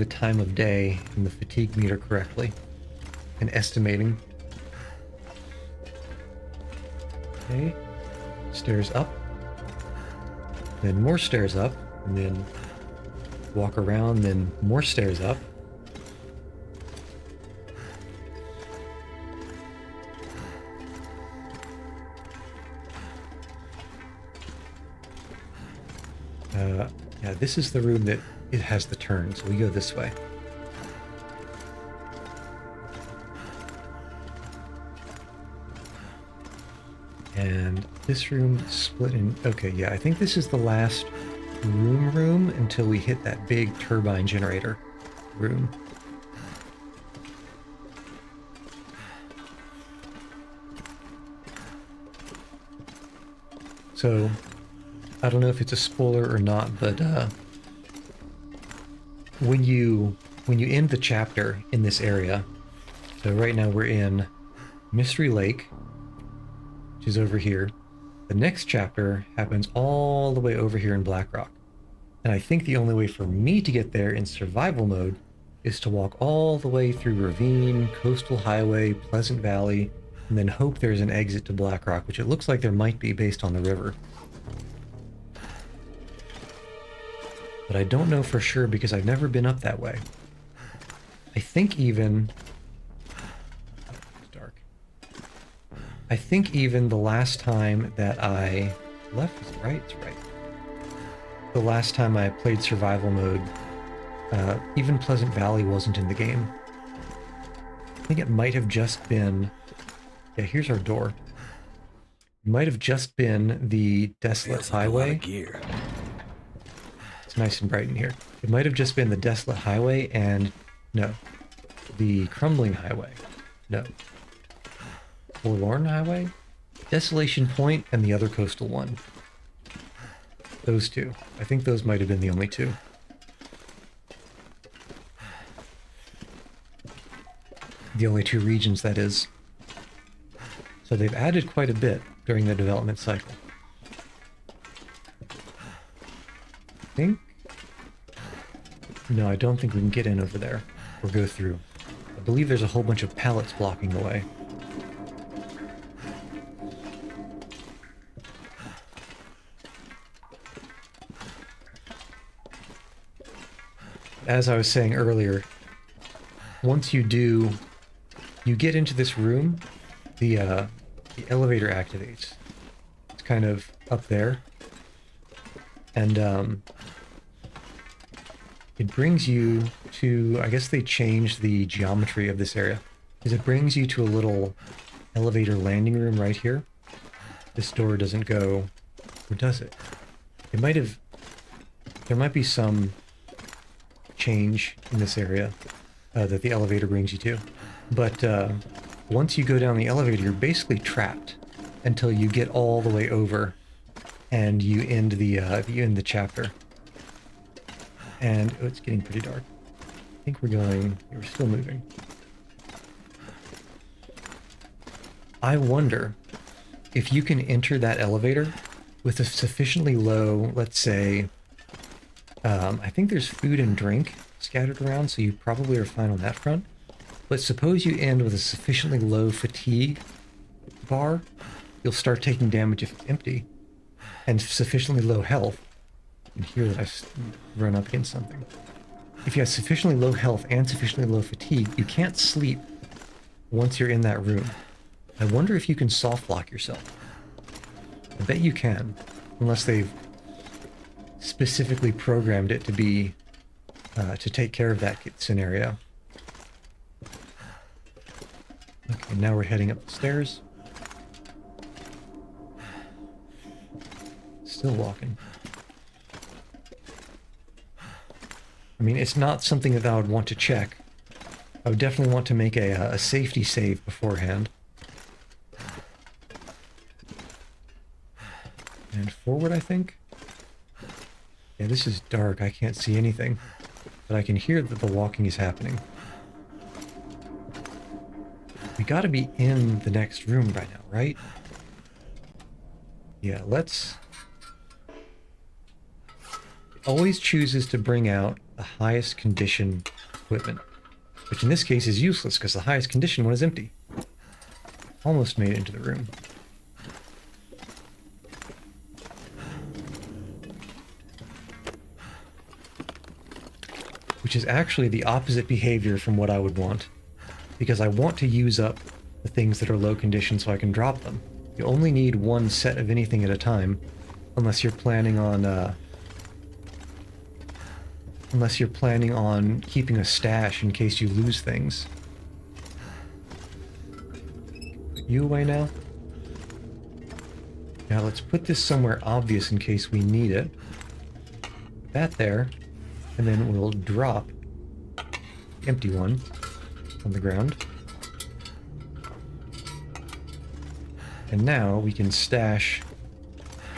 time of day and the fatigue meter correctly and estimating. Okay, stairs up, then more stairs up, and then walk around, then more stairs up. Yeah, this is the room that it has the turn, so we go this way. And this room split in... Okay, yeah, I think this is the last room until we hit that big turbine generator room. So, I don't know if it's a spoiler or not, but when you end the chapter in this area, so right now we're in Mystery Lake, which is over here. The next chapter happens all the way over here in Blackrock. And I think the only way for me to get there in survival mode is to walk all the way through Ravine, Coastal Highway, Pleasant Valley, and then hope there's an exit to Blackrock, which it looks like there might be based on the river. But I don't know for sure because I've never been up that way. I think even... It's dark. I think even the last time that I... Left is right? It's right. The last time I played survival mode, even Pleasant Valley wasn't in the game. I think it might have just been... Yeah, here's our door. It might have just been the Desolate Highway. It's nice and bright in here. It might have just been the Desolate Highway and... No. The Crumbling Highway. No. Forlorn Highway? Desolation Point and the other coastal one. Those two. I think those might have been the only two. The only two regions, that is. So they've added quite a bit during the development cycle. I think... No, I don't think we can get in over there or go through. I believe there's a whole bunch of pallets blocking the way. As I was saying earlier, once you get into this room, the elevator activates. It's kind of up there. And it brings you to, I guess they changed the geometry of this area, because it brings you to a little elevator landing room right here. This door doesn't go, or does it? It might have, there might be some change in this area that the elevator brings you to. But once you go down the elevator, you're basically trapped until you get all the way over and you end the chapter. And oh, it's getting pretty dark. I think we're still moving. I wonder if you can enter that elevator with a sufficiently low, let's say, I think there's food and drink scattered around, so you probably are fine on that front. But suppose you end with a sufficiently low fatigue bar, you'll start taking damage if it's empty, and sufficiently low health. And here that I run up against something. If you have sufficiently low health and sufficiently low fatigue, you can't sleep once you're in that room. I wonder if you can soft lock yourself. I bet you can, unless they've specifically programmed it to be to take care of that scenario. Okay, now we're heading up the stairs. Still walking. I mean, it's not something that I would want to check. I would definitely want to make a safety save beforehand. And forward, I think? Yeah, this is dark. I can't see anything. But I can hear that the walking is happening. We gotta be in the next room by now, right? Yeah, let's... It always chooses to bring out the highest condition equipment, which in this case is useless because the highest condition one is empty. Almost made it into the room. Which is actually the opposite behavior from what I would want, because I want to use up the things that are low condition so I can drop them. You only need one set of anything at a time, unless you're planning on keeping a stash in case you lose things. Put you away now. Now let's put this somewhere obvious in case we need it. That there. And then we'll drop the empty one on the ground. And now we can stash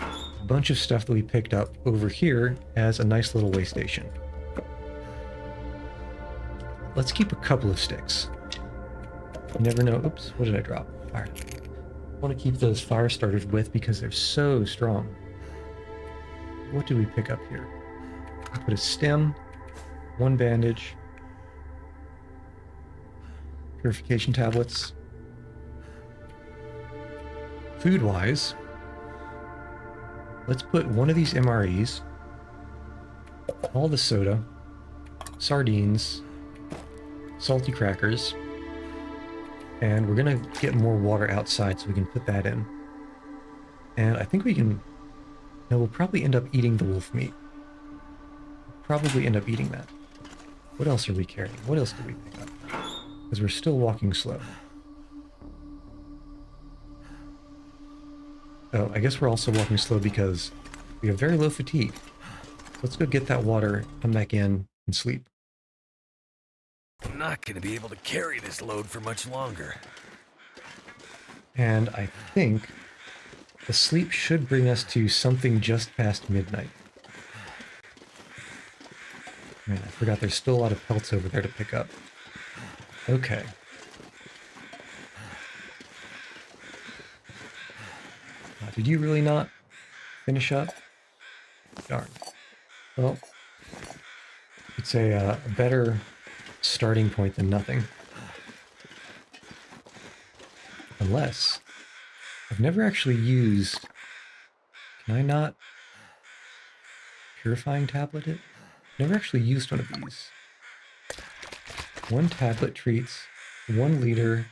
a bunch of stuff that we picked up over here as a nice little way station. Let's keep a couple of sticks. You never know. Oops, what did I drop? Fire. I want to keep those fire starters with because they're so strong. What do we pick up here? Put a stem, one bandage, purification tablets. Food-wise, let's put one of these MREs, all the soda, sardines, salty crackers, and we're gonna get more water outside so we can put that in. And I think we can... No, we'll probably end up eating the wolf meat. Probably end up eating that. What else are we carrying? What else do we pick up? Because we're still walking slow. Oh, I guess we're also walking slow because we have very low fatigue. Let's go get that water, come back in, and sleep. I'm not going to be able to carry this load for much longer. And I think the sleep should bring us to something just past midnight. Man, I forgot there's still a lot of pelts over there to pick up. Okay. Did you really not finish up? Darn. Well, it's a better starting point than nothing. Unless I've never actually used. Can I not purifying tablet it? Never actually used one of these. One tablet treats 1 liter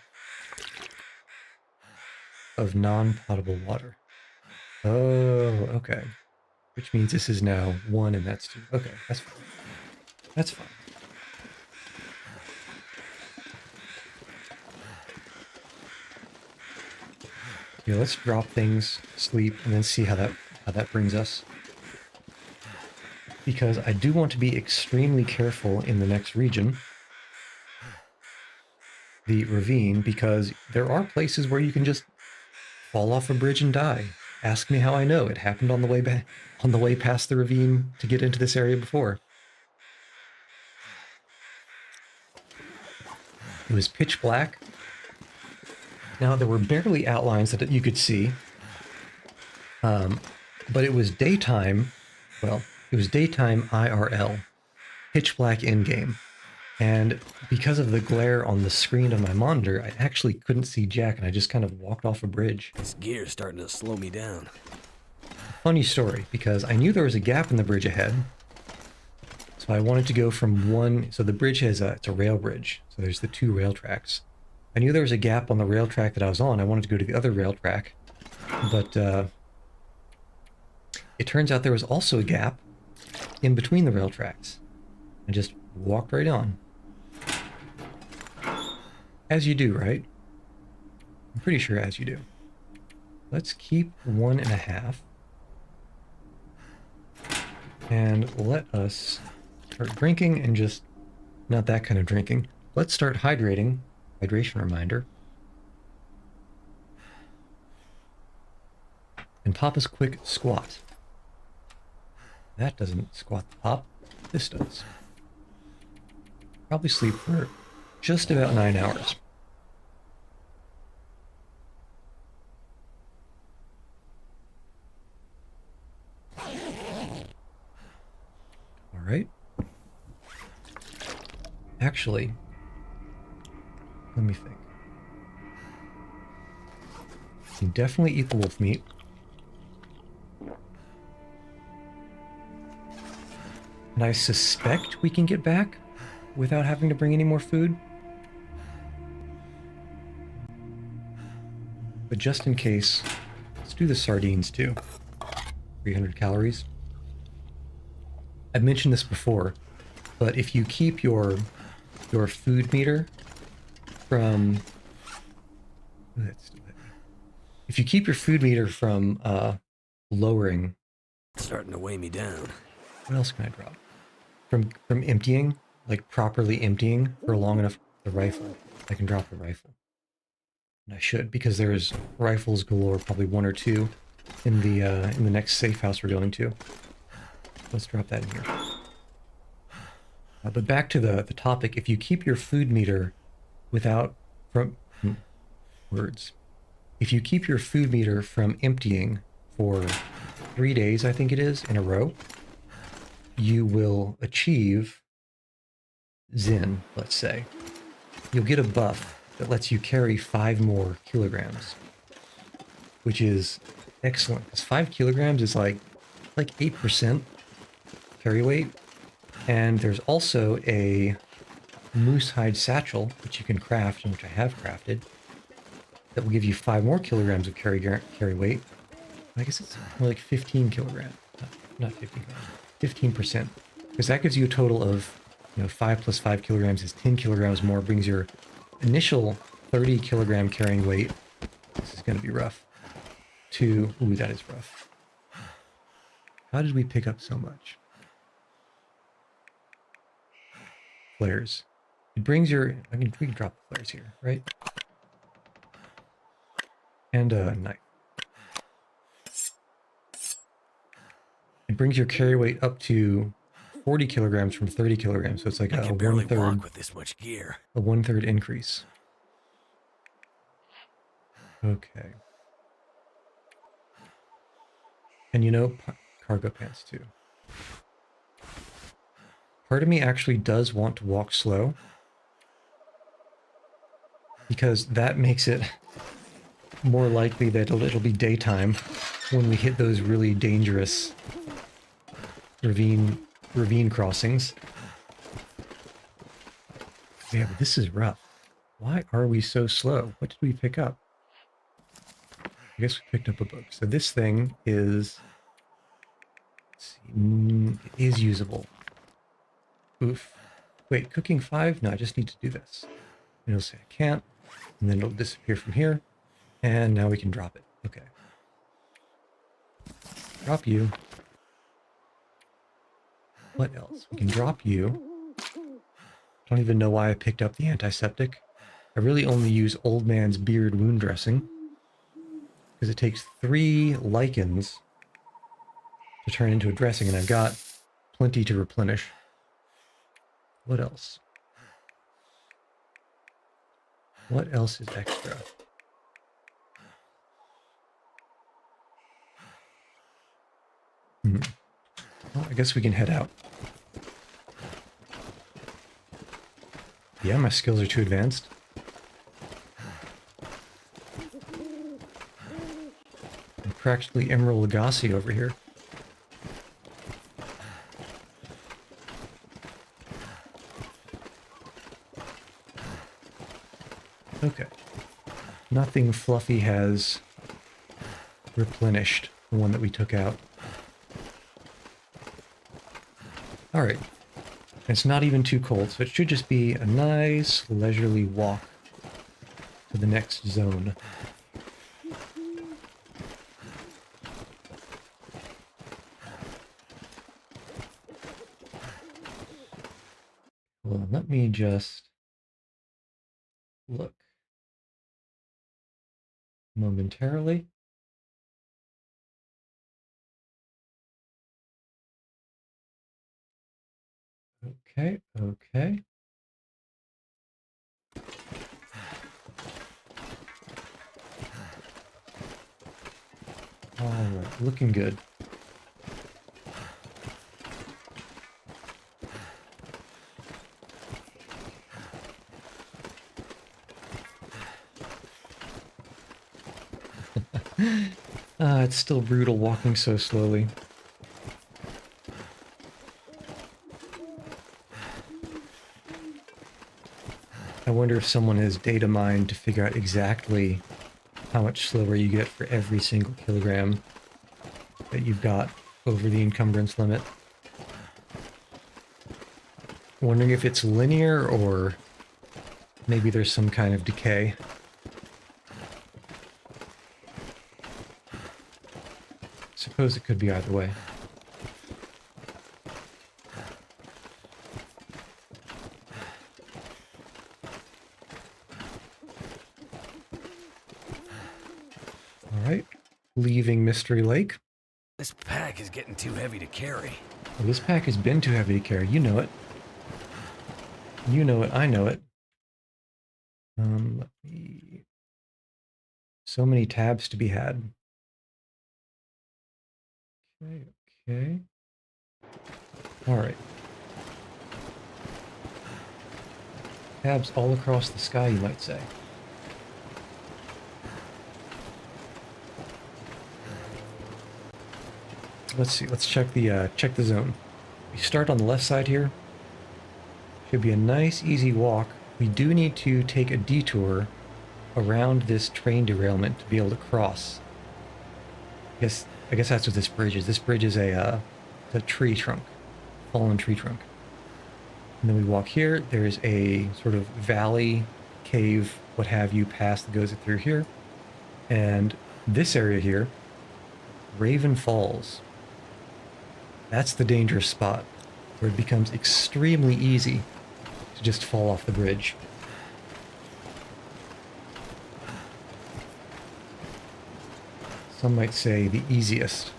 of non-potable water. Oh, okay. Which means this is now 1 and that's 2. Okay, that's fine. That's fine. Yeah, let's drop things, sleep, and then see how that brings us. Because I do want to be extremely careful in the next region, the ravine, because there are places where you can just fall off a bridge and die. Ask me how I know. It happened on the way back, on the way past the ravine to get into this area before. It was pitch black. Now there were barely outlines that you could see, but it was daytime. Well, it was daytime IRL, pitch black in game. And because of the glare on the screen of my monitor, I actually couldn't see Jack, and I just kind of walked off a bridge. This gear's starting to slow me down. Funny story, because I knew there was a gap in the bridge ahead. So I wanted to go from one, so the bridge has it's a rail bridge. So there's the 2 rail tracks. I knew there was a gap on the rail track that I was on. I wanted to go to the other rail track. But it turns out there was also a gap in between the rail tracks. I just walked right on. As you do, right? I'm pretty sure as you do. Let's keep 1.5. And let us start drinking and just not that kind of drinking. Let's start hydrating. Hydration reminder. And pop us quick squat. That doesn't squat the pop. This does. Probably sleep for just about 9 hours. All right. Actually, let me think. You definitely eat the wolf meat. And I suspect we can get back without having to bring any more food. But just in case, let's do the sardines too. 300 calories. I've mentioned this before, but if you keep your food meter from if you keep your food meter from lowering, It's starting to weigh me down. what else can I drop? From emptying, like properly emptying for long enough, the rifle. I can drop the rifle. And I should, because there's rifles galore, probably 1 or 2 in the next safe house we're going to. Let's drop that in here. But back to the topic, if you keep your food meter without words. If you keep your food meter from emptying for 3 days, I think it is, in a row, you will achieve Zen, let's say. You'll get a buff that lets you carry 5 more kilograms, which is excellent, because 5 kilograms is like 8% carry weight. And there's also a moose hide satchel, which you can craft, and which I have crafted, that will give you 5 more kilograms of carry weight. I guess it's more like 15 kilograms. Not 15 kilograms, 15%. Because that gives you a total of, 5 plus 5 kilograms is 10 kilograms more, brings your initial 30 kilogram carrying weight, this is going to be rough, to, ooh, that is rough. How did we pick up so much? Flares. It brings your, we can drop the flares here, right? And a knife. It brings your carry weight up to 40 kilograms from 30 kilograms, so it's like I a can barely 1/3 walk with this much gear. a 1/3 increase. Okay. And cargo pants too. part of me actually does want to walk slow, because that makes it more likely that it'll be daytime when we hit those really dangerous ravine crossings. Yeah, but this is rough. Why are we so slow? What did we pick up? I guess we picked up a book. So this thing is, let's see, it is usable. Oof. Wait, cooking 5? No, I just need to do this. And it'll say I can't, and then it'll disappear from here. And now we can drop it. Okay. Drop you. What else? We can drop you. I don't even know why I picked up the antiseptic. I really only use old man's beard wound dressing, because it takes 3 lichens to turn into a dressing, and I've got plenty to replenish. What else? What else is extra? Well, I guess we can head out. Yeah, my skills are too advanced. I'm practically Emerald Lagasse over here. Okay. Nothing Fluffy has replenished the one that we took out. Alright. It's not even too cold, so it should just be a nice, leisurely walk to the next zone. Well, let me just look momentarily. Okay, okay. Alright, looking good. It's still brutal walking so slowly. I wonder if someone has data mined to figure out exactly how much slower you get for every single kilogram that you've got over the encumbrance limit. Wondering if it's linear or maybe there's some kind of decay. Suppose it could be either way. Alright, leaving Mystery Lake. This pack is getting too heavy to carry. Well, this pack has been too heavy to carry. You know it. You know it. I know it. Let me... So many tabs to be had. Okay, okay. Alright. Tabs all across the sky, you might say. Let's see. Let's check the zone. We start on the left side here. Should be a nice, easy walk. We do need to take a detour around this train derailment to be able to cross. I guess that's what this bridge is. This bridge is a tree trunk, fallen tree trunk. And then we walk here. There's a sort of valley, cave, what have you, pass that goes through here. And this area here, Raven Falls. That's the dangerous spot, where it becomes extremely easy to just fall off the bridge. Some might say the easiest.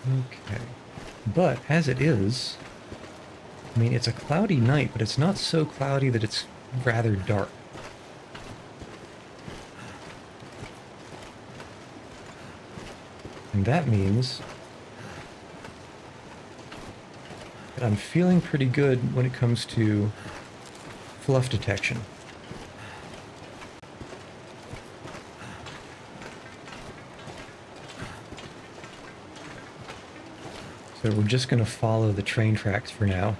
Okay. But as it is, I mean, it's a cloudy night, but it's not so cloudy that it's rather dark. And that means I'm feeling pretty good when it comes to fluff detection. So we're just going to follow the train tracks for now.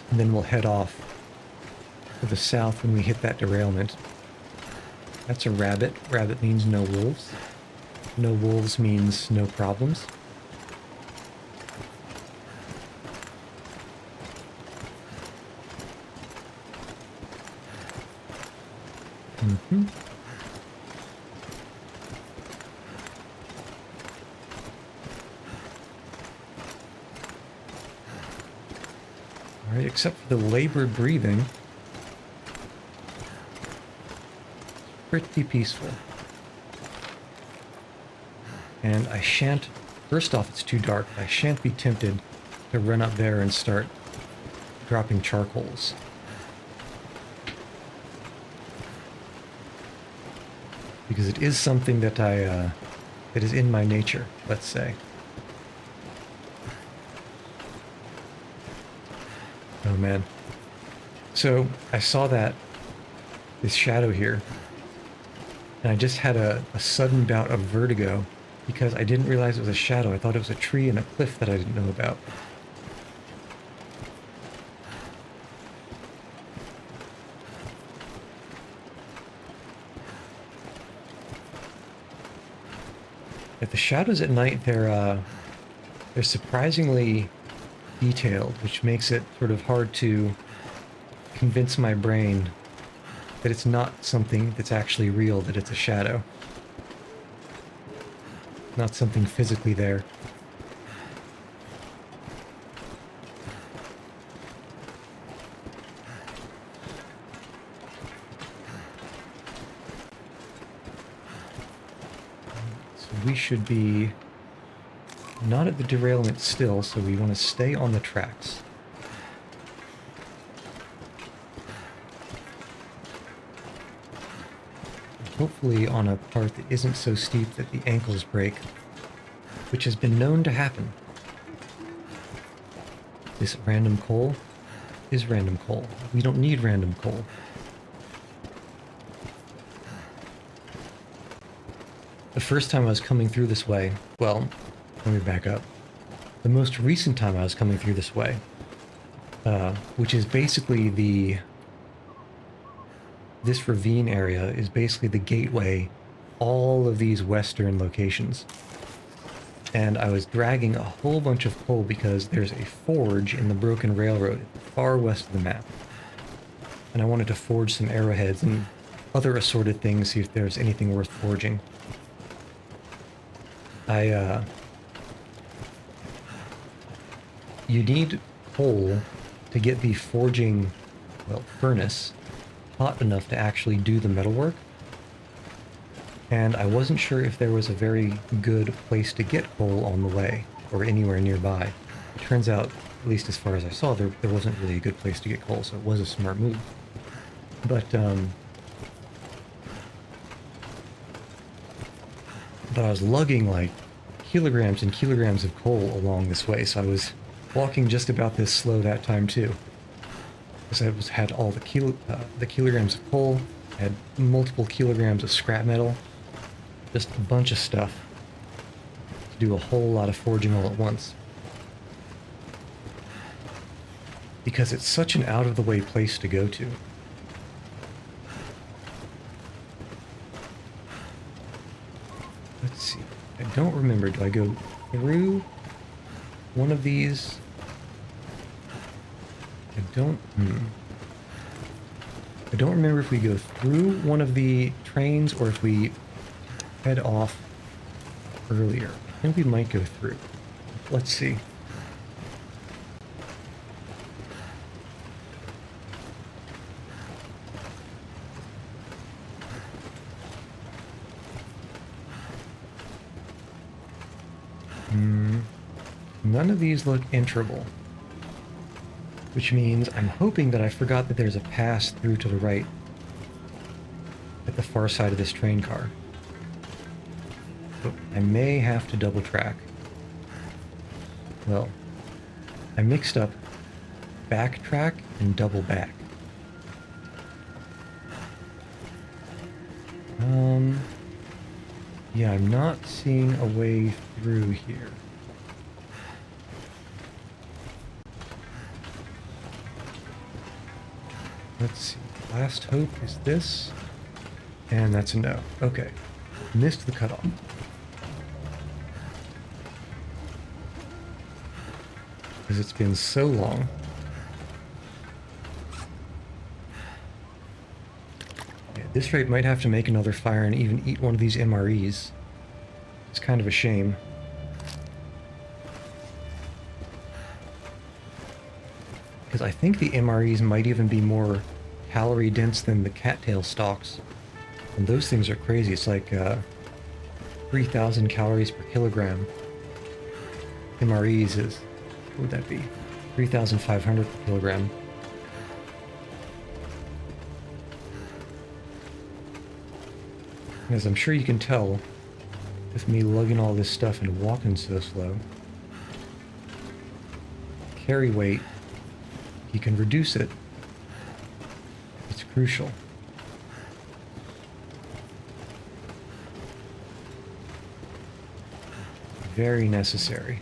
And then we'll head off to the south when we hit that derailment. That's a rabbit. Rabbit means no wolves. No wolves means no problems. Mm-hmm. All right, except for the labored breathing, pretty peaceful. And I shan't, first off, it's too dark. I shan't be tempted to run up there and start dropping charcoals. Because it is something that that is in my nature, let's say. Oh man. So I saw this shadow here, and I just had a sudden bout of vertigo because I didn't realize it was a shadow. I thought it was a tree and a cliff that I didn't know about. But the shadows at night, they're surprisingly detailed, which makes it sort of hard to convince my brain that it's not something that's actually real, that it's a shadow. Not something physically there. So we should be not at the derailment still, so we want to stay on the tracks. Hopefully on a part that isn't so steep that the ankles break, which has been known to happen. This random coal is random coal. We don't need random coal. The first time I was coming through this way, well, let me back up. The most recent time I was coming through this way, which is basically this ravine area is basically the gateway, all of these western locations. And I was dragging a whole bunch of coal because there's a forge in the broken railroad far west of the map. And I wanted to forge some arrowheads and other assorted things, see if there's anything worth forging. You need coal to get the forging, well, furnace hot enough to actually do the metalwork. And I wasn't sure if there was a very good place to get coal on the way or anywhere nearby. It turns out, at least as far as I saw, there wasn't really a good place to get coal, so it was a smart move. But I was lugging like kilograms and kilograms of coal along this way, so I was walking just about this slow that time too. Because I had all the kilograms of coal, I had multiple kilograms of scrap metal, just a bunch of stuff to do a whole lot of forging all at once. Because it's such an out-of-the-way place to go to. Let's see. I don't remember. Do I go through one of these? I don't remember if we go through one of the trains or if we head off earlier. I think we might go through. Let's see. None of these look enterable. Which means I'm hoping that I forgot that there's a pass through to the right at the far side of this train car. Oh, I may have to double track. Well, I mixed up backtrack and double back. Yeah, I'm not seeing a way through here. Let's see. Last hope is this. And that's a no. Okay. Missed the cutoff. Because it's been so long. At this rate, might have to make another fire and even eat one of these MREs. It's kind of a shame. Because I think the MREs might even be more calorie dense than the cattail stalks. And those things are crazy. It's like 3,000 calories per kilogram. MREs is, what would that be? 3,500 per kilogram. As I'm sure you can tell, with me lugging all this stuff and walking so slow, carry weight, you can reduce it. It's crucial. Very necessary.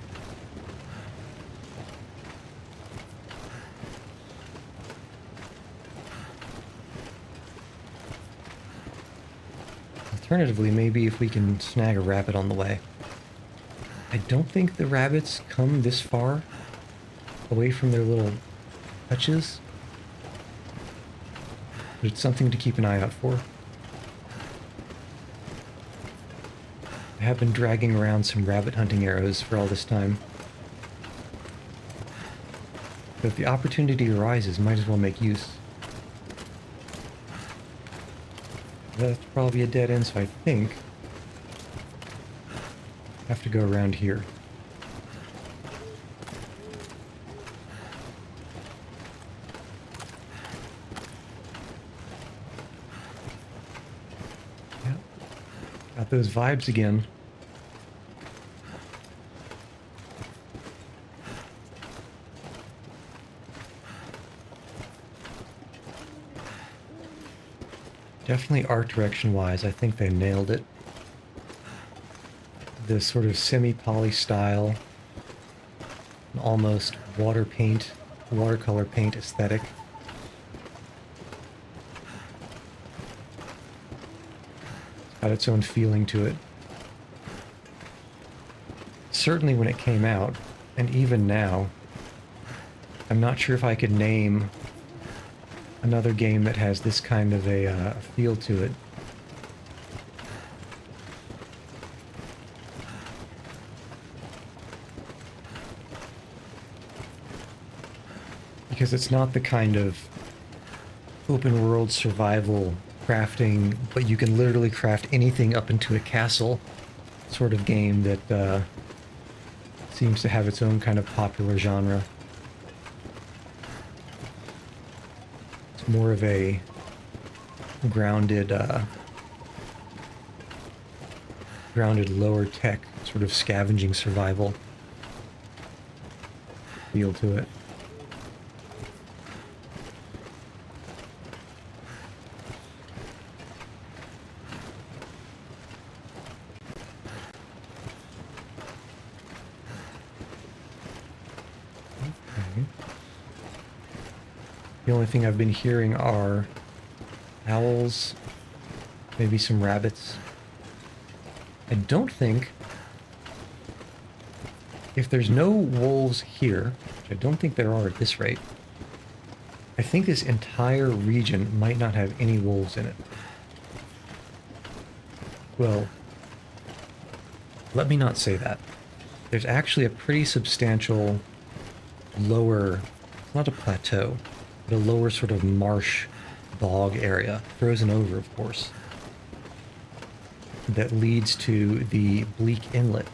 Alternatively, maybe if we can snag a rabbit on the way. I don't think the rabbits come this far away from their little hutches, but it's something to keep an eye out for. I have been dragging around some rabbit hunting arrows for all this time. But if the opportunity arises, might as well make use. That's probably a dead end, so I think I have to go around here. Yeah, got those vibes again. Definitely art direction wise, I think they nailed it. This sort of semi-poly style, an almost watercolor paint aesthetic. It's got its own feeling to it. Certainly when it came out, and even now, I'm not sure if I could name another game that has this kind of a feel to it. Because it's not the kind of open world survival crafting, but you can literally craft anything up into a castle sort of game that seems to have its own kind of popular genre. More of a grounded lower tech sort of scavenging survival feel to it. Okay. The only thing I've been hearing are owls, maybe some rabbits. I don't think, if there's no wolves here, which I don't think there are at this rate, I think this entire region might not have any wolves in it. Well, let me not say that. There's actually a pretty substantial lower, not a plateau, but a lower sort of marsh bog area, frozen over, of course, that leads to the Bleak Inlet.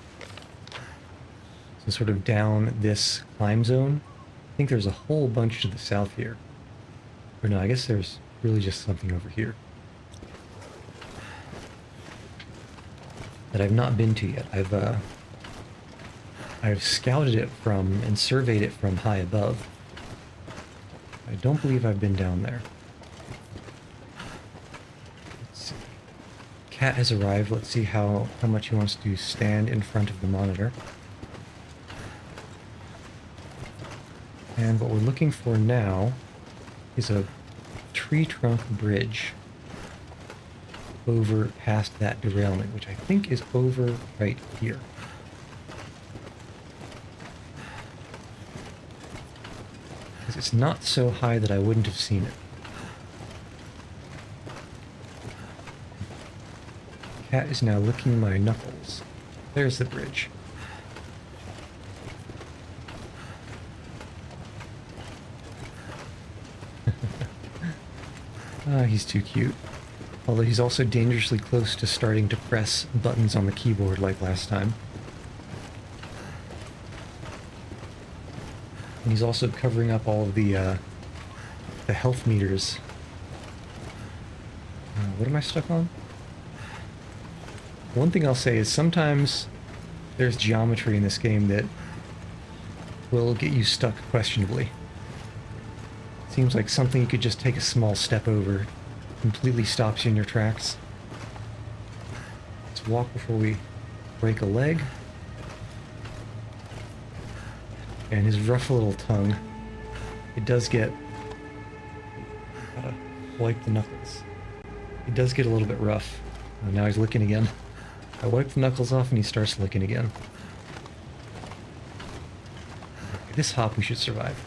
So sort of down this climb zone. I think there's a whole bunch to the south here. Or no, I guess there's really just something over here. that I've not been to yet. I've scouted it from and surveyed it from high above. I don't believe I've been down there. Let's see. Cat has arrived. Let's see how much he wants to stand in front of the monitor. And what we're looking for now is a tree trunk bridge over past that derailment, which I think is over right here. Because it's not so high that I wouldn't have seen it. Cat is now licking my knuckles. There's the bridge. Ah, he's too cute. Although he's also dangerously close to starting to press buttons on the keyboard like last time. And he's also covering up all of the health meters. What am I stuck on? One thing I'll say is sometimes there's geometry in this game that will get you stuck questionably. Seems like something you could just take a small step over completely stops you in your tracks. Let's walk before we break a leg. And his rough little tongue. It does get... Gotta wipe the knuckles. It does get a little bit rough. Oh, now he's licking again. I wipe the knuckles off and he starts licking again. Okay, this hop we should survive.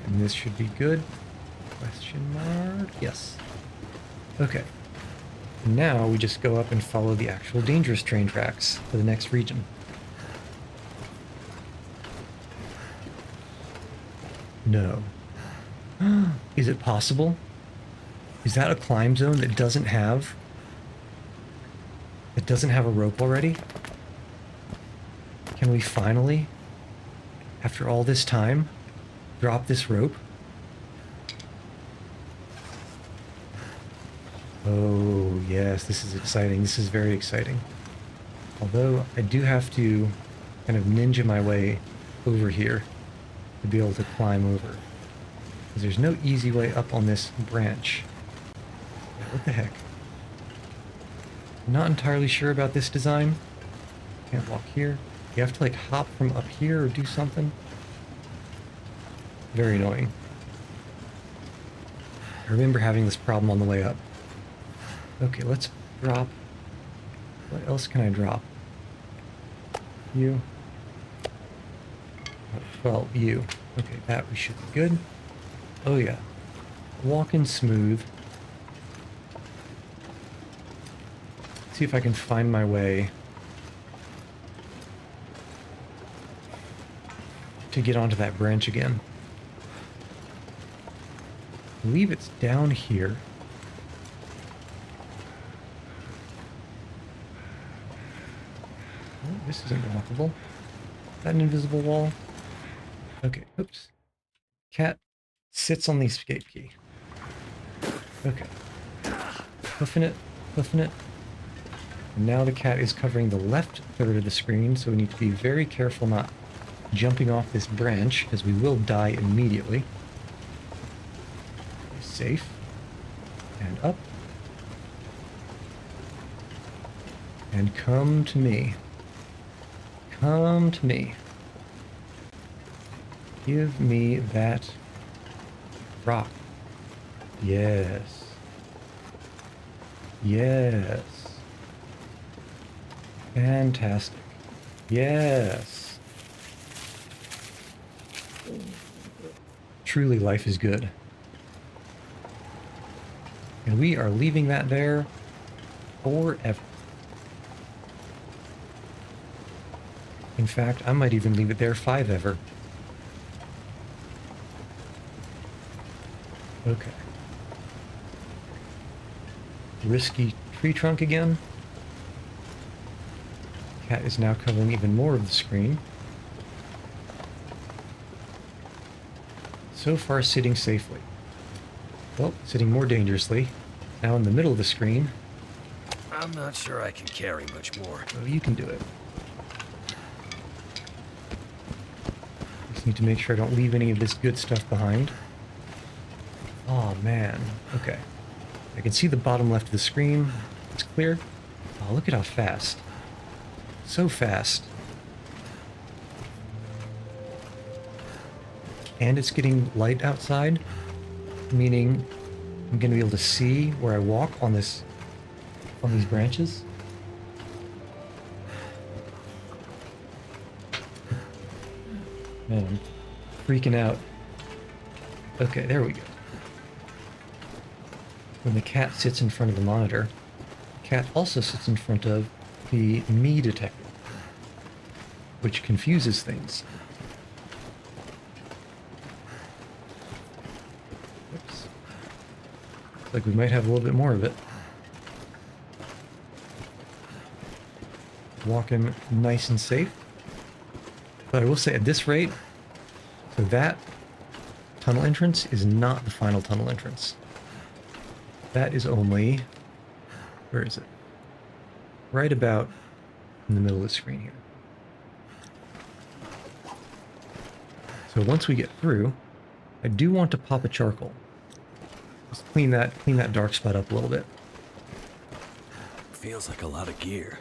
And this should be good. Question mark? Yes. Okay. Now we just go up and follow the actual dangerous train tracks for the next region. No. Is it possible? Is that a climb zone that doesn't have a rope already? Can we finally, after all this time, drop this rope? Oh, yes, this is exciting. This is very exciting. Although, I do have to kind of ninja my way over here to be able to climb over. Because there's no easy way up on this branch. What the heck? I'm not entirely sure about this design. Can't walk here. You have to, like, hop from up here or do something. Very annoying. I remember having this problem on the way up. Okay, let's drop. What else can I drop? You. Well, you. Okay, that we should be good. Oh yeah. Walking smooth. See if I can find my way to get onto that branch again. I believe it's down here. Oh, this isn't walkable. Is that an invisible wall? Okay, oops. Cat sits on the escape key. Okay. Hoofing it, hoofing it. And now the cat is covering the left third of the screen, so we need to be very careful not jumping off this branch, because we will die immediately. Safe. And up. And come to me. Come to me. Give me that rock. Yes. Yes. Fantastic. Yes. Truly, life is good. And we are leaving that there forever. In fact, I might even leave it there 5 ever. Okay. Risky tree trunk again. Cat is now covering even more of the screen. So far, sitting safely. Well, sitting more dangerously. Now in the middle of the screen. I'm not sure I can carry much more. Oh, you can do it. Just need to make sure I don't leave any of this good stuff behind. Oh, man. Okay. I can see the bottom left of the screen. It's clear. Oh, look at how fast. So fast. And it's getting light outside, meaning I'm going to be able to see where I walk on these branches. Man, I'm freaking out. Okay, there we go. When the cat sits in front of the monitor, the cat also sits in front of the me detector, which confuses things. Oops. Looks like we might have a little bit more of it. Walking nice and safe. But I will say at this rate, so that tunnel entrance is not the final tunnel entrance. That is only, where is it? Right about in the middle of the screen here. So once we get through, I do want to pop a charcoal. Just clean that dark spot up a little bit. Feels like a lot of gear.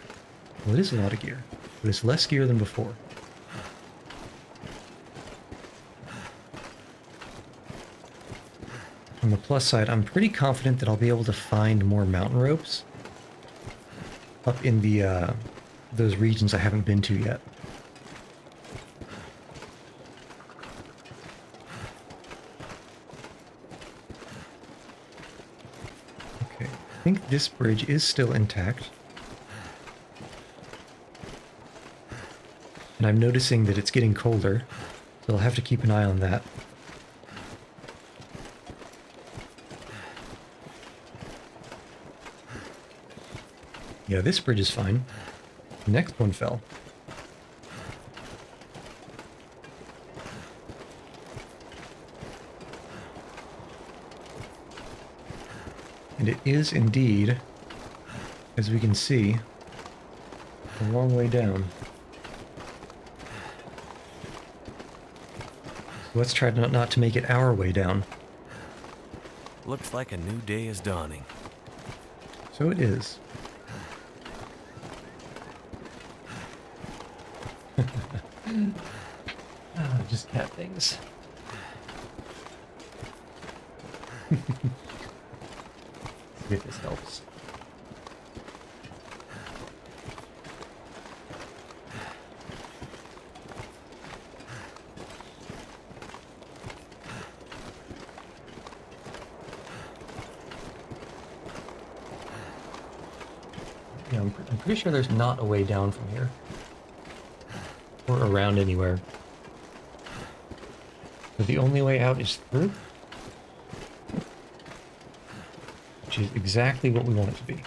Well, it is a lot of gear, but it's less gear than before. On the plus side, I'm pretty confident that I'll be able to find more mountain ropes up in the those regions I haven't been to yet. Okay, I think this bridge is still intact. And I'm noticing that it's getting colder, so I'll have to keep an eye on that. Yeah, this bridge is fine. The next one fell. And it is indeed, as we can see, a long way down. So let's try not to make it our way down. Looks like a new day is dawning. So it is. Just cat things. See if this helps. Yeah, I'm pretty sure there's not a way down from here. Or around anywhere. So the only way out is through. Which is exactly what we want it to be.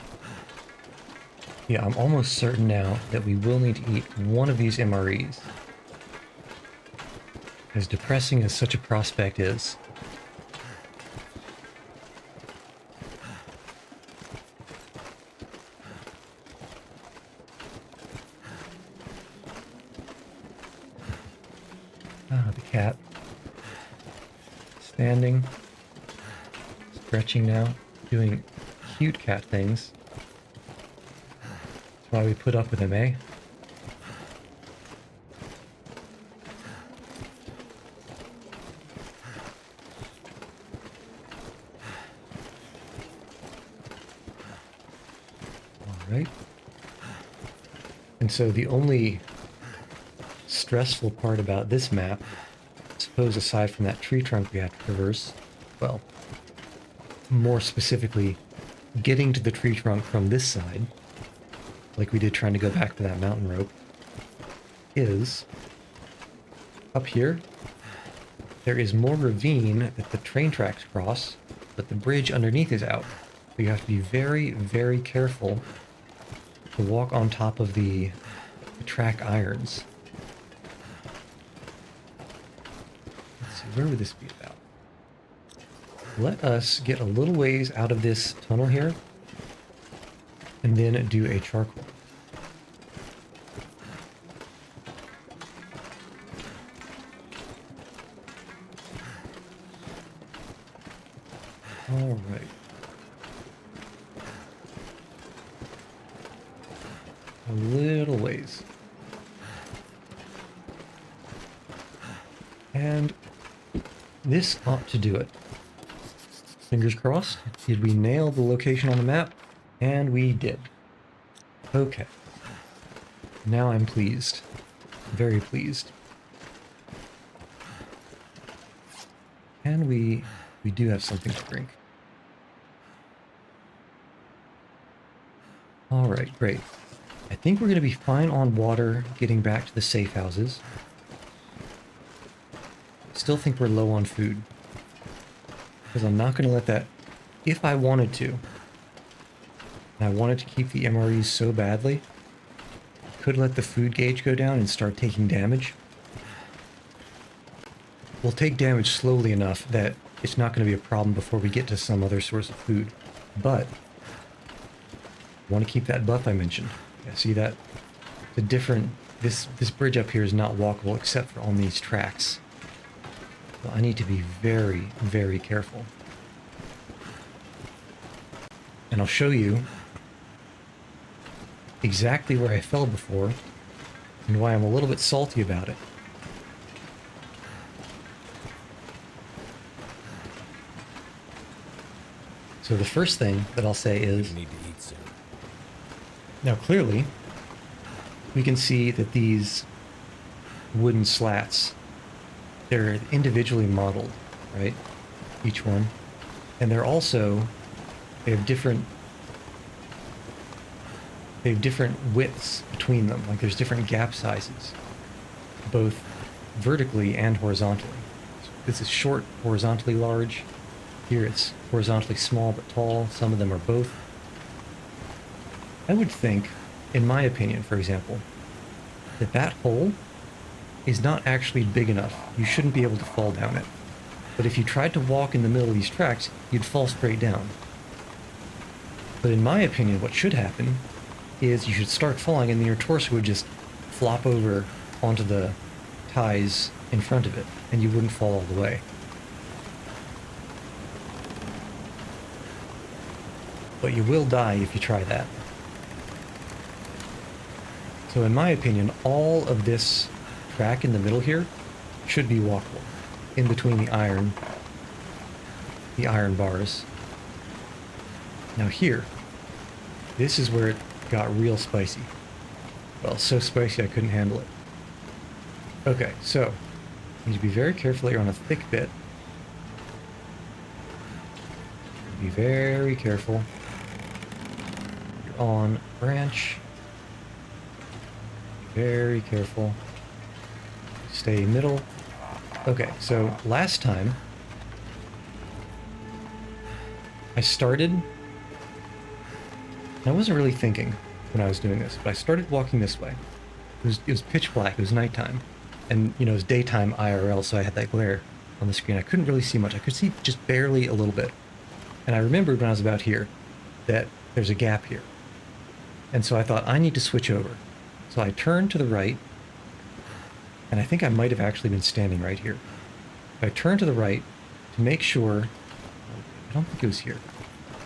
Yeah, I'm almost certain now that we will need to eat one of these MREs. As depressing as such a prospect is. Ah, the cat. Standing. Stretching now. Doing cute cat things. That's why we put up with him, eh? Alright. And so the only stressful part about this map, I suppose aside from that tree trunk we have to traverse, well, more specifically, getting to the tree trunk from this side, like we did trying to go back to that mountain rope, is up here, there is more ravine that the train tracks cross, but the bridge underneath is out. So you have to be very, very careful to walk on top of the track irons. Let's see, where would this be about? let us get a little ways out of this tunnel here and then do a charcoal. All right. A little ways. And this ought to do it. Fingers crossed. Did we nail the location on the map? And we did. Okay. Now I'm pleased. Very pleased. And we do have something to drink. Alright, great. I think we're going to be fine on water getting back to the safe houses. Still think we're low on food. Because I'm not going to let that... If I wanted to, and I wanted to keep the MREs so badly, I could let the food gauge go down and start taking damage. We'll take damage slowly enough that it's not going to be a problem before we get to some other source of food. But I want to keep that buff I mentioned. Yeah, see that? The different... This bridge up here is not walkable except for on these tracks. So I need to be very, very careful. And I'll show you exactly where I fell before and why I'm a little bit salty about it. So the first thing that I'll say is, Need to eat soon. now clearly we can see that these wooden slats, they're individually modeled, right? Each one. And they're also, they have different widths between them. Like there's different gap sizes, both vertically and horizontally. So this is short, horizontally large. Here it's horizontally small but tall. Some of them are both. I would think, in my opinion, for example, that that hole is not actually big enough. You shouldn't be able to fall down it. But if you tried to walk in the middle of these tracks, you'd fall straight down. But in my opinion, what should happen is you should start falling and then your torso would just flop over onto the ties in front of it, and you wouldn't fall all the way. But you will die if you try that. So in my opinion, all of this track in the middle here should be walkable, in between the iron bars. Now here, this is where it got real spicy. Well, so spicy I couldn't handle it. Okay, so you need to be very careful that you're on a thick bit. Be very careful. You're on branch. Very careful. Stay middle. Okay, so last time I started, I wasn't really thinking when I was doing this, but I started walking this way. It was pitch black, it was nighttime, and you know, it was daytime IRL, so I had that glare on the screen. I couldn't really see much. I could see just barely a little bit. And I remembered when I was about here that there's a gap here. And so I thought, I need to switch over. So I turned to the right, and I think I might have actually been standing right here. I turned to the right to make sure. I don't think it was here.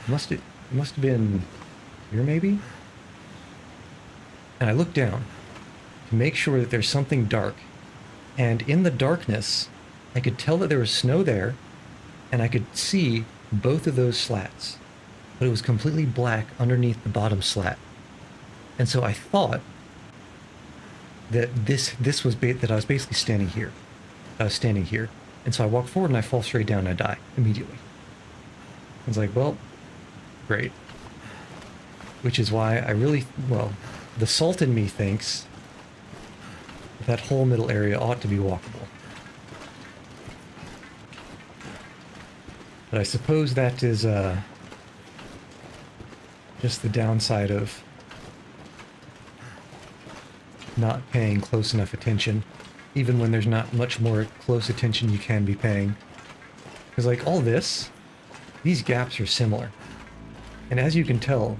It must have been here maybe? And I looked down to make sure that there's something dark. And in the darkness, I could tell that there was snow there, and I could see both of those slats. But it was completely black underneath the bottom slat. And so I thought that this was that I was basically standing here. I was standing here. And so I walk forward and I fall straight down and I die immediately. I was like, well, great. Which is why I really, well, the salt in me thinks that whole middle area ought to be walkable. But I suppose that is just the downside of not paying close enough attention, even when there's not much more close attention you can be paying. Because like all this these gaps are similar. And as you can tell,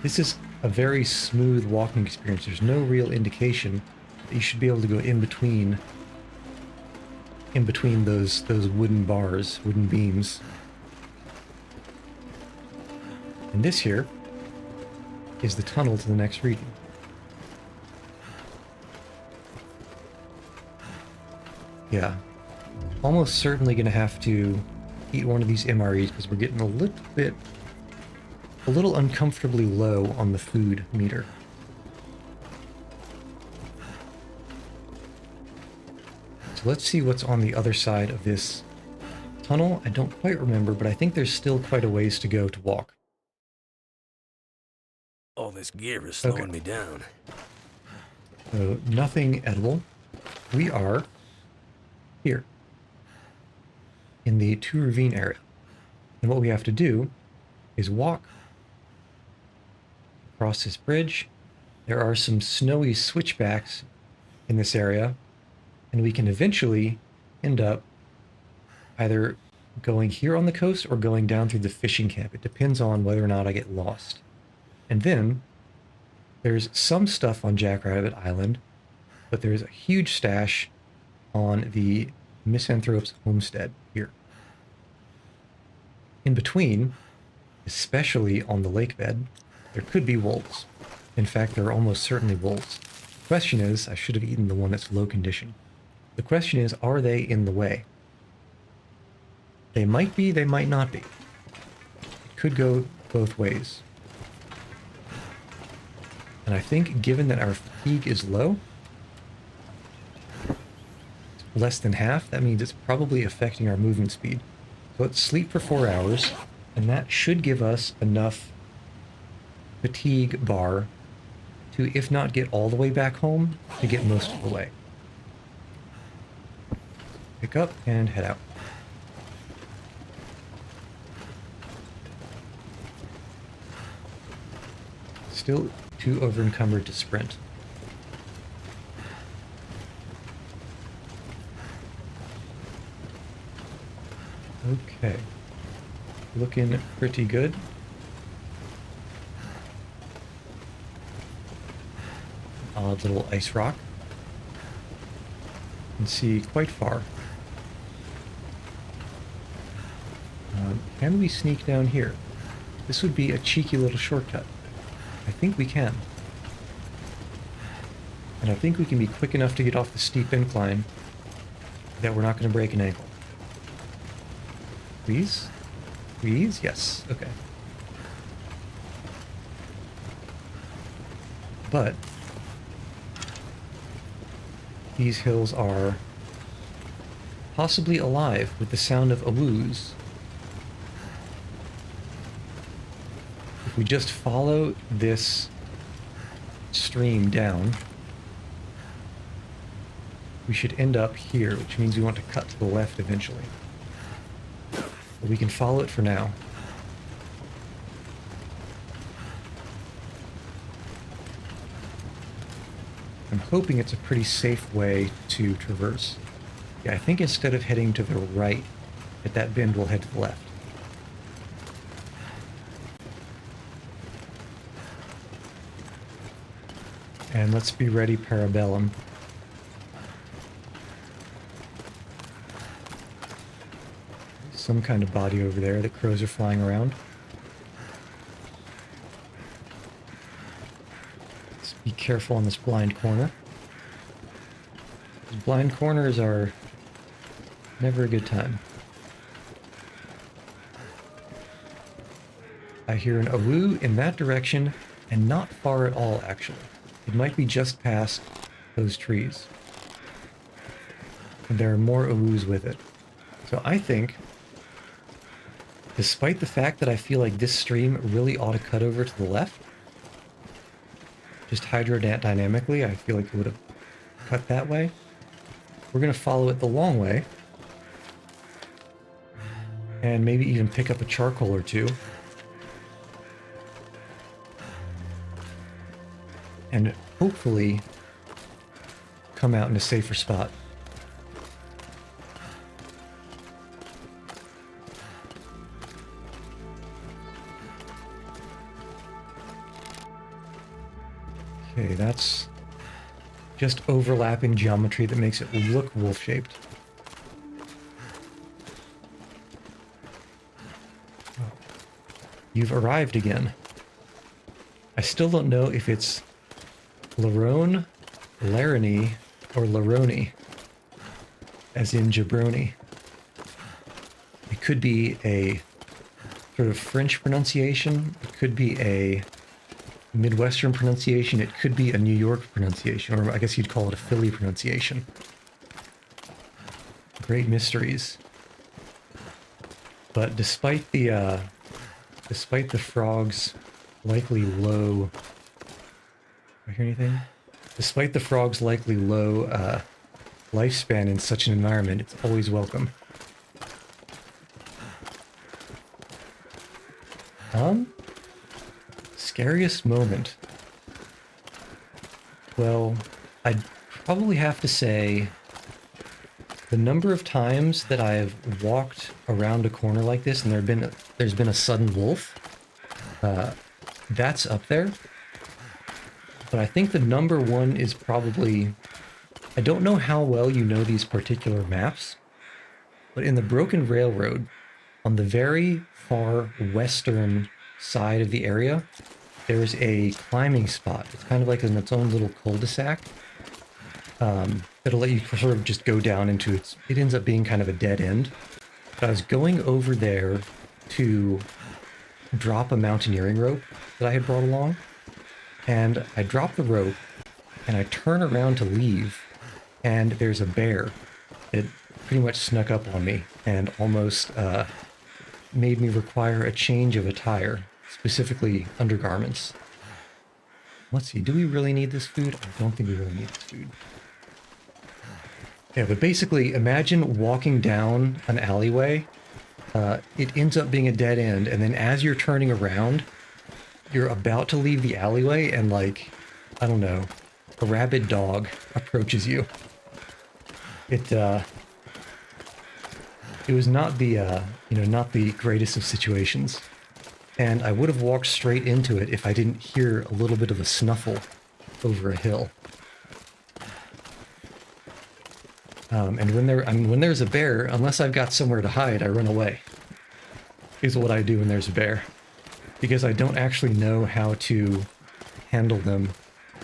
this is a very smooth walking experience. There's no real indication that you should be able to go in between those wooden bars, wooden beams. And this here is the tunnel to the next region. Yeah. Almost certainly going to have to eat one of these MREs because we're getting a little uncomfortably low on the food meter. So let's see what's on the other side of this tunnel. I don't quite remember, but I think there's still quite a ways to go to walk. All this gear is slowing me down. So nothing edible. We are here in the Two Ravine area. And what we have to do is walk across this bridge. There are some snowy switchbacks in this area, and we can eventually end up either going here on the coast or going down through the fishing camp. It depends on whether or not I get lost. And then there's some stuff on Jackrabbit Island, but there's a huge stash on the Misanthrope's homestead here. In between, especially on the lake bed, there could be wolves. In fact, there are almost certainly wolves. The question is, I should have eaten the one that's low condition. The question is, are they in the way? They might be, they might not be. It could go both ways. And I think given that our fatigue is low, less than half, that means it's probably affecting our movement speed. So let's sleep for 4 hours, and that should give us enough fatigue bar to, if not get all the way back home, to get most of the way. Pick up and head out. Still too over-encumbered to sprint. Okay. Looking pretty good. Odd little ice rock. You can see quite far. Can we sneak down here? This would be a cheeky little shortcut. I think we can. And I think we can be quick enough to get off the steep incline that we're not going to break an ankle. Please? Please? Yes. Okay. But these hills are possibly alive with the sound of awoos. If we just follow this stream down, we should end up here, which means we want to cut to the left eventually. But we can follow it for now. I'm hoping it's a pretty safe way to traverse. Yeah, I think instead of heading to the right at that bend, we'll head to the left. And let's be ready, Parabellum. Some kind of body over there. The crows are flying around. Let's be careful on this blind corner. These blind corners are never a good time. I hear an awoo in that direction, and not far at all, actually. It might be just past those trees. And there are more awoos with it. So I think, despite the fact that I feel like this stream really ought to cut over to the left, just hydrodynamically, I feel like it would have cut that way. We're going to follow it the long way. And maybe even pick up a charcoal or two. And hopefully come out in a safer spot. Okay, that's just overlapping geometry that makes it look wolf-shaped. Oh, you've arrived again. I still don't know if it's Larone, Laramie, or Laroni, as in jabroni. It could be a sort of French pronunciation. It could be a Midwestern pronunciation. It could be a New York pronunciation, or I guess you'd call it a Philly pronunciation. Great mysteries. But despite the frog's likely low, do I hear anything? Despite the frog's likely low lifespan in such an environment, it's always welcome. Scariest moment. Well, I'd probably have to say the number of times that I've walked around a corner like this and there's been a sudden wolf, that's up there. But I think the number one is probably, I don't know how well you know these particular maps, but in the Broken Railroad, on the very far western side of the area, there's a climbing spot. It's kind of like in its own little cul-de-sac. That'll let you sort of just go down into it ends up being kind of a dead end. But I was going over there to drop a mountaineering rope that I had brought along. And I drop the rope and I turn around to leave, and there's a bear that pretty much snuck up on me and almost made me require a change of attire, specifically undergarments. Let's see, do we really need this food? I don't think we really need this food. Yeah, but basically, imagine walking down an alleyway. It ends up being a dead end, and then as you're turning around, you're about to leave the alleyway, and like, I don't know, a rabid dog approaches you. It was not the, not the greatest of situations. And I would have walked straight into it if I didn't hear a little bit of a snuffle over a hill. And when there's a bear, unless I've got somewhere to hide, I run away. Is what I do when there's a bear. Because I don't actually know how to handle them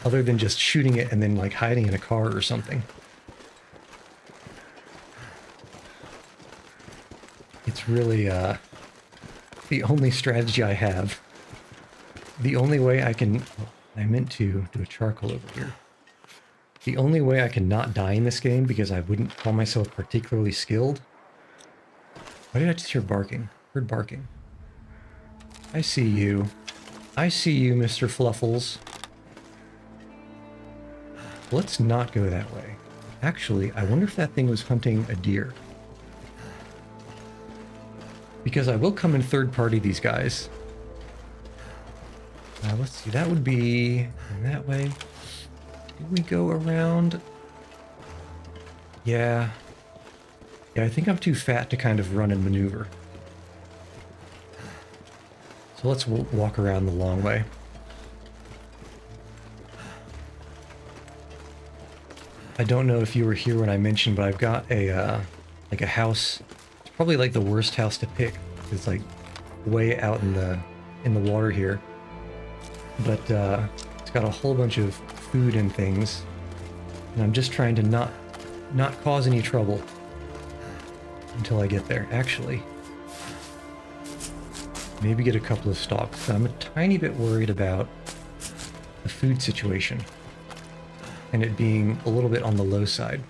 other than just shooting it and then like hiding in a car or something. It's really the only strategy I have. The only way I can... I meant to do a charcoal over here. The only way I can not die in this game, because I wouldn't call myself particularly skilled... Why did I just hear barking? Heard barking. I see you. I see you, Mr. Fluffles. Let's not go that way. Actually, I wonder if that thing was hunting a deer. Because I will come in third party these guys. Let's see, that would be in that way. Did we go around? Yeah. Yeah, I think I'm too fat to kind of run and maneuver. So let's walk around the long way. I don't know if you were here when I mentioned, but I've got a like a house. It's probably like the worst house to pick. It's like way out in the water here. But it's got a whole bunch of food and things, and I'm just trying to not cause any trouble until I get there. Actually, maybe get a couple of stalks. I'm a tiny bit worried about the food situation and it being a little bit on the low side,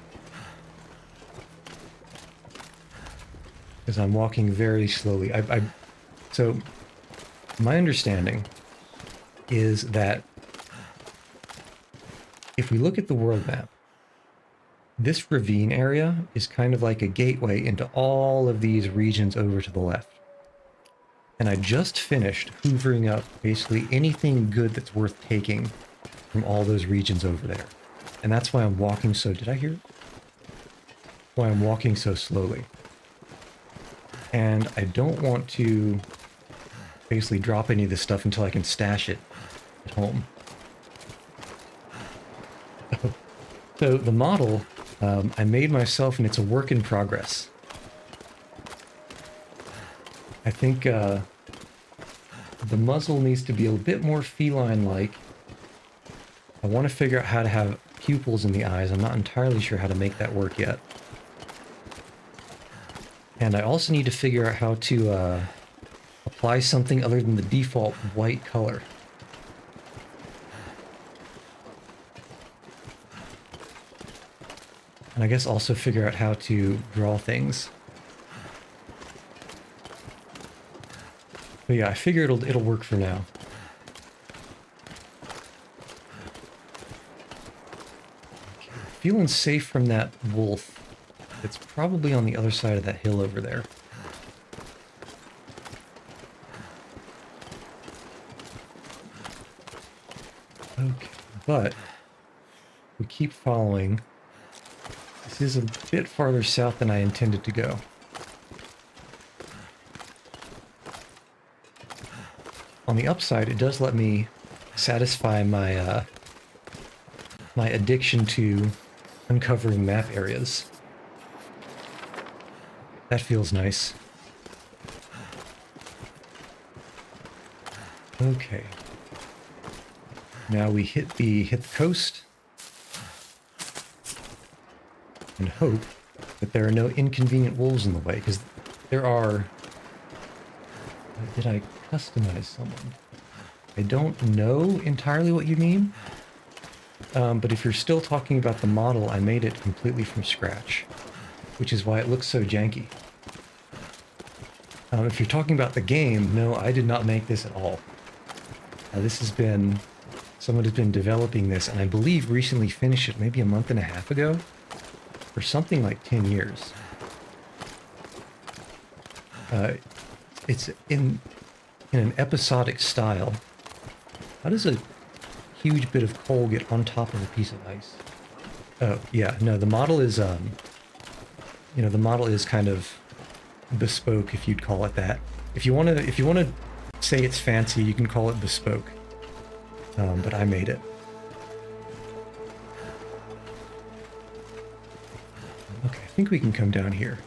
because I'm walking very slowly. So my understanding is that if we look at the world map, this ravine area is kind of like a gateway into all of these regions over to the left. And I just finished hoovering up basically anything good that's worth taking from all those regions over there. And that's why I'm walking so... Did I hear it? Why I'm walking so slowly. And I don't want to basically drop any of this stuff until I can stash it at home. So the model I made myself, and it's a work in progress. I think the muzzle needs to be a bit more feline-like. I want to figure out how to have pupils in the eyes. I'm not entirely sure how to make that work yet. And I also need to figure out how to apply something other than the default white color. And I guess also figure out how to draw things. But yeah, I figure it'll work for now. Okay, feeling safe from that wolf. It's probably on the other side of that hill over there. Okay, but we keep following. This is a bit farther south than I intended to go. On the upside, it does let me satisfy my my addiction to uncovering map areas. That feels nice. Okay. Now we hit the coast and hope that there are no inconvenient wolves in the way, because there are. Did I customize someone? I don't know entirely what you mean, but if you're still talking about the model, I made it completely from scratch, which is why it looks so janky. If you're talking about the game, no, I did not make this at all. This has been... Someone has been developing this, and I believe recently finished it maybe a month and a half ago, for something like 10 years. It's in an episodic style. How does a huge bit of coal get on top of a piece of ice? Oh, yeah, no, the model is, you know, the model is kind of bespoke, if you'd call it that. If you want to say it's fancy, you can call it bespoke. But I made it. Okay, I think we can come down here.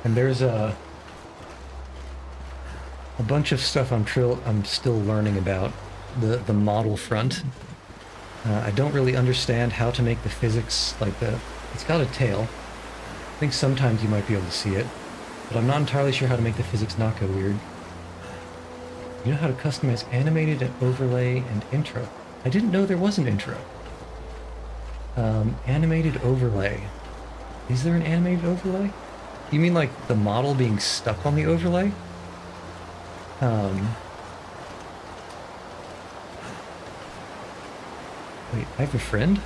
And there's a bunch of stuff I'm still learning about the model front. I don't really understand how to make the physics like the... It's got a tail. I think sometimes you might be able to see it, but I'm not entirely sure how to make the physics not go weird. You know how to customize animated and overlay and intro. I didn't know there was an intro. Animated overlay. Is there an animated overlay? You mean like the model being stuck on the overlay? Wait, I have a friend?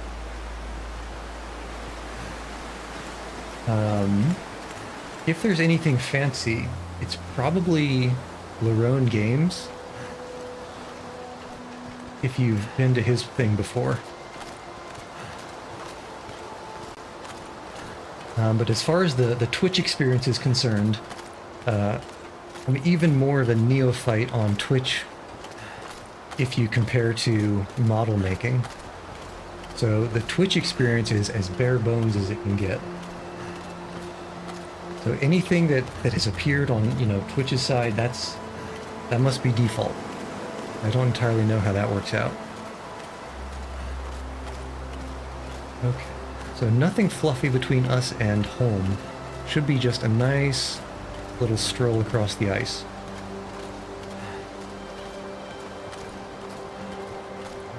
If there's anything fancy, it's probably Larone Games. If you've been to his thing before. But as far as the Twitch experience is concerned, I'm even more of a neophyte on Twitch if you compare to model making. So the Twitch experience is as bare bones as it can get. So anything that has appeared on, you know, Twitch's side, that must be default. I don't entirely know how that works out. Okay. So nothing fluffy between us and home. Should be just a nice little stroll across the ice.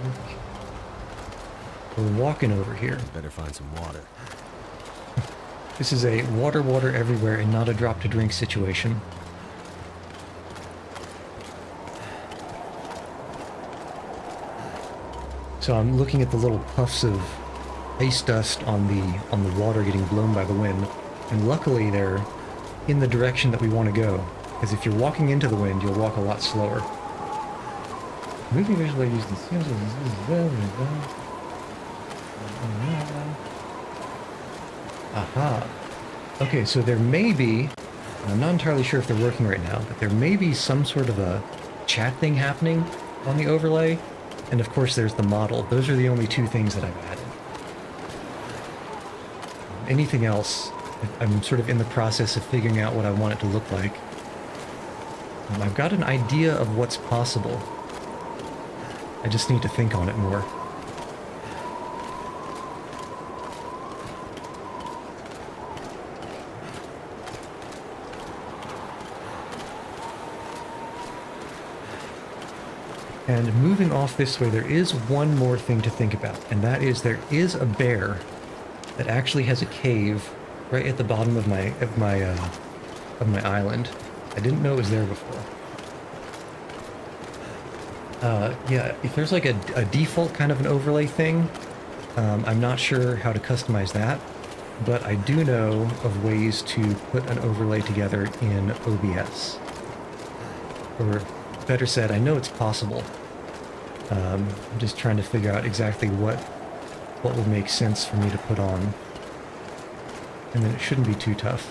Okay. We're walking over here. Better find some water. This is a water everywhere and not a drop to drink situation. So I'm looking at the little puffs of ice dust on the water getting blown by the wind, and luckily they're in the direction that we want to go, because if you're walking into the wind, you'll walk a lot slower. Moving visually used in seals Aha. Okay, so there may be I'm not entirely sure if they're working right now, but there may be some sort of a chat thing happening on the overlay. And of course there's the model. Those are the only two things that I've added. Anything else, I'm sort of in the process of figuring out what I want it to look like. I've got an idea of what's possible. I just need to think on it more. And moving off this way, there is one more thing to think about, and that is there is a bear that actually has a cave right at the bottom of my island. I didn't know it was there before. Yeah, if there's like a default kind of an overlay thing, I'm not sure how to customize that, but I do know of ways to put an overlay together in OBS. Or better said, I know it's possible. I'm just trying to figure out exactly what would make sense for me to put on. And then it shouldn't be too tough.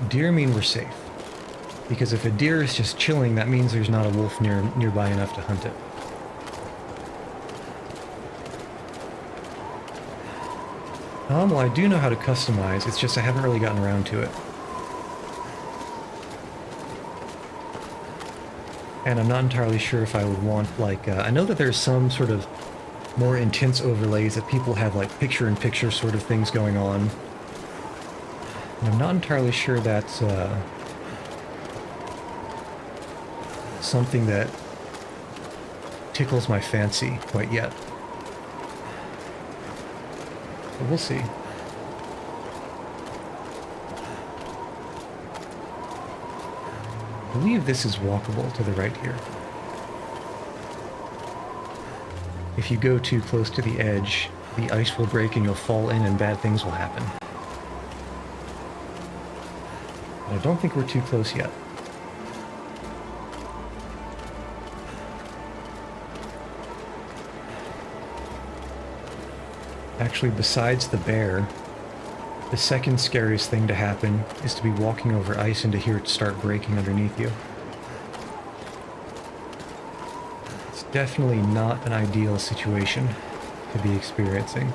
Deer mean we're safe. Because if a deer is just chilling, that means there's not a wolf nearby enough to hunt it. Well, I do know how to customize, it's just I haven't really gotten around to it. And I'm not entirely sure if I would want, like, I know that there's some sort of more intense overlays that people have, like, picture-in-picture sort of things going on. And I'm not entirely sure that's, something that tickles my fancy quite yet. But we'll see. I believe this is walkable to the right here. If you go too close to the edge, the ice will break and you'll fall in and bad things will happen. But I don't think we're too close yet. Actually, besides the bear, the second scariest thing to happen is to be walking over ice and to hear it start breaking underneath you. It's definitely not an ideal situation to be experiencing.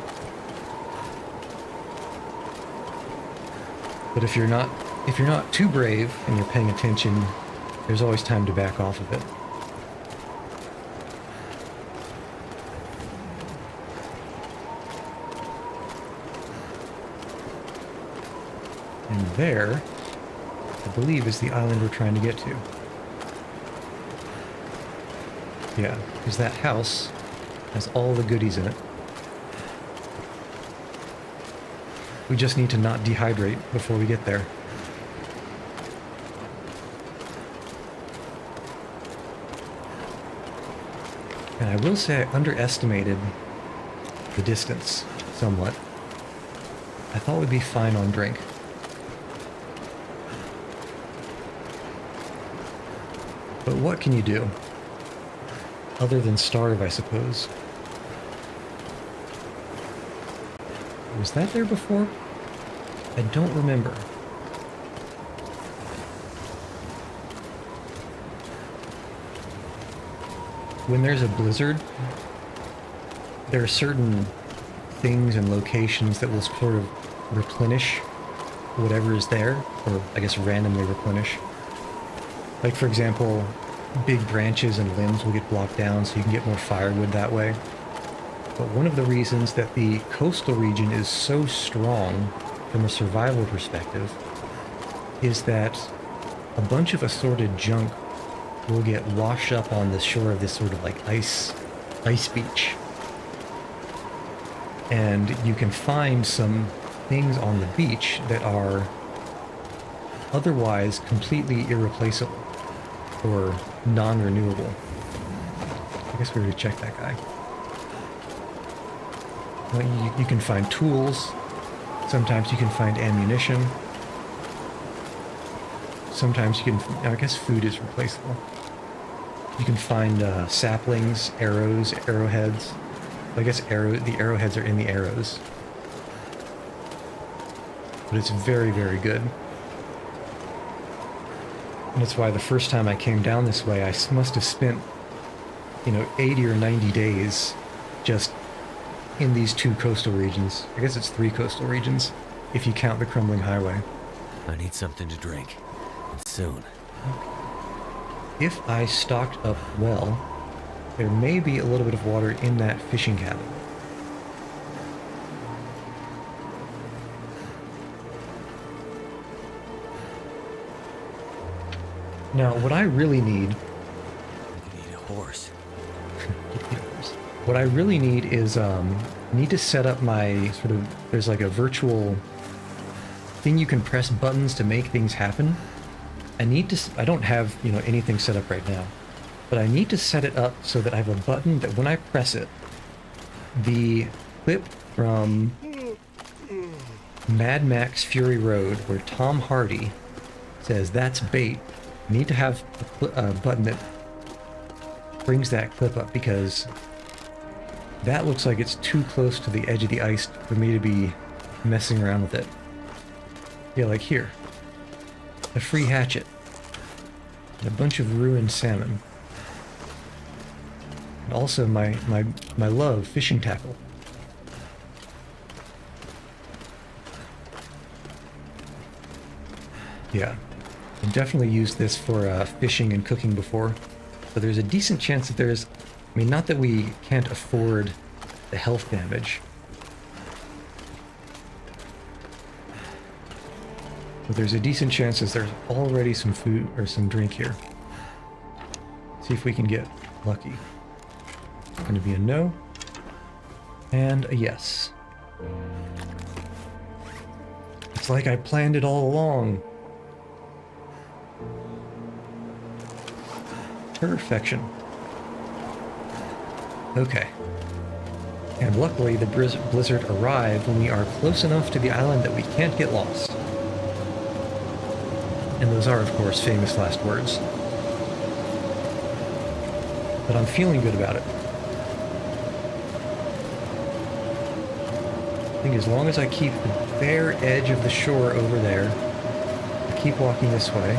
But if you're not too brave and you're paying attention, there's always time to back off of it. And there, I believe, is the island we're trying to get to. Yeah, because that house has all the goodies in it. We just need to not dehydrate before we get there. And I will say I underestimated the distance somewhat. I thought we'd be fine on drink. But what can you do? Other than starve, I suppose. Was that there before? I don't remember. When there's a blizzard, there are certain things and locations that will sort of replenish whatever is there, or I guess randomly replenish. Like, for example, big branches and limbs will get blocked down so you can get more firewood that way. But one of the reasons that the coastal region is so strong from a survival perspective is that a bunch of assorted junk will get washed up on the shore of this sort of like ice beach. And you can find some things on the beach that are otherwise completely irreplaceable or non-renewable. I guess we already checked that guy. Well, you can find tools. Sometimes you can find ammunition. Sometimes you can, I guess food is replaceable. You can find saplings, arrows, arrowheads. I guess the arrowheads are in the arrows. But it's very, very good. And that's why the first time I came down this way, I must have spent, 80 or 90 days just in these 2 coastal regions. I guess it's 3 coastal regions, if you count the Crumbling Highway. I need something to drink. And soon. If I stocked up well, there may be a little bit of water in that fishing cabin. Now, what I really need... I need a horse. What I really need is, I need to set up my sort of... There's like a virtual thing you can press buttons to make things happen. I don't have, anything set up right now. But I need to set it up so that I have a button that when I press it, the clip from Mad Max Fury Road, where Tom Hardy says, "That's bait," I need to have a button that brings that clip up, because that looks like it's too close to the edge of the ice for me to be messing around with it. Yeah, like here. A free hatchet. And a bunch of ruined salmon. And also my love, fishing tackle. Yeah. I've definitely used this for fishing and cooking before. But there's a decent chance that there's... I mean, not that we can't afford the health damage. But there's a decent chance that there's already some food or some drink here. See if we can get lucky. Going to be a no. And a yes. It's like I planned it all along. Perfection. Okay. And luckily the blizzard arrived when we are close enough to the island that we can't get lost. And those are, of course, famous last words. But I'm feeling good about it. I think as long as I keep the bare edge of the shore over there, I keep walking this way.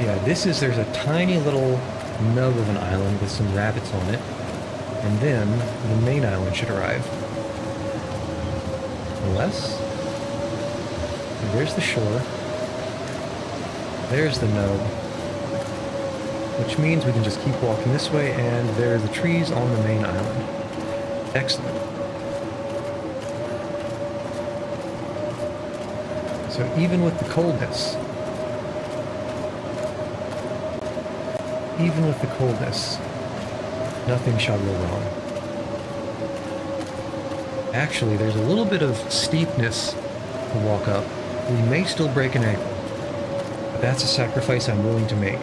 Yeah, there's a tiny little nub of an island with some rabbits on it. And then the main island should arrive. Unless... There's the shore. There's the nub. Which means we can just keep walking this way, and there's the trees on the main island. Excellent. So even with the coldness, nothing shall go wrong. Actually, there's a little bit of steepness to walk up. We may still break an ankle, but that's a sacrifice I'm willing to make.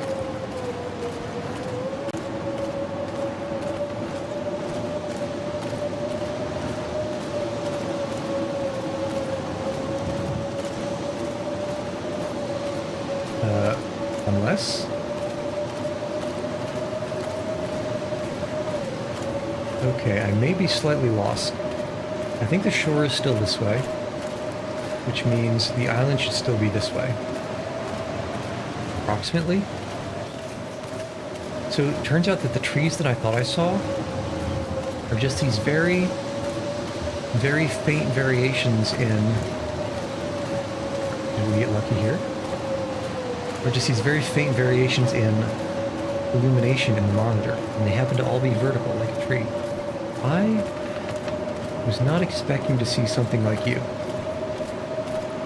Unless... Okay, I may be slightly lost. I think the shore is still this way, which means the island should still be this way. Approximately. So it turns out that the trees that I thought I saw are just these very, very faint variations in... Did we get lucky here? Or just these very faint variations in illumination in the monitor, and they happen to all be vertical like a tree. I was not expecting to see something like you.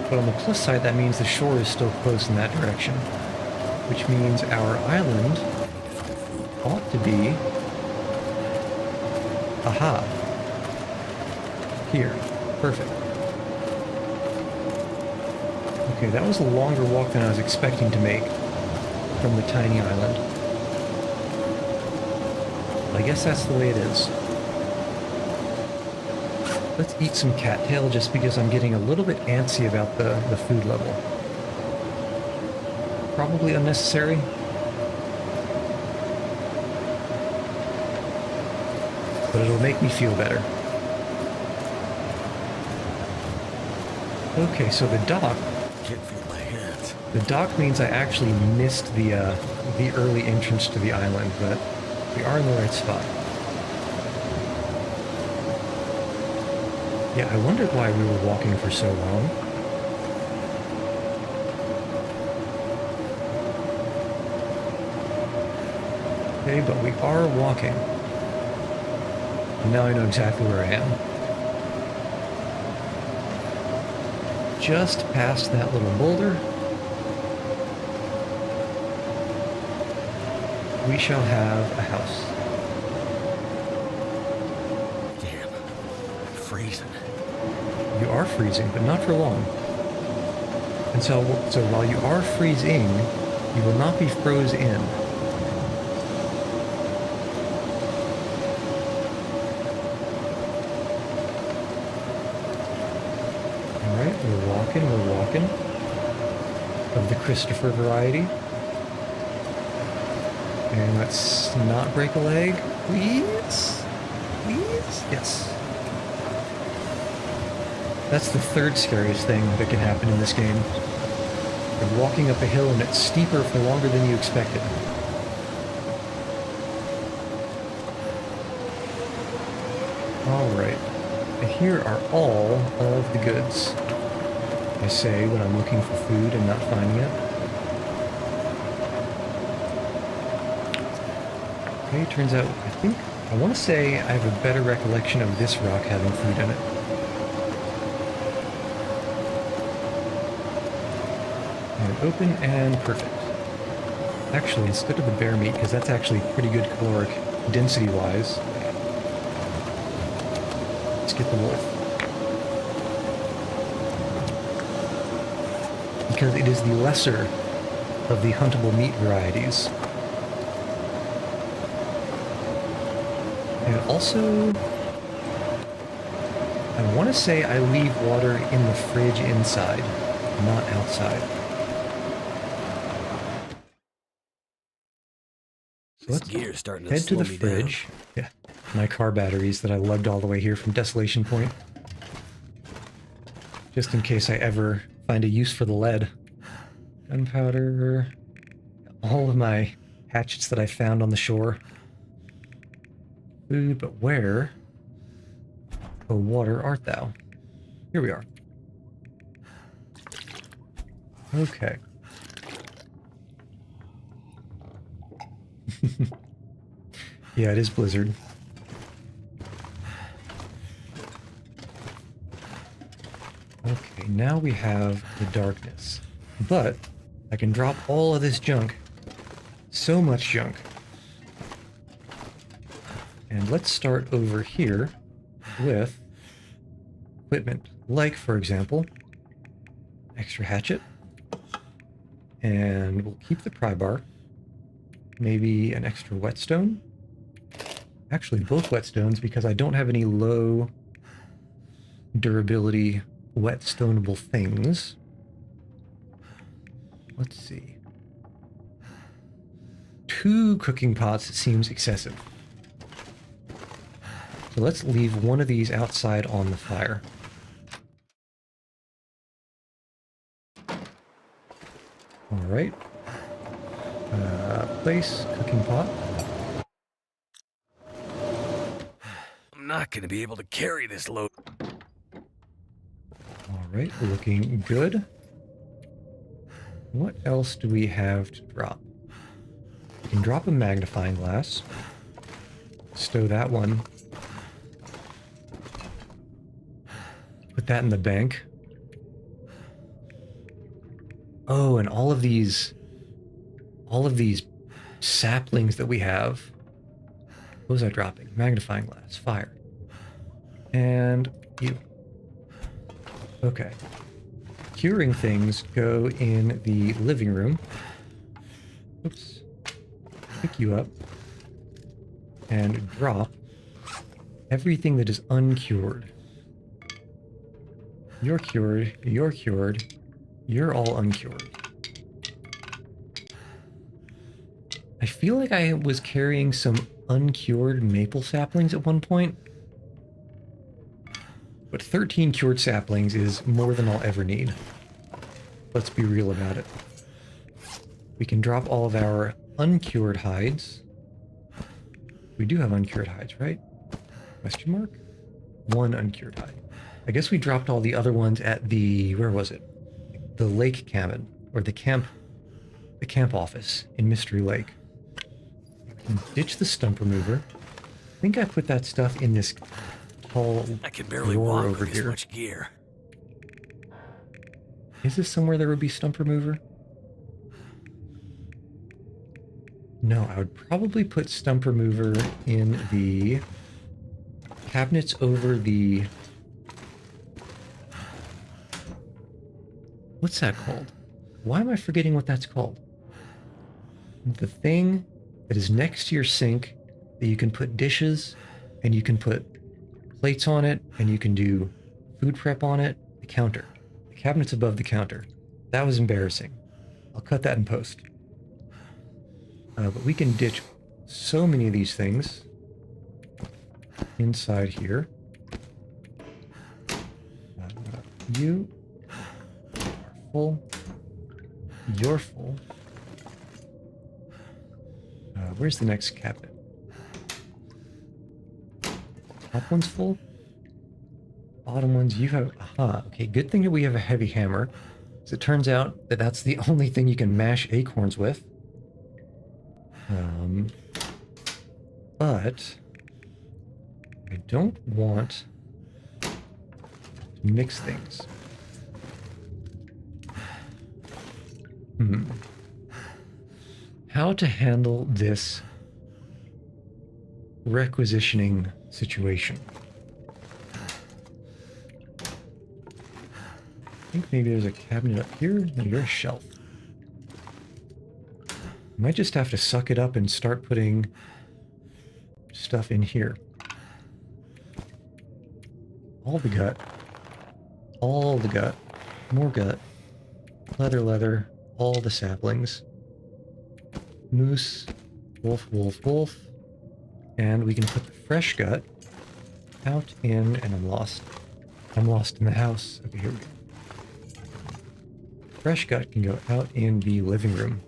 But on the plus side, that means the shore is still close in that direction, which means our island ought to be... Aha! Here. Perfect. Okay, that was a longer walk than I was expecting to make from the tiny island. But I guess that's the way it is. Let's eat some cattail just because I'm getting a little bit antsy about the food level. Probably unnecessary. but it'll make me feel better. Okay, so the dock. Can't feel my hands. The dock means I actually missed the early entrance to the island, but we are in the right spot. Yeah, I wondered why we were walking for so long. Okay, but we are walking. And now I know exactly where I am. Just past that little boulder, we shall have a house. Damn, I'm freezing. You are freezing, but not for long. And so while you are freezing, you will not be froze in. Alright, we're walking. Of the Christopher variety. And let's not break a leg, please? Please? Yes. That's the third scariest thing that can happen in this game. You're walking up a hill and it's steeper for longer than you expected. Alright. And here are all of the goods. I say when I'm looking for food and not finding it. Okay, turns out, I want to say I have a better recollection of this rock having food in it. And open and perfect. Actually, instead of the bear meat, because that's actually pretty good caloric density-wise, let's get the wolf. Because it is the lesser of the huntable meat varieties. And also, I want to say I leave water in the fridge inside, not outside. So let's Gear's starting to head to slow the me fridge. Yeah, my car batteries that I lugged all the way here from Desolation Point. Just in case I ever find a use for the lead. Gunpowder. All of my hatchets that I found on the shore. Food, but where, oh water, art thou? Here we are. Okay. Yeah, it is Blizzard. Okay, now we have the darkness. But I can drop all of this junk. So much junk. And let's start over here with equipment. Like, for example, extra hatchet. And we'll keep the pry bar. Maybe an extra whetstone. Actually, both whetstones, because I don't have any low durability whetstoneable things. Let's see. 2 cooking pots seems excessive. So let's leave one of these outside on the fire. Alright. Place cooking pot. I'm not going to be able to carry this load. Alright, looking good. What else do we have to drop? We can drop a magnifying glass. Stow that one. Put that in the bank. Oh, and all of these saplings that we have. What was I dropping? Magnifying glass, fire. And you. Okay. Curing things go in the living room. Oops. Pick you up. And drop everything that is uncured. You're cured, you're cured, you're all uncured. I feel like I was carrying some uncured maple saplings at one point. But 13 cured saplings is more than I'll ever need. Let's be real about it. We can drop all of our uncured hides. We do have uncured hides, right? Question mark? One uncured hide. I guess we dropped all the other ones at the, where was it? The lake cabin, or the camp office in Mystery Lake. Ditch the stump remover. I think I put that stuff in this tall I can barely drawer walk over with this here. much gear. Is this somewhere there would be stump remover? No, I would probably put stump remover in the cabinets over the... What's that called? Why am I forgetting what that's called? The thing that is next to your sink that you can put dishes and you can put plates on it and you can do food prep on it. The counter. The cabinet's above the counter. That was embarrassing. I'll cut that in post. But we can ditch so many of these things inside here. You are full. You're full. Where's the next cabinet? Top one's full. Bottom ones, you have... Aha, okay, good thing that we have a heavy hammer. So it turns out that that's the only thing you can mash acorns with. But I don't want to mix things. How to handle this requisitioning situation? I think maybe there's a cabinet up here. No, you're a shelf. Might just have to suck it up and start putting stuff in here. All the gut. All the gut. More gut. Leather. All the saplings. Moose. Wolf. And we can put the fresh gut out in... And I'm lost. I'm lost in the house. Okay, here we go. Fresh gut can go out in the living room.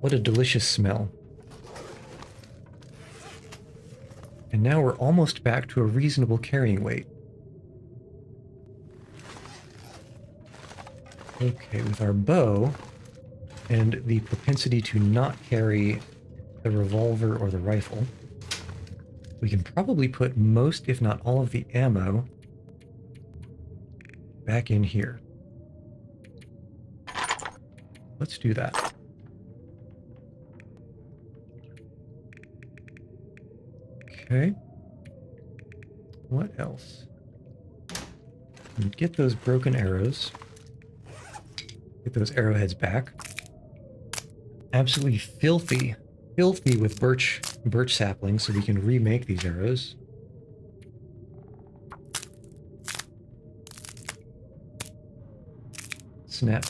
What a delicious smell. And now we're almost back to a reasonable carrying weight. Okay, with our bow and the propensity to not carry the revolver or the rifle, we can probably put most, if not all, of the ammo back in here. Let's do that. Okay. What else? Get those broken arrows. Get those arrowheads back. Absolutely filthy with birch saplings, so we can remake these arrows. Snap.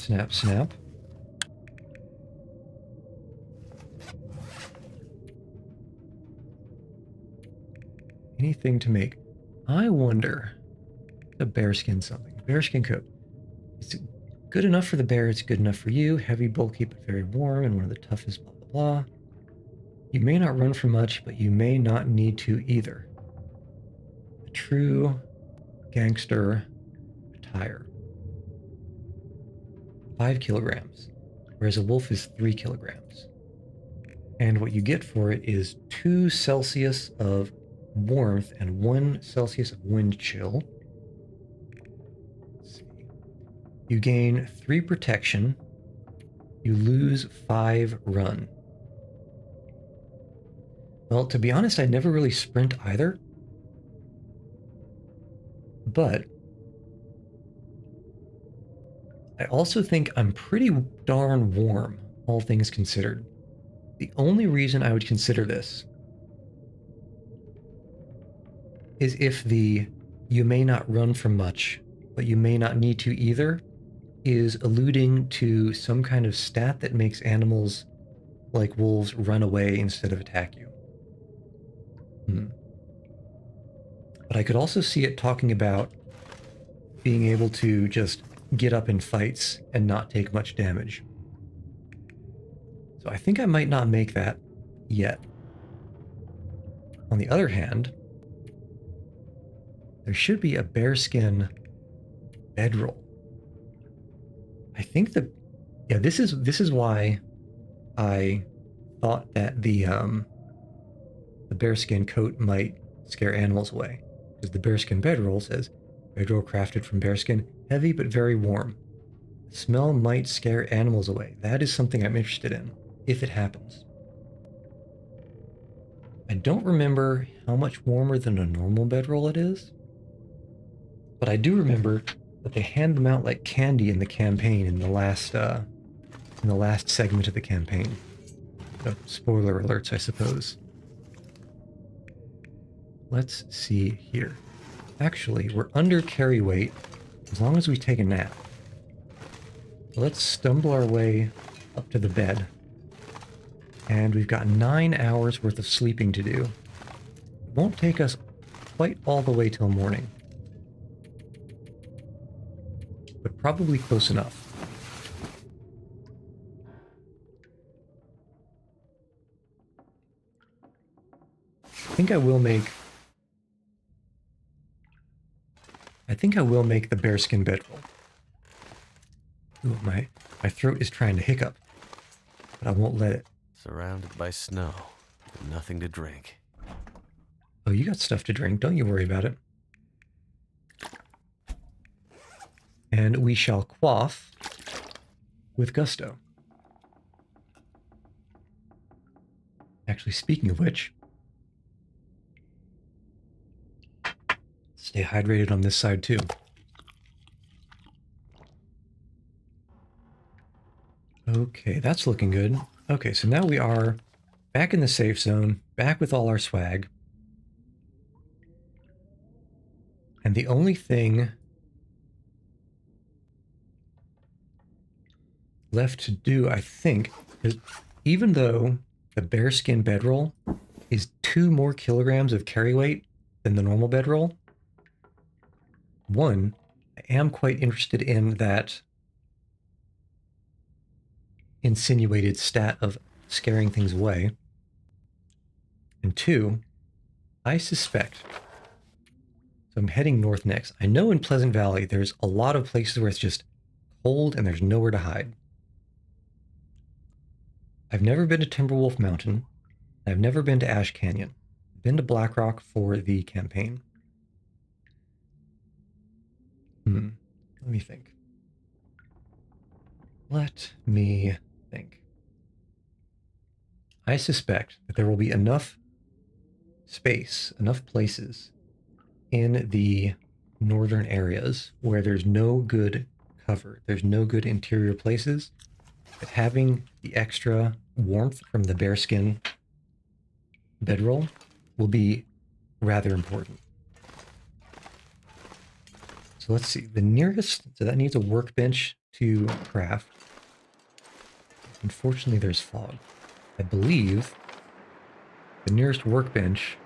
Anything to make. I wonder. A bearskin something. Bearskin coat. It's good enough for the bear. It's good enough for you. Heavy, bulky, but very warm, and one of the toughest. Blah blah blah. You may not run for much, but you may not need to either. A true gangster attire. 5 kilograms, whereas a wolf is 3 kilograms. And what you get for it is 2 Celsius of warmth and 1 Celsius of wind chill. Let's see. You gain 3 protection. You lose 5 run. Well, to be honest, I never really sprint either. But I also think I'm pretty darn warm, all things considered. The only reason I would consider this is if the "you may not run from much, but you may not need to either" is alluding to some kind of stat that makes animals like wolves run away instead of attack you. But I could also see it talking about being able to just get up in fights and not take much damage. So I think I might not make that yet. On the other hand, there should be a bearskin bedroll. I think this is why I thought that the bearskin coat might scare animals away, because the bearskin bedroll says bedroll crafted from bearskin, heavy but very warm. The smell might scare animals away. That is something I'm interested in, if it happens. I don't remember how much warmer than a normal bedroll it is, but I do remember that they hand them out like candy in the campaign in the last segment of the campaign. Spoiler alerts, I suppose. Let's see here. Actually, we're under carry weight as long as we take a nap. So let's stumble our way up to the bed. And we've got 9 hours worth of sleeping to do. It won't take us quite all the way till morning, but probably close enough. I think I will make the bearskin bedroll. Ooh, my throat is trying to hiccup, but I won't let it. Surrounded by snow, but nothing to drink. Oh, you got stuff to drink. Don't you worry about it. And we shall quaff with gusto. Actually, speaking of which, stay hydrated on this side too. Okay, that's looking good. Okay, so now we are back in the safe zone, back with all our swag. And the only thing left to do, I think, is even though the bearskin bedroll is 2 more kilograms of carry weight than the normal bedroll, one, I am quite interested in that insinuated stat of scaring things away. And 2, I suspect, so I'm heading north next. I know in Pleasant Valley there's a lot of places where it's just cold and there's nowhere to hide. I've never been to Timberwolf Mountain. I've never been to Ash Canyon. I've been to Black Rock for the campaign. Let me think. Let me think. I suspect that there will be enough space, enough places in the northern areas where there's no good cover, there's no good interior places, that having the extra warmth from the bearskin bedroll will be rather important. So let's see, the nearest, so that needs a workbench to craft. Unfortunately, there's fog. I believe the nearest workbench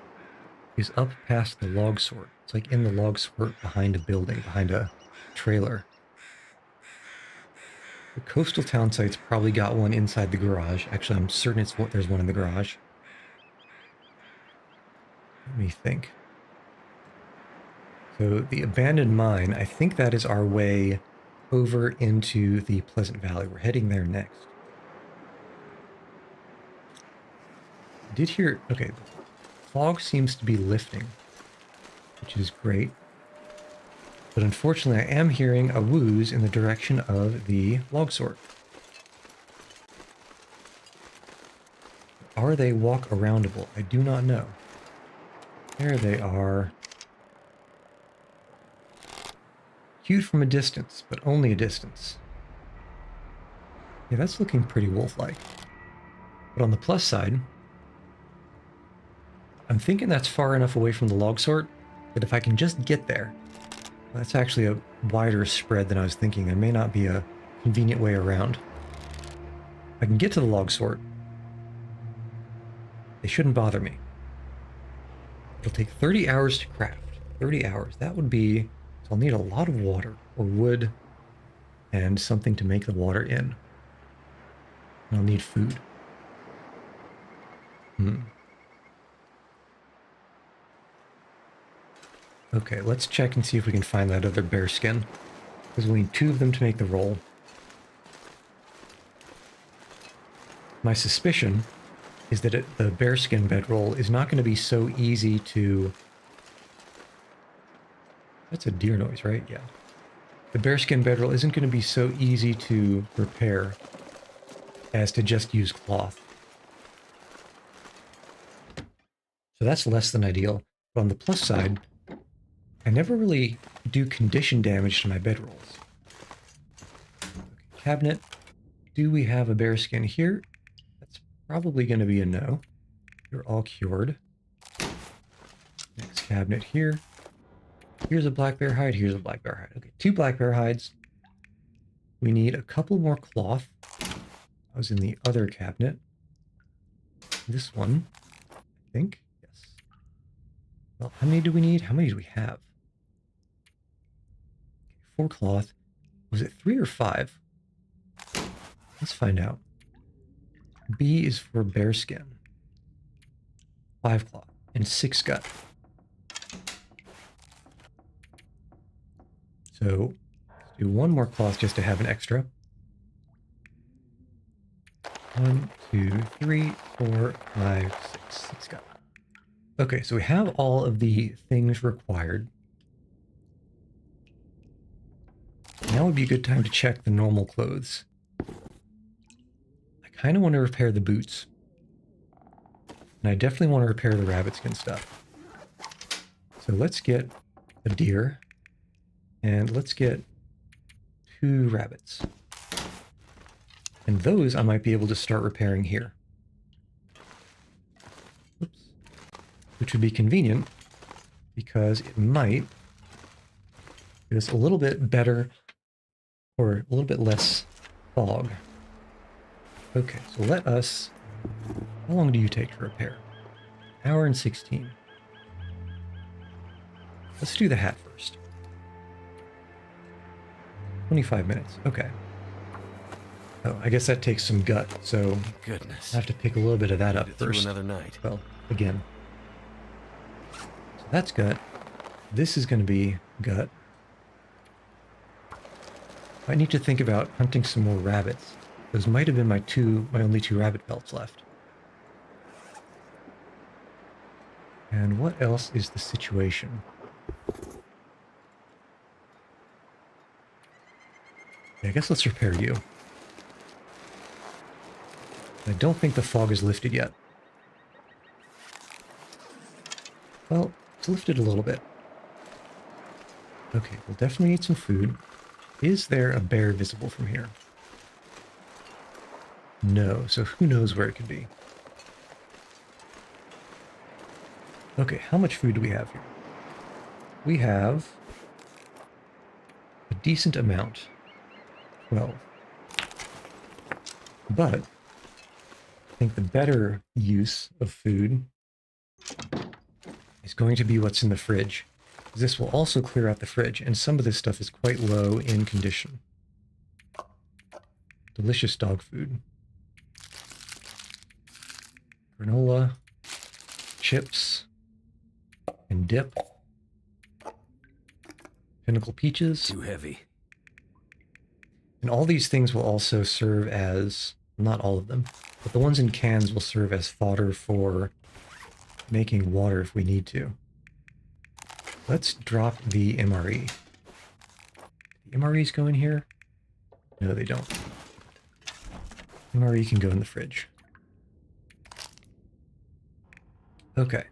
is up past the log sort. It's like in the log sort behind a building, behind a trailer. The coastal town site's probably got one inside the garage. Actually, I'm certain there's one in the garage. Let me think. So the abandoned mine, I think that is our way over into the Pleasant Valley. We're heading there next. I did hear, okay, fog seems to be lifting, which is great. But unfortunately, I am hearing a wooze in the direction of the log sort. Are they walk-aroundable? I do not know. There they are. Cute from a distance, but only a distance. Yeah, that's looking pretty wolf-like. But on the plus side, I'm thinking that's far enough away from the log sort that if I can just get there, that's actually a wider spread than I was thinking. There may not be a convenient way around. I can get to the log sort, They shouldn't bother me. It'll take 30 hours to craft. 30 hours. That would be... So I'll need a lot of water, or wood, and something to make the water in. And I'll need food. Okay, let's check and see if we can find that other bear skin. Because we need 2 of them to make the roll. My suspicion is that the bearskin bedroll is not going to be so easy to... That's a deer noise, right? Yeah. The bearskin bedroll isn't going to be so easy to repair as to just use cloth. So that's less than ideal. But on the plus side, I never really do condition damage to my bedrolls. Okay, cabinet. Do we have a bearskin here? That's probably going to be a no. You're all cured. Next cabinet here. Here's a black bear hide. Here's a black bear hide. Okay, 2 black bear hides. We need a couple more cloth. I was in the other cabinet. This one, I think. Yes. Well, how many do we need? How many do we have? Okay, 4 cloth. Was it 3 or 5? Let's find out. B is for bearskin. 5 cloth and 6 gut. So let's do 1 more cloth just to have an extra. 1, 2, 3, 4, 5, 6. 6 gut. Okay, so we have all of the things required. Now would be a good time to check the normal clothes. I kind of want to repair the boots. And I definitely want to repair the rabbit skin stuff. So let's get a deer. And let's get 2 rabbits. And those I might be able to start repairing here. Oops. Which would be convenient because it might give us a little bit better or a little bit less fog. Okay, so let us... How long do you take to repair? 1 hour and 16. Let's do the hat first. 25 minutes. Okay. Oh, I guess that takes some gut, so Goodness. I have to pick a little bit of that up first. Another night. Well, again. So that's gut. This is going to be gut. I need to think about hunting some more rabbits. Those might have been my only 2 rabbit pelts left. And what else is the situation? I guess let's repair you. I don't think the fog is lifted yet. Well, it's lifted a little bit. Okay, we'll definitely need some food. Is there a bear visible from here? No, so who knows where it could be. Okay, how much food do we have here? We have a decent amount. 12. But I think the better use of food is going to be what's in the fridge. This will also clear out the fridge, and some of this stuff is quite low in condition. Delicious dog food. Granola, chips, and dip. Pinnacle peaches. Too heavy. And all these things will also serve as, not all of them, but the ones in cans will serve as fodder for making water if we need to. Let's drop the MRE. The MREs go in here? No, they don't. MRE can go in the fridge. Okay.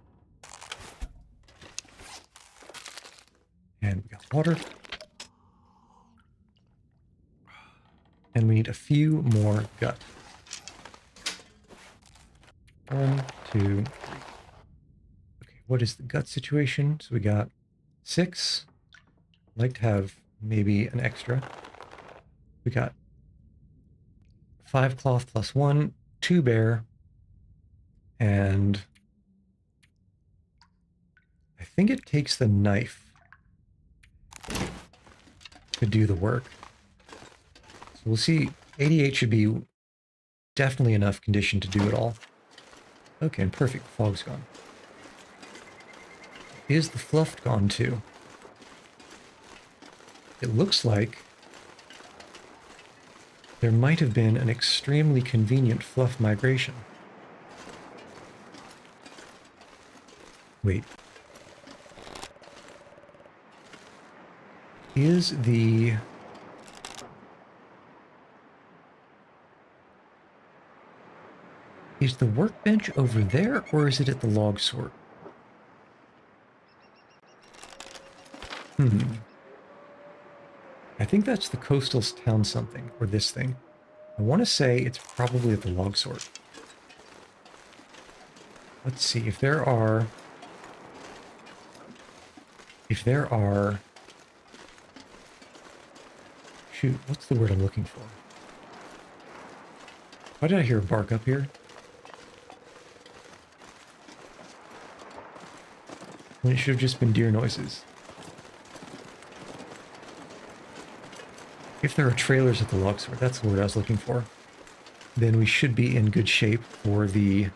And we got water. And we need a few more gut. 1, 2, 3. Okay, what is the gut situation? So we got 6. I'd like to have maybe an extra. We got 5 cloth plus 1, 2 bear, And I think it takes the knife to do the work. So we'll see. 88 should be definitely enough condition to do it all. Okay, and perfect. Fog's gone. Is the fluff gone too? It looks like there might have been an extremely convenient fluff migration. Wait. Is the... Is the workbench over there, or is it at the log sort? I think that's the coastal town something, or this thing. I want to say it's probably at the log sort. Let's see if there are... Shoot, what's the word I'm looking for? Why did I hear a bark up here? When it should have just been deer noises. If there are trailers at the log sort, that's the word I was looking for, then we should be in good shape for the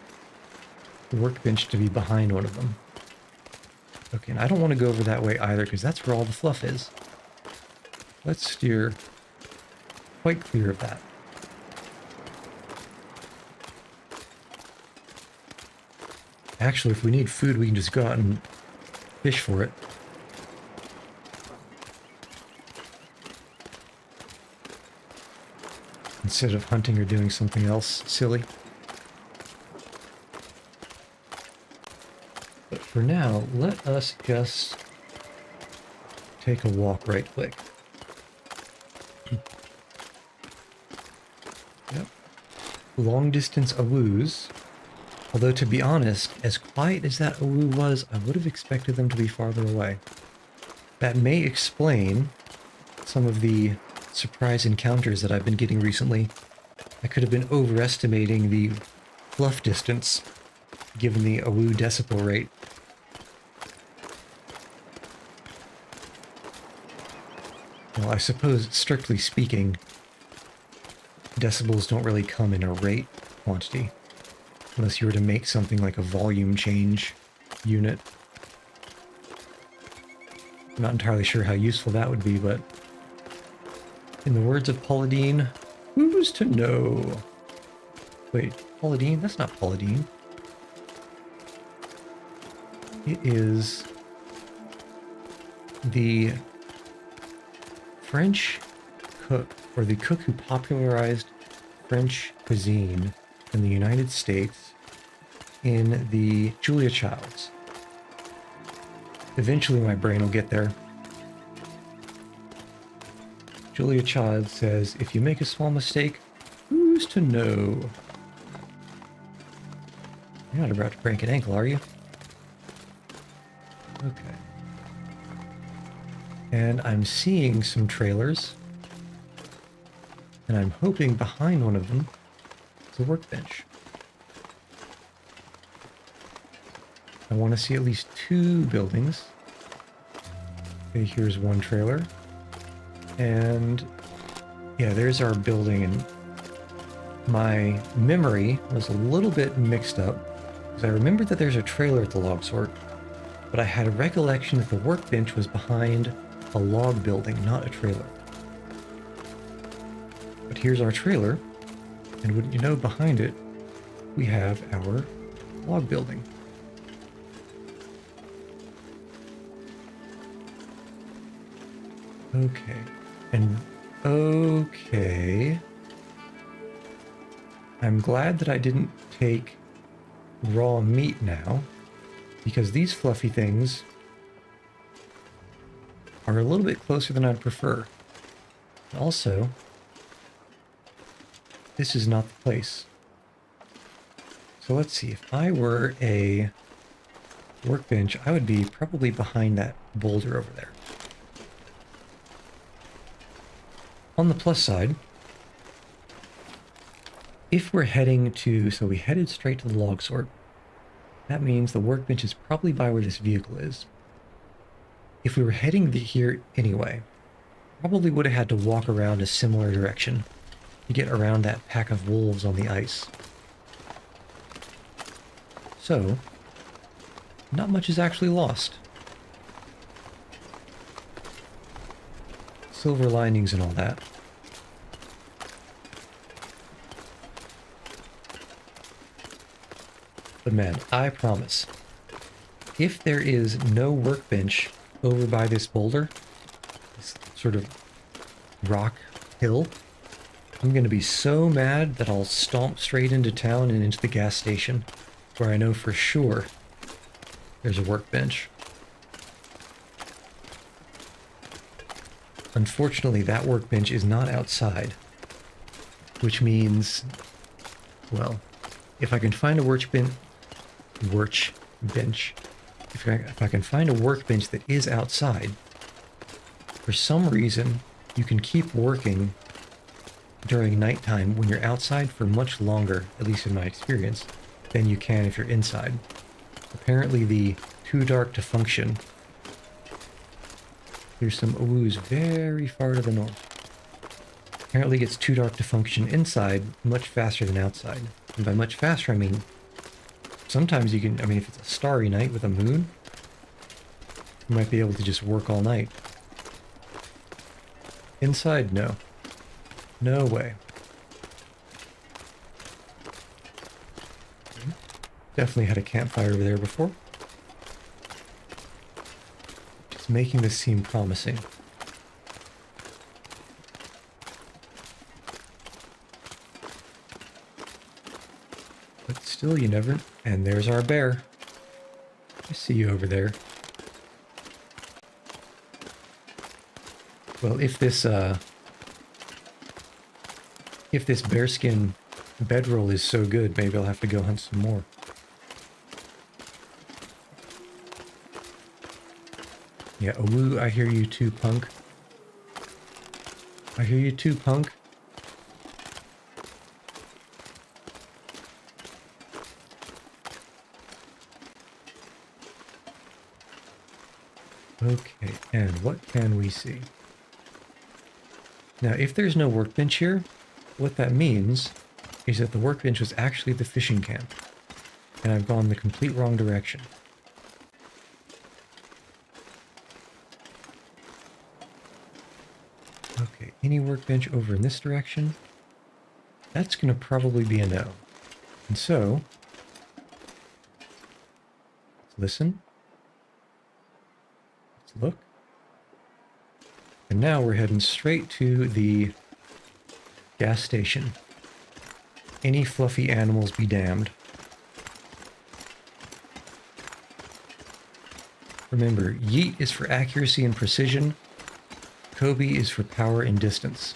workbench to be behind one of them. Okay, and I don't want to go over that way either, because that's where all the fluff is. Let's steer quite clear of that. Actually, if we need food, we can just go out and fish for it. Instead of hunting or doing something else silly. But for now, let us just take a walk right quick. Yep. Long distance awoos. Although to be honest, as quiet as that awoo was, I would have expected them to be farther away. That may explain some of the surprise encounters that I've been getting recently. I could have been overestimating the fluff distance, given the awoo decibel rate. Well, I suppose, strictly speaking, decibels don't really come in a rate quantity, unless you were to make something like a volume change unit. I'm not entirely sure how useful that would be, but in the words of Paula Deen, who's to know? Wait, Paula Deen? That's not Paula Deen. It is the French cook, or the cook who popularized French cuisine in the United States in the Julia Childs. Eventually my brain will get there. Julia Child says, if you make a small mistake, who's to know? You're not about to break an ankle, are you? Okay. And I'm seeing some trailers. And I'm hoping behind one of them is a workbench. I want to see at least 2 buildings. Okay, here's one trailer. And yeah, there's our building, and my memory was a little bit mixed up because I remembered that there's a trailer at the log sort, but I had a recollection that the workbench was behind a log building, not a trailer. But here's our trailer, and wouldn't you know, behind it we have our log building. Okay. And okay. I'm glad that I didn't take raw meat now, because these fluffy things are a little bit closer than I'd prefer. Also, this is not the place. So let's see, if I were a workbench, I would be probably behind that boulder over there. On the plus side, if we're heading to, so we headed straight to the log sort, That means the workbench is probably by where this vehicle is. If we were heading here anyway, probably would have had to walk around a similar direction to get around that pack of wolves on the ice. So, not much is actually lost. Silver linings and all that. But man, I promise, if there is no workbench over by this boulder, this sort of rock hill, I'm going to be so mad that I'll stomp straight into town and into the gas station, where I know for sure there's a workbench. Unfortunately, that workbench is not outside, which means, well, if I can find a workbench, if I can find a workbench that is outside, for some reason, you can keep working during nighttime when you're outside for much longer, at least in my experience, than you can if you're inside. Apparently the too dark to function. There's some oohs very far to the north. Apparently it gets too dark to function inside much faster than outside. And by much faster, I mean, sometimes you can, I mean, if it's a starry night with a moon, you might be able to just work all night. Inside, no. No way. Definitely had a campfire over there before. Just making this seem promising. But still, you never... And there's our bear. I see you over there. Well, if this bearskin bedroll is so good, maybe I'll have to go hunt some more. Yeah, ooh, I hear you too, punk. I hear you too, punk. Okay, and what can we see? Now, if there's no workbench here, what that means is that the workbench was actually the fishing camp, and I've gone the complete wrong direction. Okay, any workbench over in this direction? That's going to probably be a no. And so, let's listen. Let's look. And now we're heading straight to the gas station. Any fluffy animals be damned. Remember, yeet is for accuracy and precision. Kobe is for power and distance.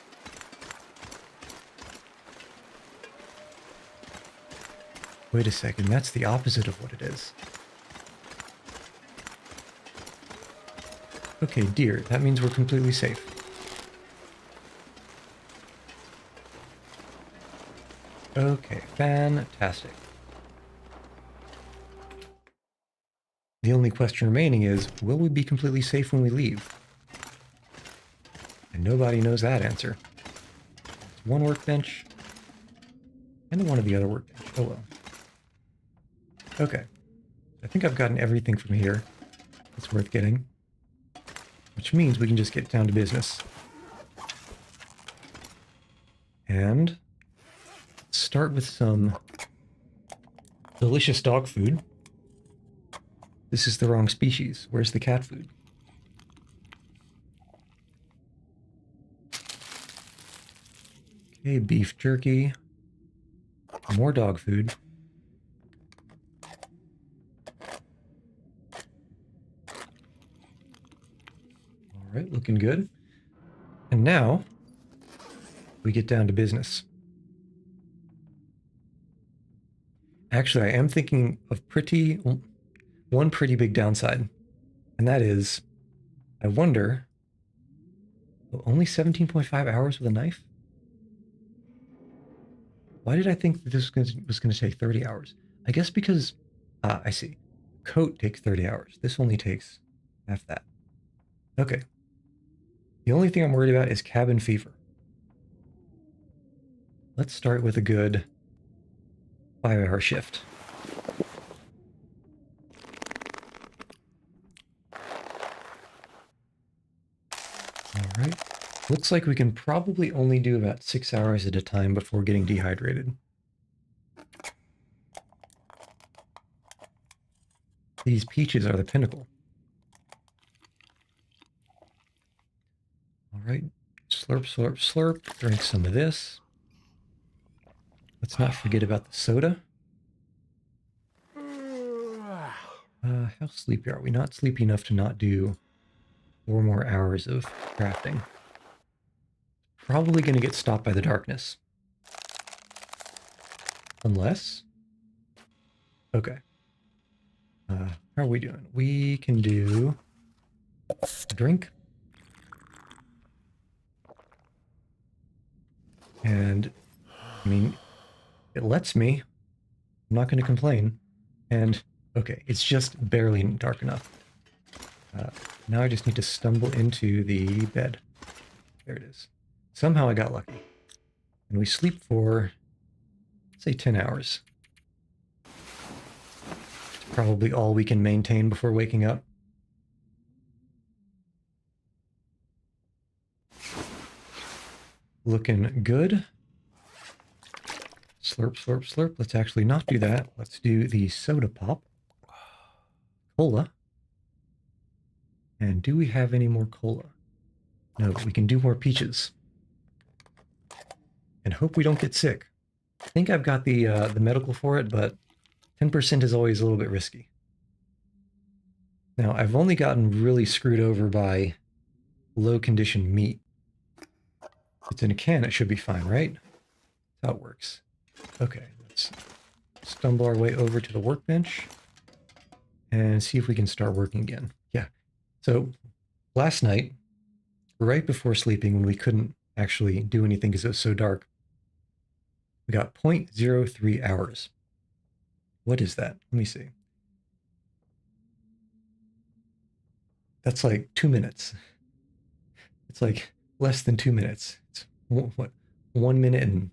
Wait a second, that's the opposite of what it is. Okay, deer, that means we're completely safe. Okay, fantastic. The only question remaining is, will we be completely safe when we leave? And nobody knows that answer. It's one workbench, and one of the other workbench. Oh well. Okay. I think I've gotten everything from here that's worth getting. Which means we can just get down to business. And start with some delicious dog food. This is the wrong species. Where's the cat food? Okay, beef jerky. More dog food. Alright, looking good. And now, we get down to business. Actually, I am thinking of one pretty big downside. And that is, I wonder, only 17.5 hours with a knife? Why did I think that this was going to take 30 hours? I guess because Ah, I see. Coat takes 30 hours. This only takes half that. Okay. The only thing I'm worried about is cabin fever. Let's start with a good 5-hour shift. All right. Looks like we can probably only do about 6 hours at a time before getting dehydrated. These peaches are the pinnacle. All right. Slurp, slurp, slurp. Drink some of this. Let's not forget about the soda. How sleepy are we? Not sleepy enough to not do 4 more hours of crafting. Probably going to get stopped by the darkness. Unless... Okay. How are we doing? We can do a drink. And, I mean, it lets me. I'm not going to complain. And, okay, it's just barely dark enough. Now I just need to stumble into the bed. There it is. Somehow I got lucky. And we sleep for, say, 10 hours. It's probably all we can maintain before waking up. Looking good. Slurp, slurp, slurp. Let's actually not do that. Let's do the soda pop. Cola. And do we have any more cola? No, but we can do more peaches. And hope we don't get sick. I think I've got the medical for it, but 10% is always a little bit risky. Now, I've only gotten really screwed over by low condition meat. If it's in a can, it should be fine, right? That's how it works. Okay, let's stumble our way over to the workbench and see if we can start working again. Yeah. So last night, right before sleeping, when we couldn't actually do anything because it was so dark, we got 0.03 hours. What is that? Let me see. That's like 2 minutes. It's like less than 2 minutes. It's what, 1 minute and,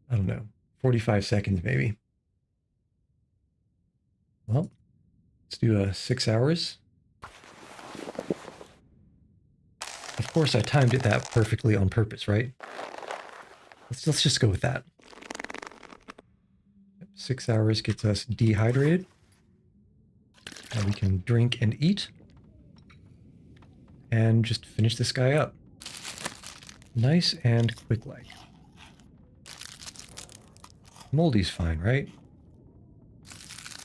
I don't know, 45 seconds maybe. Well, let's do 6 hours. Of course, I timed it that perfectly on purpose, right? Let's just go with that. 6 hours gets us dehydrated. Now we can drink and eat. And just finish this guy up. Nice and quick-like. Moldy's fine, right?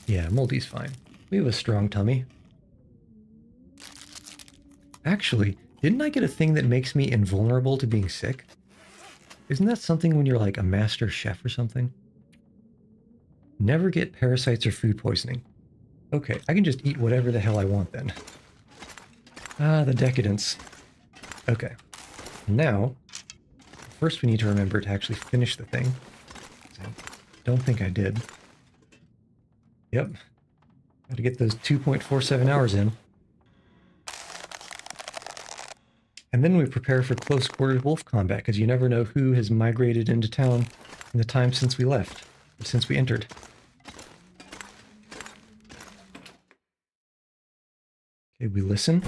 Yeah, Moldy's fine. We have a strong tummy. Actually, didn't I get a thing that makes me invulnerable to being sick? Isn't that something when you're like a master chef or something? Never get parasites or food poisoning. Okay, I can just eat whatever the hell I want then. Ah, the decadence. Okay. Now, first we need to remember to actually finish the thing. I don't think I did. Yep. Got to get those 2.47 hours in. And then we prepare for close quarters wolf combat, because you never know who has migrated into town in the time since we left, or since we entered. Okay, we listen.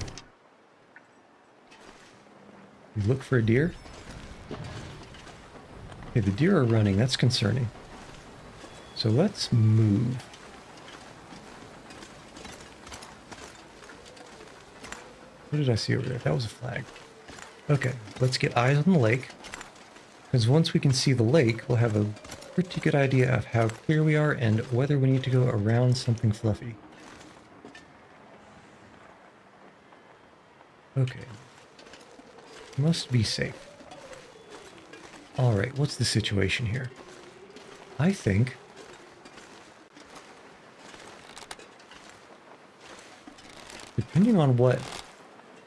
We look for a deer. Okay, the deer are running. That's concerning. So let's move. What did I see over there? That was a flag. Okay, let's get eyes on the lake. Because once we can see the lake, we'll have a pretty good idea of how clear we are and whether we need to go around something fluffy. Okay. Must be safe. Alright, what's the situation here? I think... depending on what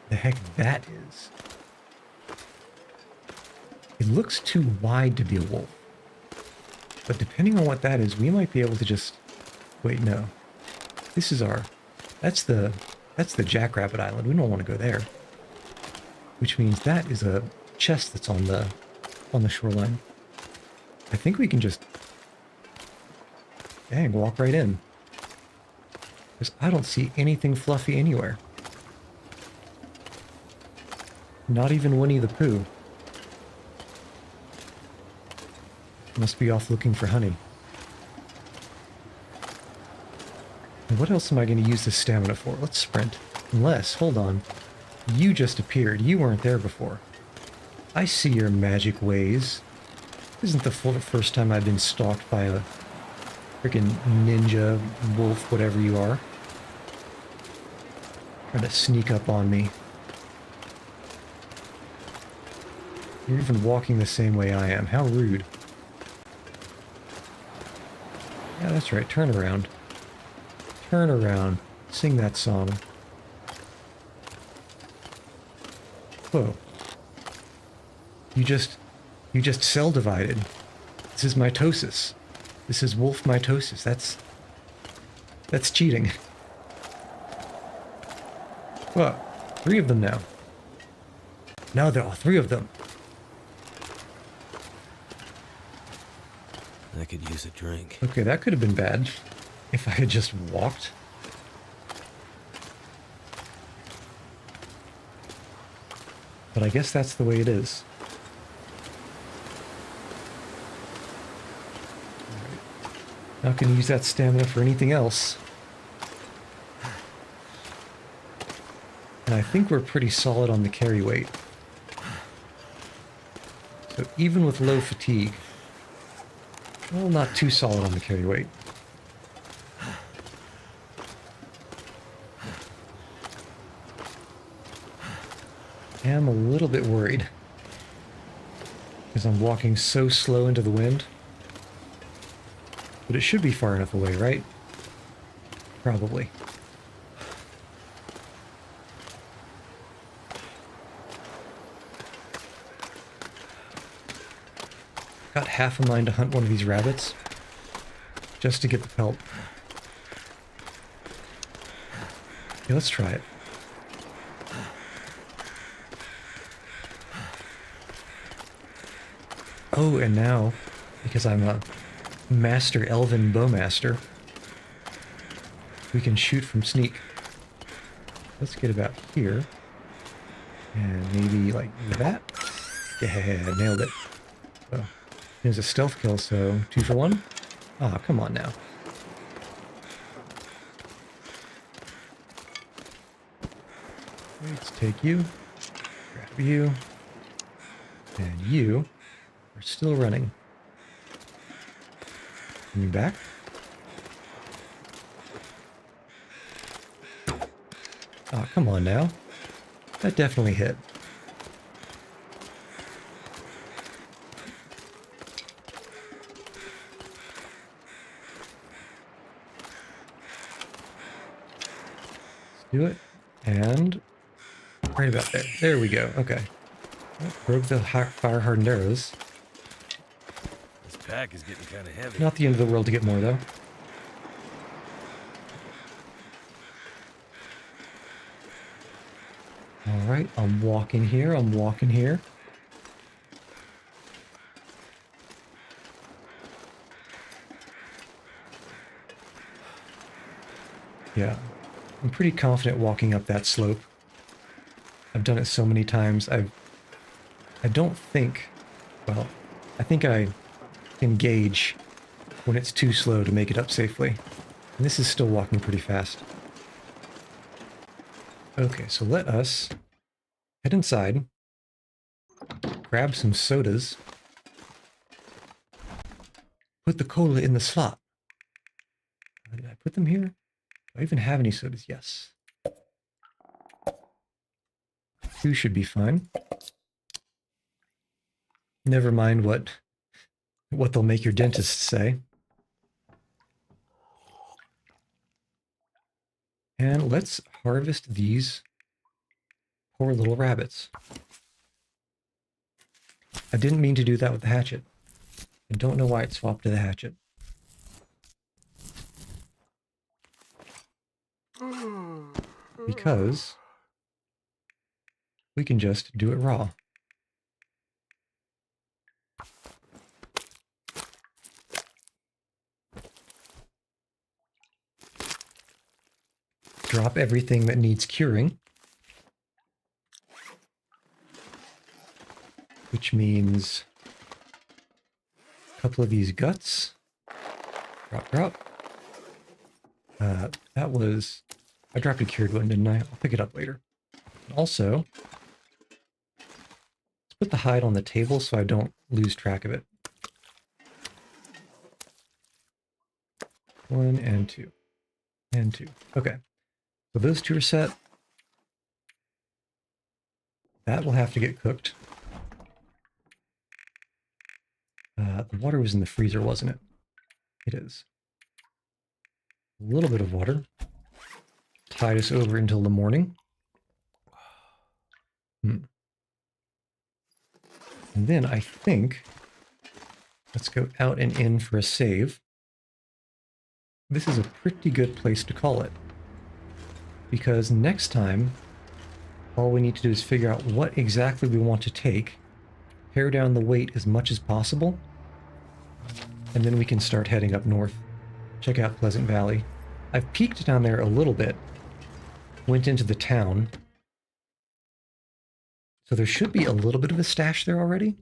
the heck that is... it looks too wide to be a wolf. But depending on what that is, we might be able to just... wait, no. This is our... That's the Jackrabbit Island. We don't want to go there. Which means that is a chest that's on the shoreline. I think we can just... Dang, walk right in. Because I don't see anything fluffy anywhere. Not even Winnie the Pooh. Must be off looking for honey. And what else am I going to use this stamina for? Let's sprint. Unless, hold on. You just appeared. You weren't there before. I see your magic ways. Isn't the first time I've been stalked by a freaking ninja, wolf, whatever you are. Trying to sneak up on me. You're even walking the same way I am. How rude. Yeah, that's right. Turn around. Turn around. Sing that song. Whoa. You just cell divided. This is mitosis. This is wolf mitosis. That's cheating. Well, 3 of them now. Now there are 3 of them. I could use a drink. Okay, that could have been bad if I had just walked. But I guess that's the way it is. Right. Not going to use that stamina for anything else. And I think we're pretty solid on the carry weight. So even with low fatigue, well, not too solid on the carry weight. I am a little bit worried because I'm walking so slow into the wind. But it should be far enough away, right? Probably. Got half a mind to hunt one of these rabbits just to get the pelt. Okay, let's try it. Oh, and now, because I'm a master elven bowmaster, we can shoot from sneak. Let's get about here. And maybe like that. Yeah, nailed it. Oh. It was a stealth kill, so 2 for 1? Ah, come on now. Let's take you, grab you, and you are still running. Coming back. Ah, come on now. That definitely hit. Do it, and right about there. There we go. Okay. Well, broke the fire-hardened arrows. This pack is getting kind of heavy. Not the end of the world to get more, though. All right, I'm walking here. I'm walking here. Yeah. I'm pretty confident walking up that slope. I've done it so many times. I don't think, well, I think I can gauge when it's too slow to make it up safely. And this is still walking pretty fast. Okay, so let us head inside, grab some sodas, put the cola in the slot. Did I put them here? Do I even have any sodas? Yes. 2 should be fine. Never mind what they'll make your dentist say. And let's harvest these poor little rabbits. I didn't mean to do that with the hatchet. I don't know why it swapped to the hatchet. because we can just do it raw. Drop everything that needs curing, which means a couple of these guts. Drop. That was... I dropped a cured one, didn't I? I'll pick it up later. Also, let's put the hide on the table so I don't lose track of it. 1 and 2. And 2. Okay. So those two are set. That will have to get cooked. The water was in the freezer, wasn't it? It is. A little bit of water. Tide us over until the morning. And then I think, let's go out and in for a save. This is a pretty good place to call it. Because next time, all we need to do is figure out what exactly we want to take, pare down the weight as much as possible, and then we can start heading up north. Check out Pleasant Valley. I've peeked down there a little bit, went into the town, so there should be a little bit of a stash there already.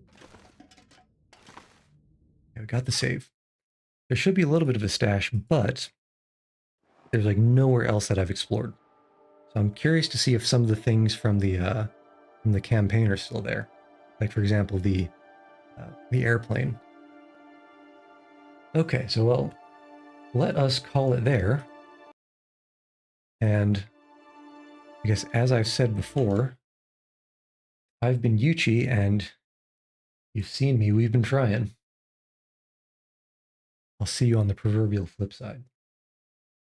Yeah, we got the save. There should be a little bit of a stash, but there's like nowhere else that I've explored. So I'm curious to see if some of the things from the campaign are still there. Like, for example, the airplane. Okay, so well, let us call it there. And I guess as I've said before, I've been Yuchi, and you've seen me, we've been trying. I'll see you on the proverbial flip side.